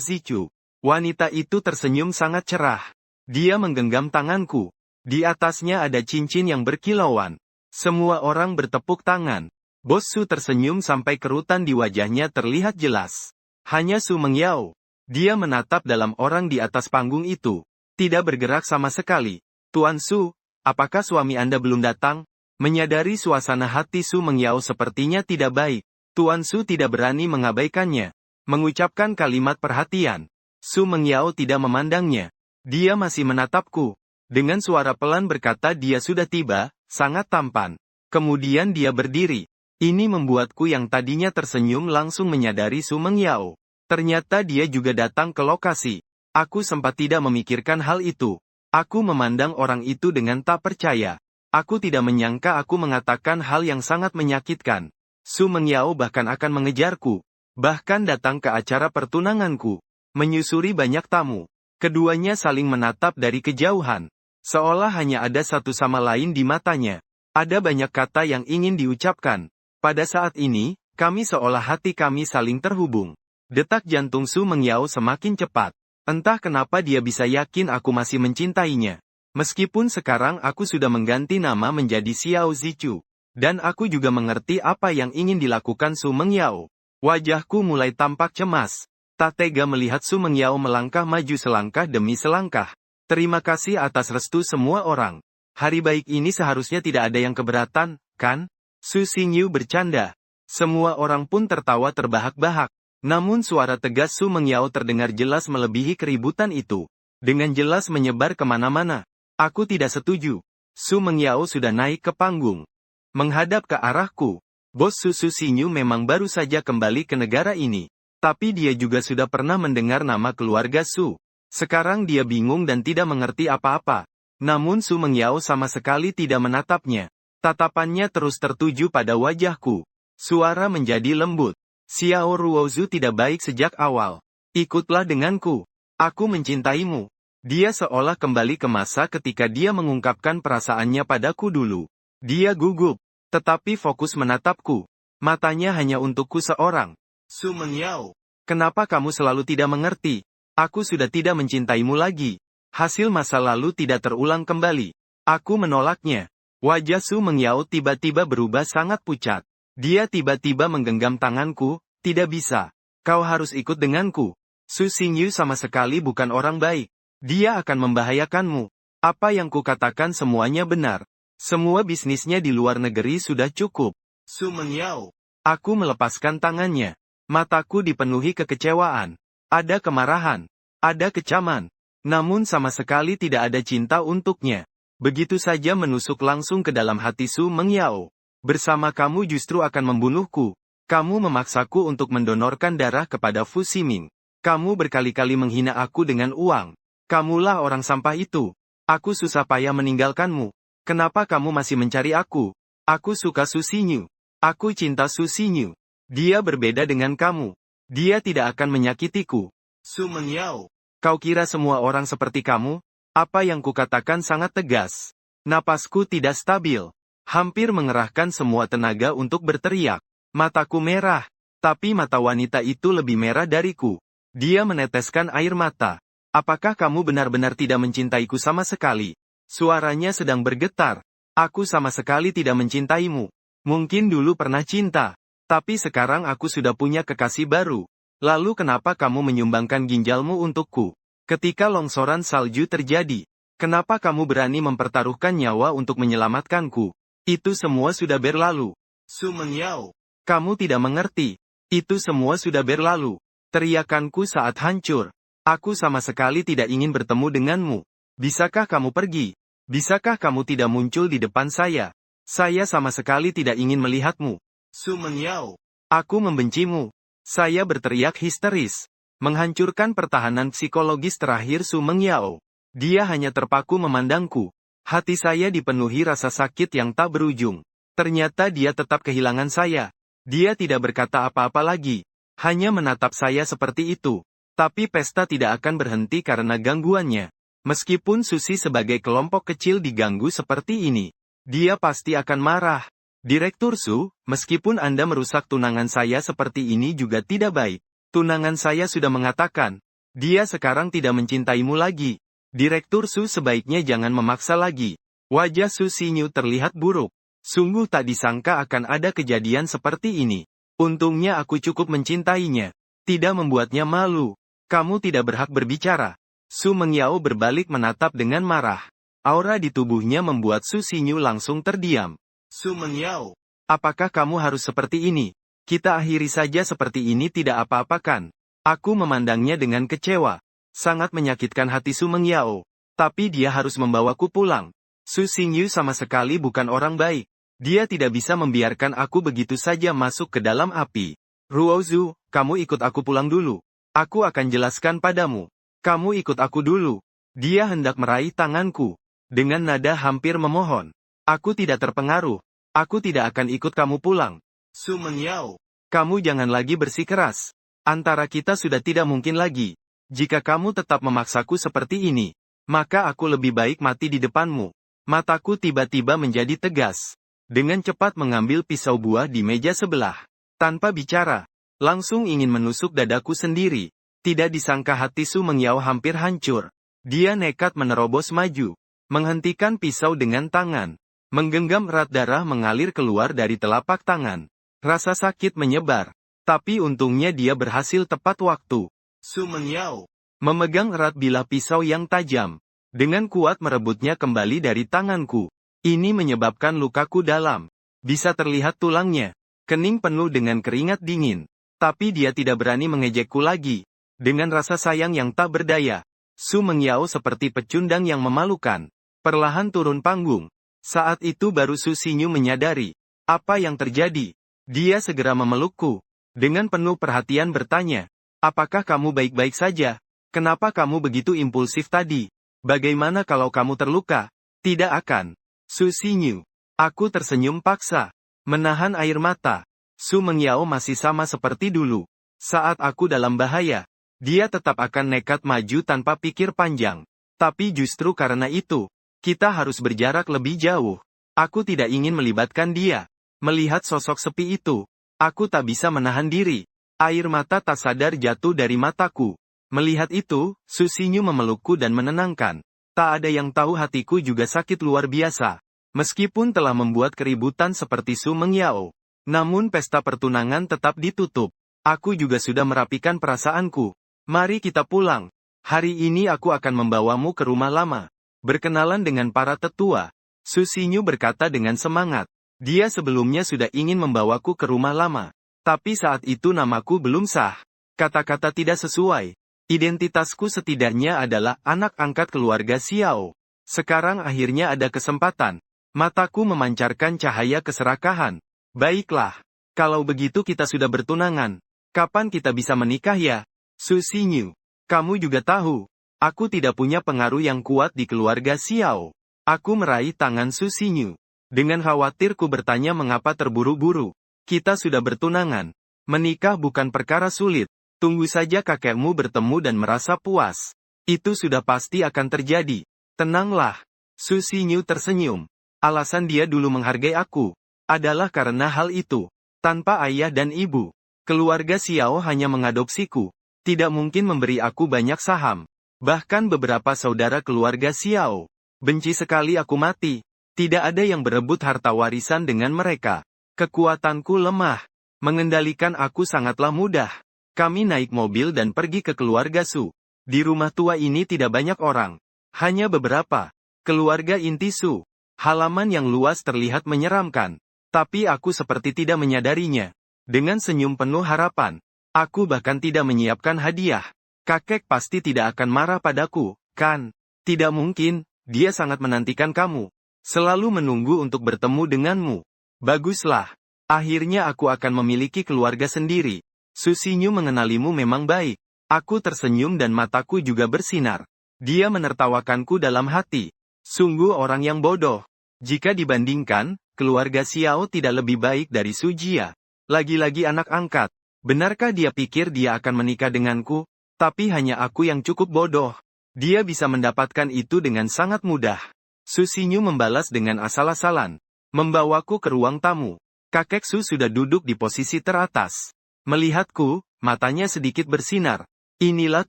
Zichu. Wanita itu tersenyum sangat cerah. Dia menggenggam tanganku. Di atasnya ada cincin yang berkilauan. Semua orang bertepuk tangan. Bos Su tersenyum sampai kerutan di wajahnya terlihat jelas. Hanya Su Mengyao. Dia menatap dalam orang di atas panggung itu. Tidak bergerak sama sekali. Tuan Su, apakah suami Anda belum datang? Menyadari suasana hati Su Mengyao sepertinya tidak baik. Tuan Su tidak berani mengabaikannya. Mengucapkan kalimat perhatian. Su Mengyao tidak memandangnya. Dia masih menatapku. Dengan suara pelan berkata dia sudah tiba, sangat tampan. Kemudian dia berdiri. Ini membuatku yang tadinya tersenyum langsung menyadari Su Mengyao. Ternyata dia juga datang ke lokasi. Aku sempat tidak memikirkan hal itu. Aku memandang orang itu dengan tak percaya. Aku tidak menyangka aku mengatakan hal yang sangat menyakitkan. Su Mengyao bahkan akan mengejarku. Bahkan datang ke acara pertunanganku. Menyusuri banyak tamu. Keduanya saling menatap dari kejauhan. Seolah hanya ada satu sama lain di matanya. Ada banyak kata yang ingin diucapkan. Pada saat ini, kami seolah hati kami saling terhubung. Detak jantung Su Mengyao semakin cepat. Entah kenapa dia bisa yakin aku masih mencintainya. Meskipun sekarang aku sudah mengganti nama menjadi Xiao Zichu. Dan aku juga mengerti apa yang ingin dilakukan Su Mengyao. Wajahku mulai tampak cemas. Tak tega melihat Su Mengyao melangkah maju selangkah demi selangkah. Terima kasih atas restu semua orang. Hari baik ini seharusnya tidak ada yang keberatan, kan? Su Xinyu bercanda. Semua orang pun tertawa terbahak-bahak. Namun suara tegas Su Mengyao terdengar jelas melebihi keributan itu. Dengan jelas menyebar kemana-mana. Aku tidak setuju. Su Mengyao sudah naik ke panggung. Menghadap ke arahku. Bos Su Xinyu memang baru saja kembali ke negara ini. Tapi dia juga sudah pernah mendengar nama keluarga Su. Sekarang dia bingung dan tidak mengerti apa-apa. Namun Su Mengyao sama sekali tidak menatapnya. Tatapannya terus tertuju pada wajahku. Suara menjadi lembut. Xiao Ruozu tidak baik sejak awal. Ikutlah denganku. Aku mencintaimu. Dia seolah kembali ke masa ketika dia mengungkapkan perasaannya padaku dulu. Dia gugup. Tetapi fokus menatapku. Matanya hanya untukku seorang. Su Mengyao. Kenapa kamu selalu tidak mengerti? Aku sudah tidak mencintaimu lagi. Hasil masa lalu tidak terulang kembali. Aku menolaknya. Wajah Su Mengyao tiba-tiba berubah sangat pucat. Dia tiba-tiba menggenggam tanganku, tidak bisa. Kau harus ikut denganku. Su Xinyu sama sekali bukan orang baik. Dia akan membahayakanmu. Apa yang kukatakan semuanya benar. Semua bisnisnya di luar negeri sudah cukup. Su Mengyao. Aku melepaskan tangannya. Mataku dipenuhi kekecewaan. Ada kemarahan. Ada kecaman. Namun sama sekali tidak ada cinta untuknya. Begitu saja menusuk langsung ke dalam hati Su Mengyao. Bersama kamu justru akan membunuhku. Kamu memaksaku untuk mendonorkan darah kepada Fu Ximing. Kamu berkali-kali menghina aku dengan uang. Kamulah orang sampah itu. Aku susah payah meninggalkanmu. Kenapa kamu masih mencari aku? Aku suka Su Xinyu. Aku cinta Su Xinyu. Dia berbeda dengan kamu. Dia tidak akan menyakitiku. Su Mengyao. Kau kira semua orang seperti kamu? Apa yang kukatakan sangat tegas. Napasku tidak stabil. Hampir mengerahkan semua tenaga untuk berteriak. Mataku merah. Tapi mata wanita itu lebih merah dariku. Dia meneteskan air mata. Apakah kamu benar-benar tidak mencintaiku sama sekali? Suaranya sedang bergetar. Aku sama sekali tidak mencintaimu. Mungkin dulu pernah cinta. Tapi sekarang aku sudah punya kekasih baru. Lalu kenapa kamu menyumbangkan ginjalmu untukku? Ketika longsoran salju terjadi. Kenapa kamu berani mempertaruhkan nyawa untuk menyelamatkanku? Itu semua sudah berlalu. Su Mengyao. Kamu tidak mengerti. Itu semua sudah berlalu. Teriakanku saat hancur. Aku sama sekali tidak ingin bertemu denganmu. Bisakah kamu pergi? Bisakah kamu tidak muncul di depan saya? Saya sama sekali tidak ingin melihatmu. Su Mengyao. Aku membencimu. Saya berteriak histeris. Menghancurkan pertahanan psikologis terakhir Su Mengyao. Dia hanya terpaku memandangku. Hati saya dipenuhi rasa sakit yang tak berujung. Ternyata dia tetap kehilangan saya. Dia tidak berkata apa-apa lagi. Hanya menatap saya seperti itu. Tapi pesta tidak akan berhenti karena gangguannya. Meskipun Susi sebagai kelompok kecil diganggu seperti ini, dia pasti akan marah. Direktur Su, meskipun Anda merusak tunangan saya seperti ini juga tidak baik. Tunangan saya sudah mengatakan, dia sekarang tidak mencintaimu lagi. Direktur Su sebaiknya jangan memaksa lagi. Wajah Su Xinyu terlihat buruk. Sungguh tak disangka akan ada kejadian seperti ini. Untungnya aku cukup mencintainya. Tidak membuatnya malu. Kamu tidak berhak berbicara. Su Mengyao berbalik menatap dengan marah. Aura di tubuhnya membuat Su Xinyu langsung terdiam. Su Mengyao, apakah kamu harus seperti ini? Kita akhiri saja seperti ini tidak apa-apakan. Aku memandangnya dengan kecewa. Sangat menyakitkan hati Su Mengyao. Tapi dia harus membawaku pulang. Su Xinyu sama sekali bukan orang baik. Dia tidak bisa membiarkan aku begitu saja masuk ke dalam api. Ruozu, kamu ikut aku pulang dulu. Aku akan jelaskan padamu. Kamu ikut aku dulu. Dia hendak meraih tanganku. Dengan nada hampir memohon. Aku tidak terpengaruh. Aku tidak akan ikut kamu pulang. Su Mengyao, kamu jangan lagi bersikeras. Antara kita sudah tidak mungkin lagi. Jika kamu tetap memaksaku seperti ini, maka aku lebih baik mati di depanmu. Mataku tiba-tiba menjadi tegas. Dengan cepat mengambil pisau buah di meja sebelah. Tanpa bicara, langsung ingin menusuk dadaku sendiri. Tidak disangka hati Su Mengyao hampir hancur. Dia nekat menerobos maju. Menghentikan pisau dengan tangan. Menggenggam erat darah mengalir keluar dari telapak tangan. Rasa sakit menyebar. Tapi untungnya dia berhasil tepat waktu. Su Mengyao memegang erat bilah pisau yang tajam. Dengan kuat merebutnya kembali dari tanganku. Ini menyebabkan lukaku dalam. Bisa terlihat tulangnya. Kening penuh dengan keringat dingin. Tapi dia tidak berani mengejekku lagi. Dengan rasa sayang yang tak berdaya. Su Mengyao seperti pecundang yang memalukan. Perlahan turun panggung. Saat itu baru Su Xinyu menyadari. Apa yang terjadi? Dia segera memelukku. Dengan penuh perhatian bertanya. Apakah kamu baik-baik saja? Kenapa kamu begitu impulsif tadi? Bagaimana kalau kamu terluka? Tidak akan. Su Xinyu. Aku tersenyum paksa. Menahan air mata. Su Mengyao masih sama seperti dulu. Saat aku dalam bahaya, dia tetap akan nekat maju tanpa pikir panjang. Tapi justru karena itu, kita harus berjarak lebih jauh. Aku tidak ingin melibatkan dia. Melihat sosok sepi itu, aku tak bisa menahan diri. Air mata tak sadar jatuh dari mataku. Melihat itu, Su Xinyu memelukku dan menenangkan. Tak ada yang tahu hatiku juga sakit luar biasa. Meskipun telah membuat keributan seperti Su Mengyao. Namun pesta pertunangan tetap ditutup. Aku juga sudah merapikan perasaanku. Mari kita pulang. Hari ini aku akan membawamu ke rumah lama. Berkenalan dengan para tetua. Su Xinyu berkata dengan semangat. Dia sebelumnya sudah ingin membawaku ke rumah lama. Tapi saat itu namaku belum sah. Kata-kata tidak sesuai. Identitasku setidaknya adalah anak angkat keluarga Xiao. Sekarang akhirnya ada kesempatan. Mataku memancarkan cahaya keserakahan. Baiklah. Kalau begitu kita sudah bertunangan. Kapan kita bisa menikah ya? Su Xinyu. Kamu juga tahu. Aku tidak punya pengaruh yang kuat di keluarga Xiao. Aku meraih tangan Su Xinyu. Dengan khawatirku bertanya mengapa terburu-buru. Kita sudah bertunangan. Menikah bukan perkara sulit. Tunggu saja kakekmu bertemu dan merasa puas. Itu sudah pasti akan terjadi. Tenanglah. Su Xinyu tersenyum. Alasan dia dulu menghargai aku adalah karena hal itu. Tanpa ayah dan ibu, keluarga Xiao hanya mengadopsiku. Tidak mungkin memberi aku banyak saham. Bahkan beberapa saudara keluarga Xiao benci sekali aku mati. Tidak ada yang berebut harta warisan dengan mereka. Kekuatanku lemah. Mengendalikan aku sangatlah mudah. Kami naik mobil dan pergi ke keluarga Su. Di rumah tua ini tidak banyak orang. Hanya beberapa. Keluarga inti Su. Halaman yang luas terlihat menyeramkan. Tapi aku seperti tidak menyadarinya. Dengan senyum penuh harapan. Aku bahkan tidak menyiapkan hadiah. Kakek pasti tidak akan marah padaku, kan? Tidak mungkin, dia sangat menantikan kamu. Selalu menunggu untuk bertemu denganmu. Baguslah. Akhirnya aku akan memiliki keluarga sendiri. Susinyu mengenalimu memang baik. Aku tersenyum dan mataku juga bersinar. Dia menertawakanku dalam hati. Sungguh orang yang bodoh. Jika dibandingkan, keluarga Xiao tidak lebih baik dari Su Jia. Lagi-lagi anak angkat. Benarkah dia pikir dia akan menikah denganku? Tapi hanya aku yang cukup bodoh. Dia bisa mendapatkan itu dengan sangat mudah. Susinyu membalas dengan asal-asalan. Membawaku ke ruang tamu. Kakek Su sudah duduk di posisi teratas. Melihatku, matanya sedikit bersinar. Inilah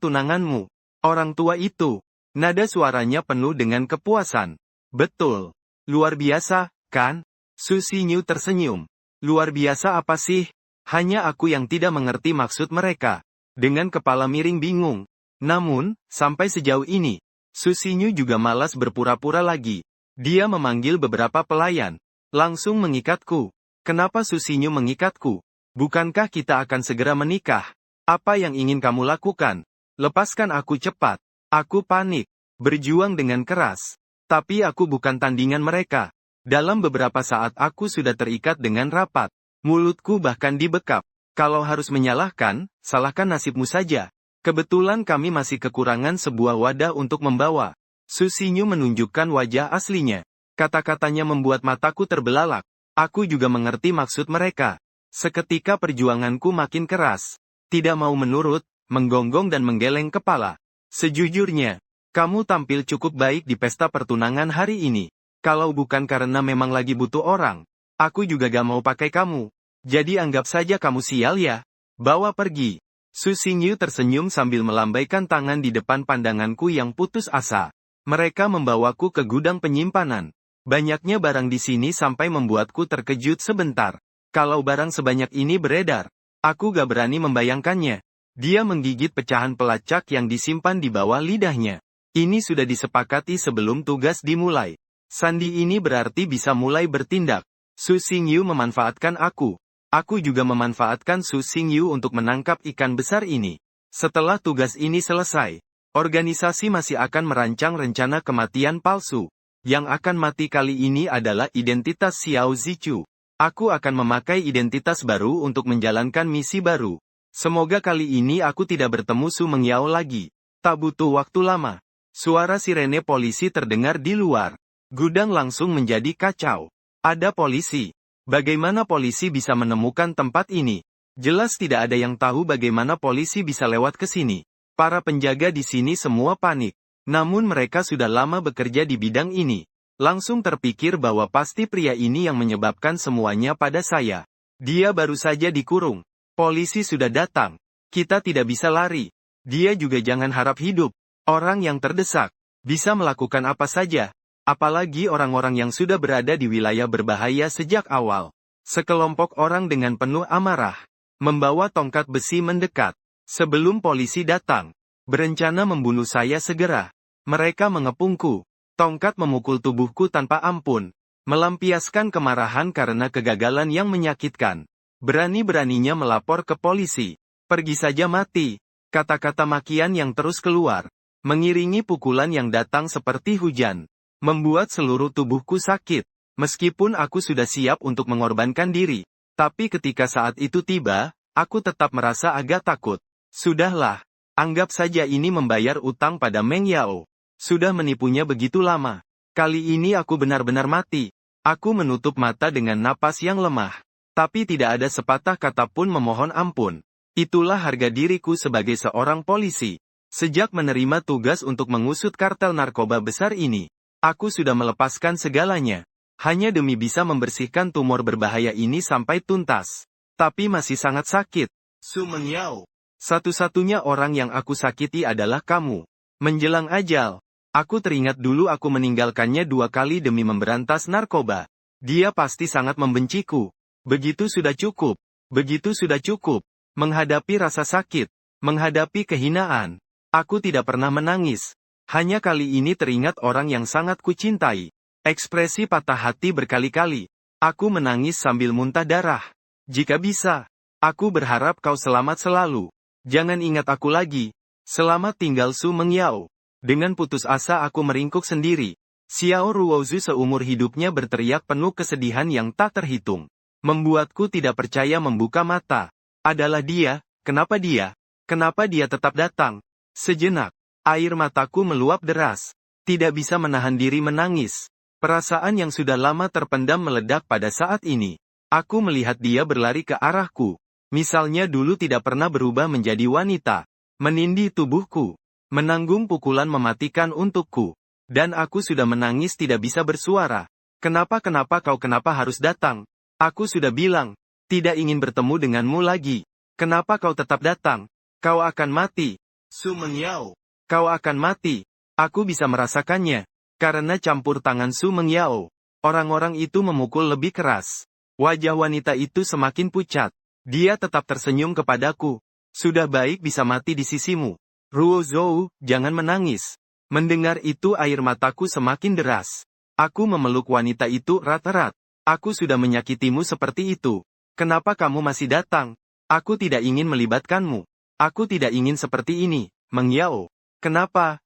tunanganmu. Orang tua itu. Nada suaranya penuh dengan kepuasan. Betul. Luar biasa, kan? Susinyu tersenyum. Luar biasa apa sih? Hanya aku yang tidak mengerti maksud mereka. Dengan kepala miring bingung. Namun, sampai sejauh ini, Susinyu juga malas berpura-pura lagi. Dia memanggil beberapa pelayan. Langsung mengikatku. Kenapa Susinyu mengikatku? Bukankah kita akan segera menikah? Apa yang ingin kamu lakukan? Lepaskan aku cepat. Aku panik. Berjuang dengan keras. Tapi aku bukan tandingan mereka. Dalam beberapa saat aku sudah terikat dengan rapat. Mulutku bahkan dibekap. Kalau harus menyalahkan, salahkan nasibmu saja. Kebetulan kami masih kekurangan sebuah wadah untuk membawa. Susinyu menunjukkan wajah aslinya. Kata-katanya membuat mataku terbelalak. Aku juga mengerti maksud mereka. Seketika perjuanganku makin keras. Tidak mau menurut, menggonggong dan menggeleng kepala. Sejujurnya, kamu tampil cukup baik di pesta pertunangan hari ini. Kalau bukan karena memang lagi butuh orang, aku juga gak mau pakai kamu. Jadi anggap saja kamu sial ya. Bawa pergi. Susinyu tersenyum sambil melambaikan tangan di depan pandanganku yang putus asa. Mereka membawaku ke gudang penyimpanan. Banyaknya barang di sini sampai membuatku terkejut sebentar. Kalau barang sebanyak ini beredar, aku gak berani membayangkannya. Dia menggigit pecahan pelacak yang disimpan di bawah lidahnya. Ini sudah disepakati sebelum tugas dimulai. Sandi ini berarti bisa mulai bertindak. Su Xingyu memanfaatkan aku. Aku juga memanfaatkan Su Xingyu untuk menangkap ikan besar ini. Setelah tugas ini selesai, organisasi masih akan merancang rencana kematian palsu. Yang akan mati kali ini adalah identitas Xiao Zichu. Aku akan memakai identitas baru untuk menjalankan misi baru. Semoga kali ini aku tidak bertemu Su Mengyao lagi. Tak butuh waktu lama. Suara sirene polisi terdengar di luar. Gudang langsung menjadi kacau. Ada polisi. Bagaimana polisi bisa menemukan tempat ini? Jelas tidak ada yang tahu bagaimana polisi bisa lewat ke sini. Para penjaga di sini semua panik. Namun mereka sudah lama bekerja di bidang ini. Langsung terpikir bahwa pasti pria ini yang menyebabkan semuanya pada saya. Dia baru saja dikurung. Polisi sudah datang. Kita tidak bisa lari. Dia juga jangan harap hidup. Orang yang terdesak bisa melakukan apa saja. Apalagi orang-orang yang sudah berada di wilayah berbahaya sejak awal. Sekelompok orang dengan penuh amarah membawa tongkat besi mendekat. Sebelum polisi datang, berencana membunuh saya segera. Mereka mengepungku. Tongkat memukul tubuhku tanpa ampun. Melampiaskan kemarahan karena kegagalan yang menyakitkan. Berani-beraninya melapor ke polisi. Pergi saja mati. Kata-kata makian yang terus keluar. Mengiringi pukulan yang datang seperti hujan. Membuat seluruh tubuhku sakit. Meskipun aku sudah siap untuk mengorbankan diri. Tapi ketika saat itu tiba, aku tetap merasa agak takut. Sudahlah. Anggap saja ini membayar utang pada Meng Yao. Sudah menipunya begitu lama. Kali ini aku benar-benar mati. Aku menutup mata dengan napas yang lemah. Tapi tidak ada sepatah kata pun memohon ampun. Itulah harga diriku sebagai seorang polisi. Sejak menerima tugas untuk mengusut kartel narkoba besar ini, aku sudah melepaskan segalanya. Hanya demi bisa membersihkan tumor berbahaya ini sampai tuntas. Tapi masih sangat sakit. Su Mengyao. Satu-satunya orang yang aku sakiti adalah kamu. Menjelang ajal, aku teringat dulu aku meninggalkannya 2 kali demi memberantas narkoba. Dia pasti sangat membenciku. Begitu sudah cukup. Begitu sudah cukup. Menghadapi rasa sakit. Menghadapi kehinaan. Aku tidak pernah menangis. Hanya kali ini teringat orang yang sangat kucintai. Ekspresi patah hati berkali-kali. Aku menangis sambil muntah darah. Jika bisa, aku berharap kau selamat selalu. Jangan ingat aku lagi. Selamat tinggal Su Mengyao. Dengan putus asa aku meringkuk sendiri. Xiao Ruozu seumur hidupnya berteriak penuh kesedihan yang tak terhitung. Membuatku tidak percaya membuka mata. Adalah dia, kenapa dia? Kenapa dia tetap datang? Sejenak, air mataku meluap deras. Tidak bisa menahan diri menangis. Perasaan yang sudah lama terpendam meledak pada saat ini. Aku melihat dia berlari ke arahku. Misalnya dulu tidak pernah berubah menjadi wanita. Menindih tubuhku. Menanggung pukulan mematikan untukku. Dan aku sudah menangis tidak bisa bersuara. Kenapa kenapa harus datang? Aku sudah bilang, tidak ingin bertemu denganmu lagi. Kenapa kau tetap datang? Kau akan mati. Su Mengyao. Kau akan mati. Aku bisa merasakannya. Karena campur tangan Su Mengyao, orang-orang itu memukul lebih keras. Wajah wanita itu semakin pucat. Dia tetap tersenyum kepadaku. Sudah baik bisa mati di sisimu. Ruo Zhou, jangan menangis. Mendengar itu air mataku semakin deras. Aku memeluk wanita itu erat-erat. Aku sudah menyakitimu seperti itu. Kenapa kamu masih datang? Aku tidak ingin melibatkanmu. Aku tidak ingin seperti ini, Mengyao. Kenapa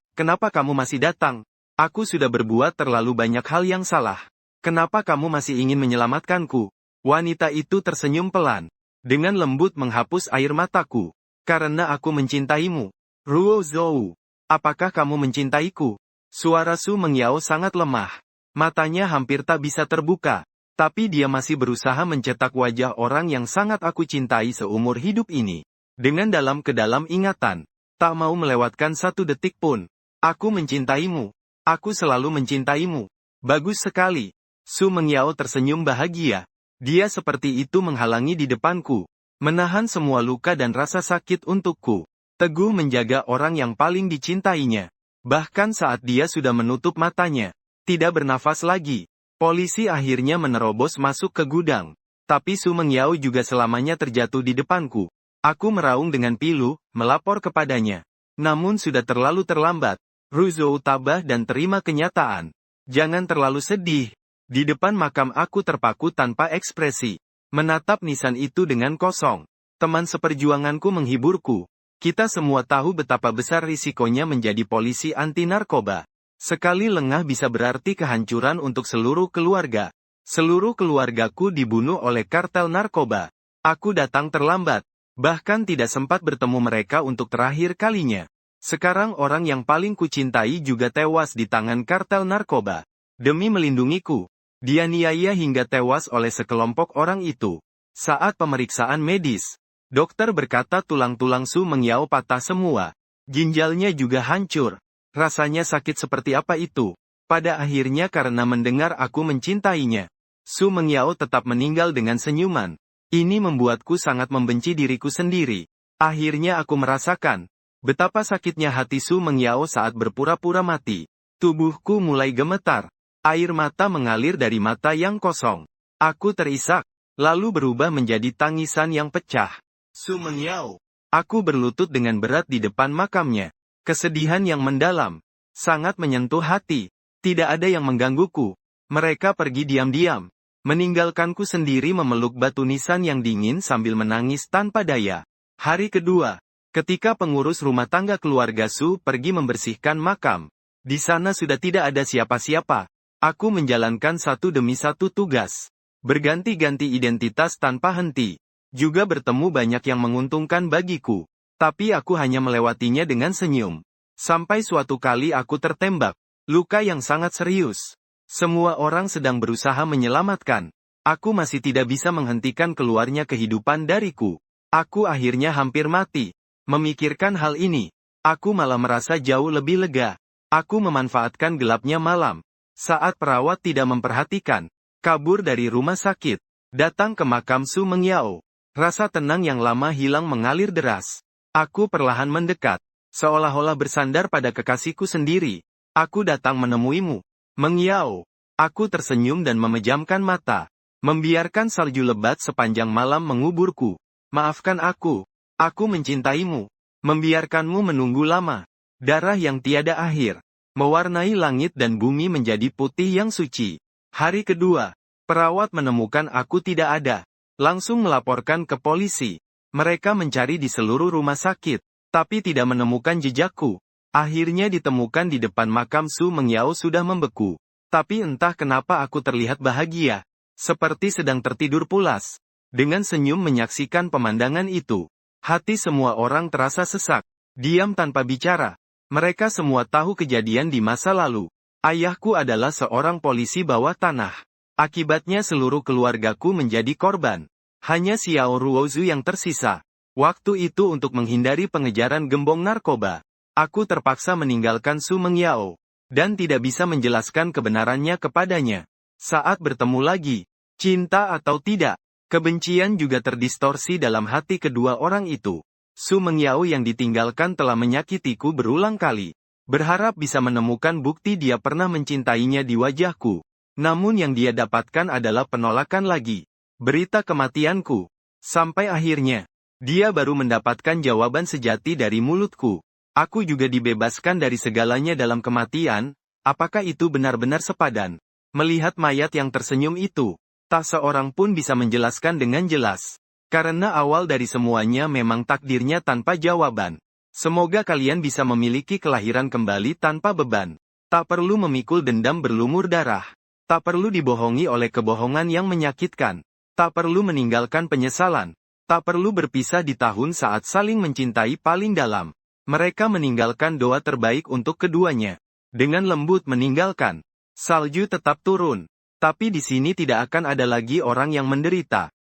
kamu masih datang? Aku sudah berbuat terlalu banyak hal yang salah. Kenapa kamu masih ingin menyelamatkanku? Wanita itu tersenyum pelan. Dengan lembut menghapus air mataku. Karena aku mencintaimu. Ruo Zhou. Apakah kamu mencintaiku? Suara Su Mengyao sangat lemah. Matanya hampir tak bisa terbuka. Tapi dia masih berusaha mencetak wajah orang yang sangat aku cintai seumur hidup ini. Dengan dalam ke dalam ingatan. Tak mau melewatkan satu detik pun. Aku mencintaimu. Aku selalu mencintaimu. Bagus sekali. Su Mengyao tersenyum bahagia. Dia seperti itu menghalangi di depanku. Menahan semua luka dan rasa sakit untukku. Teguh menjaga orang yang paling dicintainya. Bahkan saat dia sudah menutup matanya. Tidak bernafas lagi. Polisi akhirnya menerobos masuk ke gudang. Tapi Su Mengyao juga selamanya terjatuh di depanku. Aku meraung dengan pilu, melapor kepadanya. Namun sudah terlalu terlambat. Ruo tabah dan terima kenyataan. Jangan terlalu sedih. Di depan makam aku terpaku tanpa ekspresi. Menatap nisan itu dengan kosong. Teman seperjuanganku menghiburku. Kita semua tahu betapa besar risikonya menjadi polisi anti narkoba. Sekali lengah bisa berarti kehancuran untuk seluruh keluarga. Seluruh keluargaku dibunuh oleh kartel narkoba. Aku datang terlambat. Bahkan tidak sempat bertemu mereka untuk terakhir kalinya. Sekarang orang yang paling kucintai juga tewas di tangan kartel narkoba. Demi melindungiku, dianiaya hingga tewas oleh sekelompok orang itu. Saat pemeriksaan medis, dokter berkata tulang-tulang Su Mengyao patah semua. Ginjalnya juga hancur. Rasanya sakit seperti apa itu? Pada akhirnya karena mendengar aku mencintainya, Su Mengyao tetap meninggal dengan senyuman. Ini membuatku sangat membenci diriku sendiri. Akhirnya aku merasakan betapa sakitnya hati Su Mengyao saat berpura-pura mati. Tubuhku mulai gemetar. Air mata mengalir dari mata yang kosong. Aku terisak, lalu berubah menjadi tangisan yang pecah. Su Mengyao. Aku berlutut dengan berat di depan makamnya. Kesedihan yang mendalam. Sangat menyentuh hati. Tidak ada yang menggangguku. Mereka pergi diam-diam. Meninggalkanku sendiri memeluk batu nisan yang dingin sambil menangis tanpa daya. Hari kedua. Ketika pengurus rumah tangga keluarga Su pergi membersihkan makam. Di sana sudah tidak ada siapa-siapa. Aku menjalankan satu demi satu tugas. Berganti-ganti identitas tanpa henti. Juga bertemu banyak yang menguntungkan bagiku. Tapi aku hanya melewatinya dengan senyum. Sampai suatu kali aku tertembak. Luka yang sangat serius. Semua orang sedang berusaha menyelamatkan. Aku masih tidak bisa menghentikan keluarnya kehidupan dariku. Aku akhirnya hampir mati. Memikirkan hal ini, aku malah merasa jauh lebih lega. Aku memanfaatkan gelapnya malam. Saat perawat tidak memperhatikan, kabur dari rumah sakit, datang ke makam Su Mengyao. Rasa tenang yang lama hilang mengalir deras. Aku perlahan mendekat, seolah-olah bersandar pada kekasihku sendiri. Aku datang menemuimu, Mengyao. Aku tersenyum dan memejamkan mata. Membiarkan salju lebat sepanjang malam menguburku. Maafkan aku. Aku mencintaimu. Membiarkanmu menunggu lama. Darah yang tiada akhir. mewarnai langit dan bumi menjadi putih yang suci. Hari kedua, perawat menemukan aku tidak ada. Langsung melaporkan ke polisi. Mereka mencari di seluruh rumah sakit, tapi tidak menemukan jejakku. Akhirnya ditemukan di depan makam Su Mengyao sudah membeku. Tapi entah kenapa aku terlihat bahagia. Seperti sedang tertidur pulas. Dengan senyum menyaksikan pemandangan itu. Hati semua orang terasa sesak. Diam tanpa bicara. Mereka semua tahu kejadian di masa lalu. Ayahku adalah seorang polisi bawah tanah. Akibatnya seluruh keluargaku menjadi korban. Hanya Xiao Ruozu yang tersisa. Waktu itu untuk menghindari pengejaran gembong narkoba. Aku terpaksa meninggalkan Su Mengyao. Dan tidak bisa menjelaskan kebenarannya kepadanya. Saat bertemu lagi, cinta atau tidak, kebencian juga terdistorsi dalam hati kedua orang itu. Su Mengyao yang ditinggalkan telah menyakitiku berulang kali. Berharap bisa menemukan bukti dia pernah mencintainya di wajahku. Namun yang dia dapatkan adalah penolakan lagi. Berita kematianku. Sampai akhirnya, dia baru mendapatkan jawaban sejati dari mulutku. Aku juga dibebaskan dari segalanya dalam kematian. Apakah itu benar-benar sepadan? Melihat mayat yang tersenyum itu, tak seorang pun bisa menjelaskan dengan jelas. Karena awal dari semuanya memang takdirnya tanpa jawaban. Semoga kalian bisa memiliki kelahiran kembali tanpa beban. Tak perlu memikul dendam berlumur darah. Tak perlu dibohongi oleh kebohongan yang menyakitkan. Tak perlu meninggalkan penyesalan. Tak perlu berpisah di tahun saat saling mencintai paling dalam. Mereka meninggalkan doa terbaik untuk keduanya. Dengan lembut meninggalkan. Salju tetap turun. Tapi di sini tidak akan ada lagi orang yang menderita.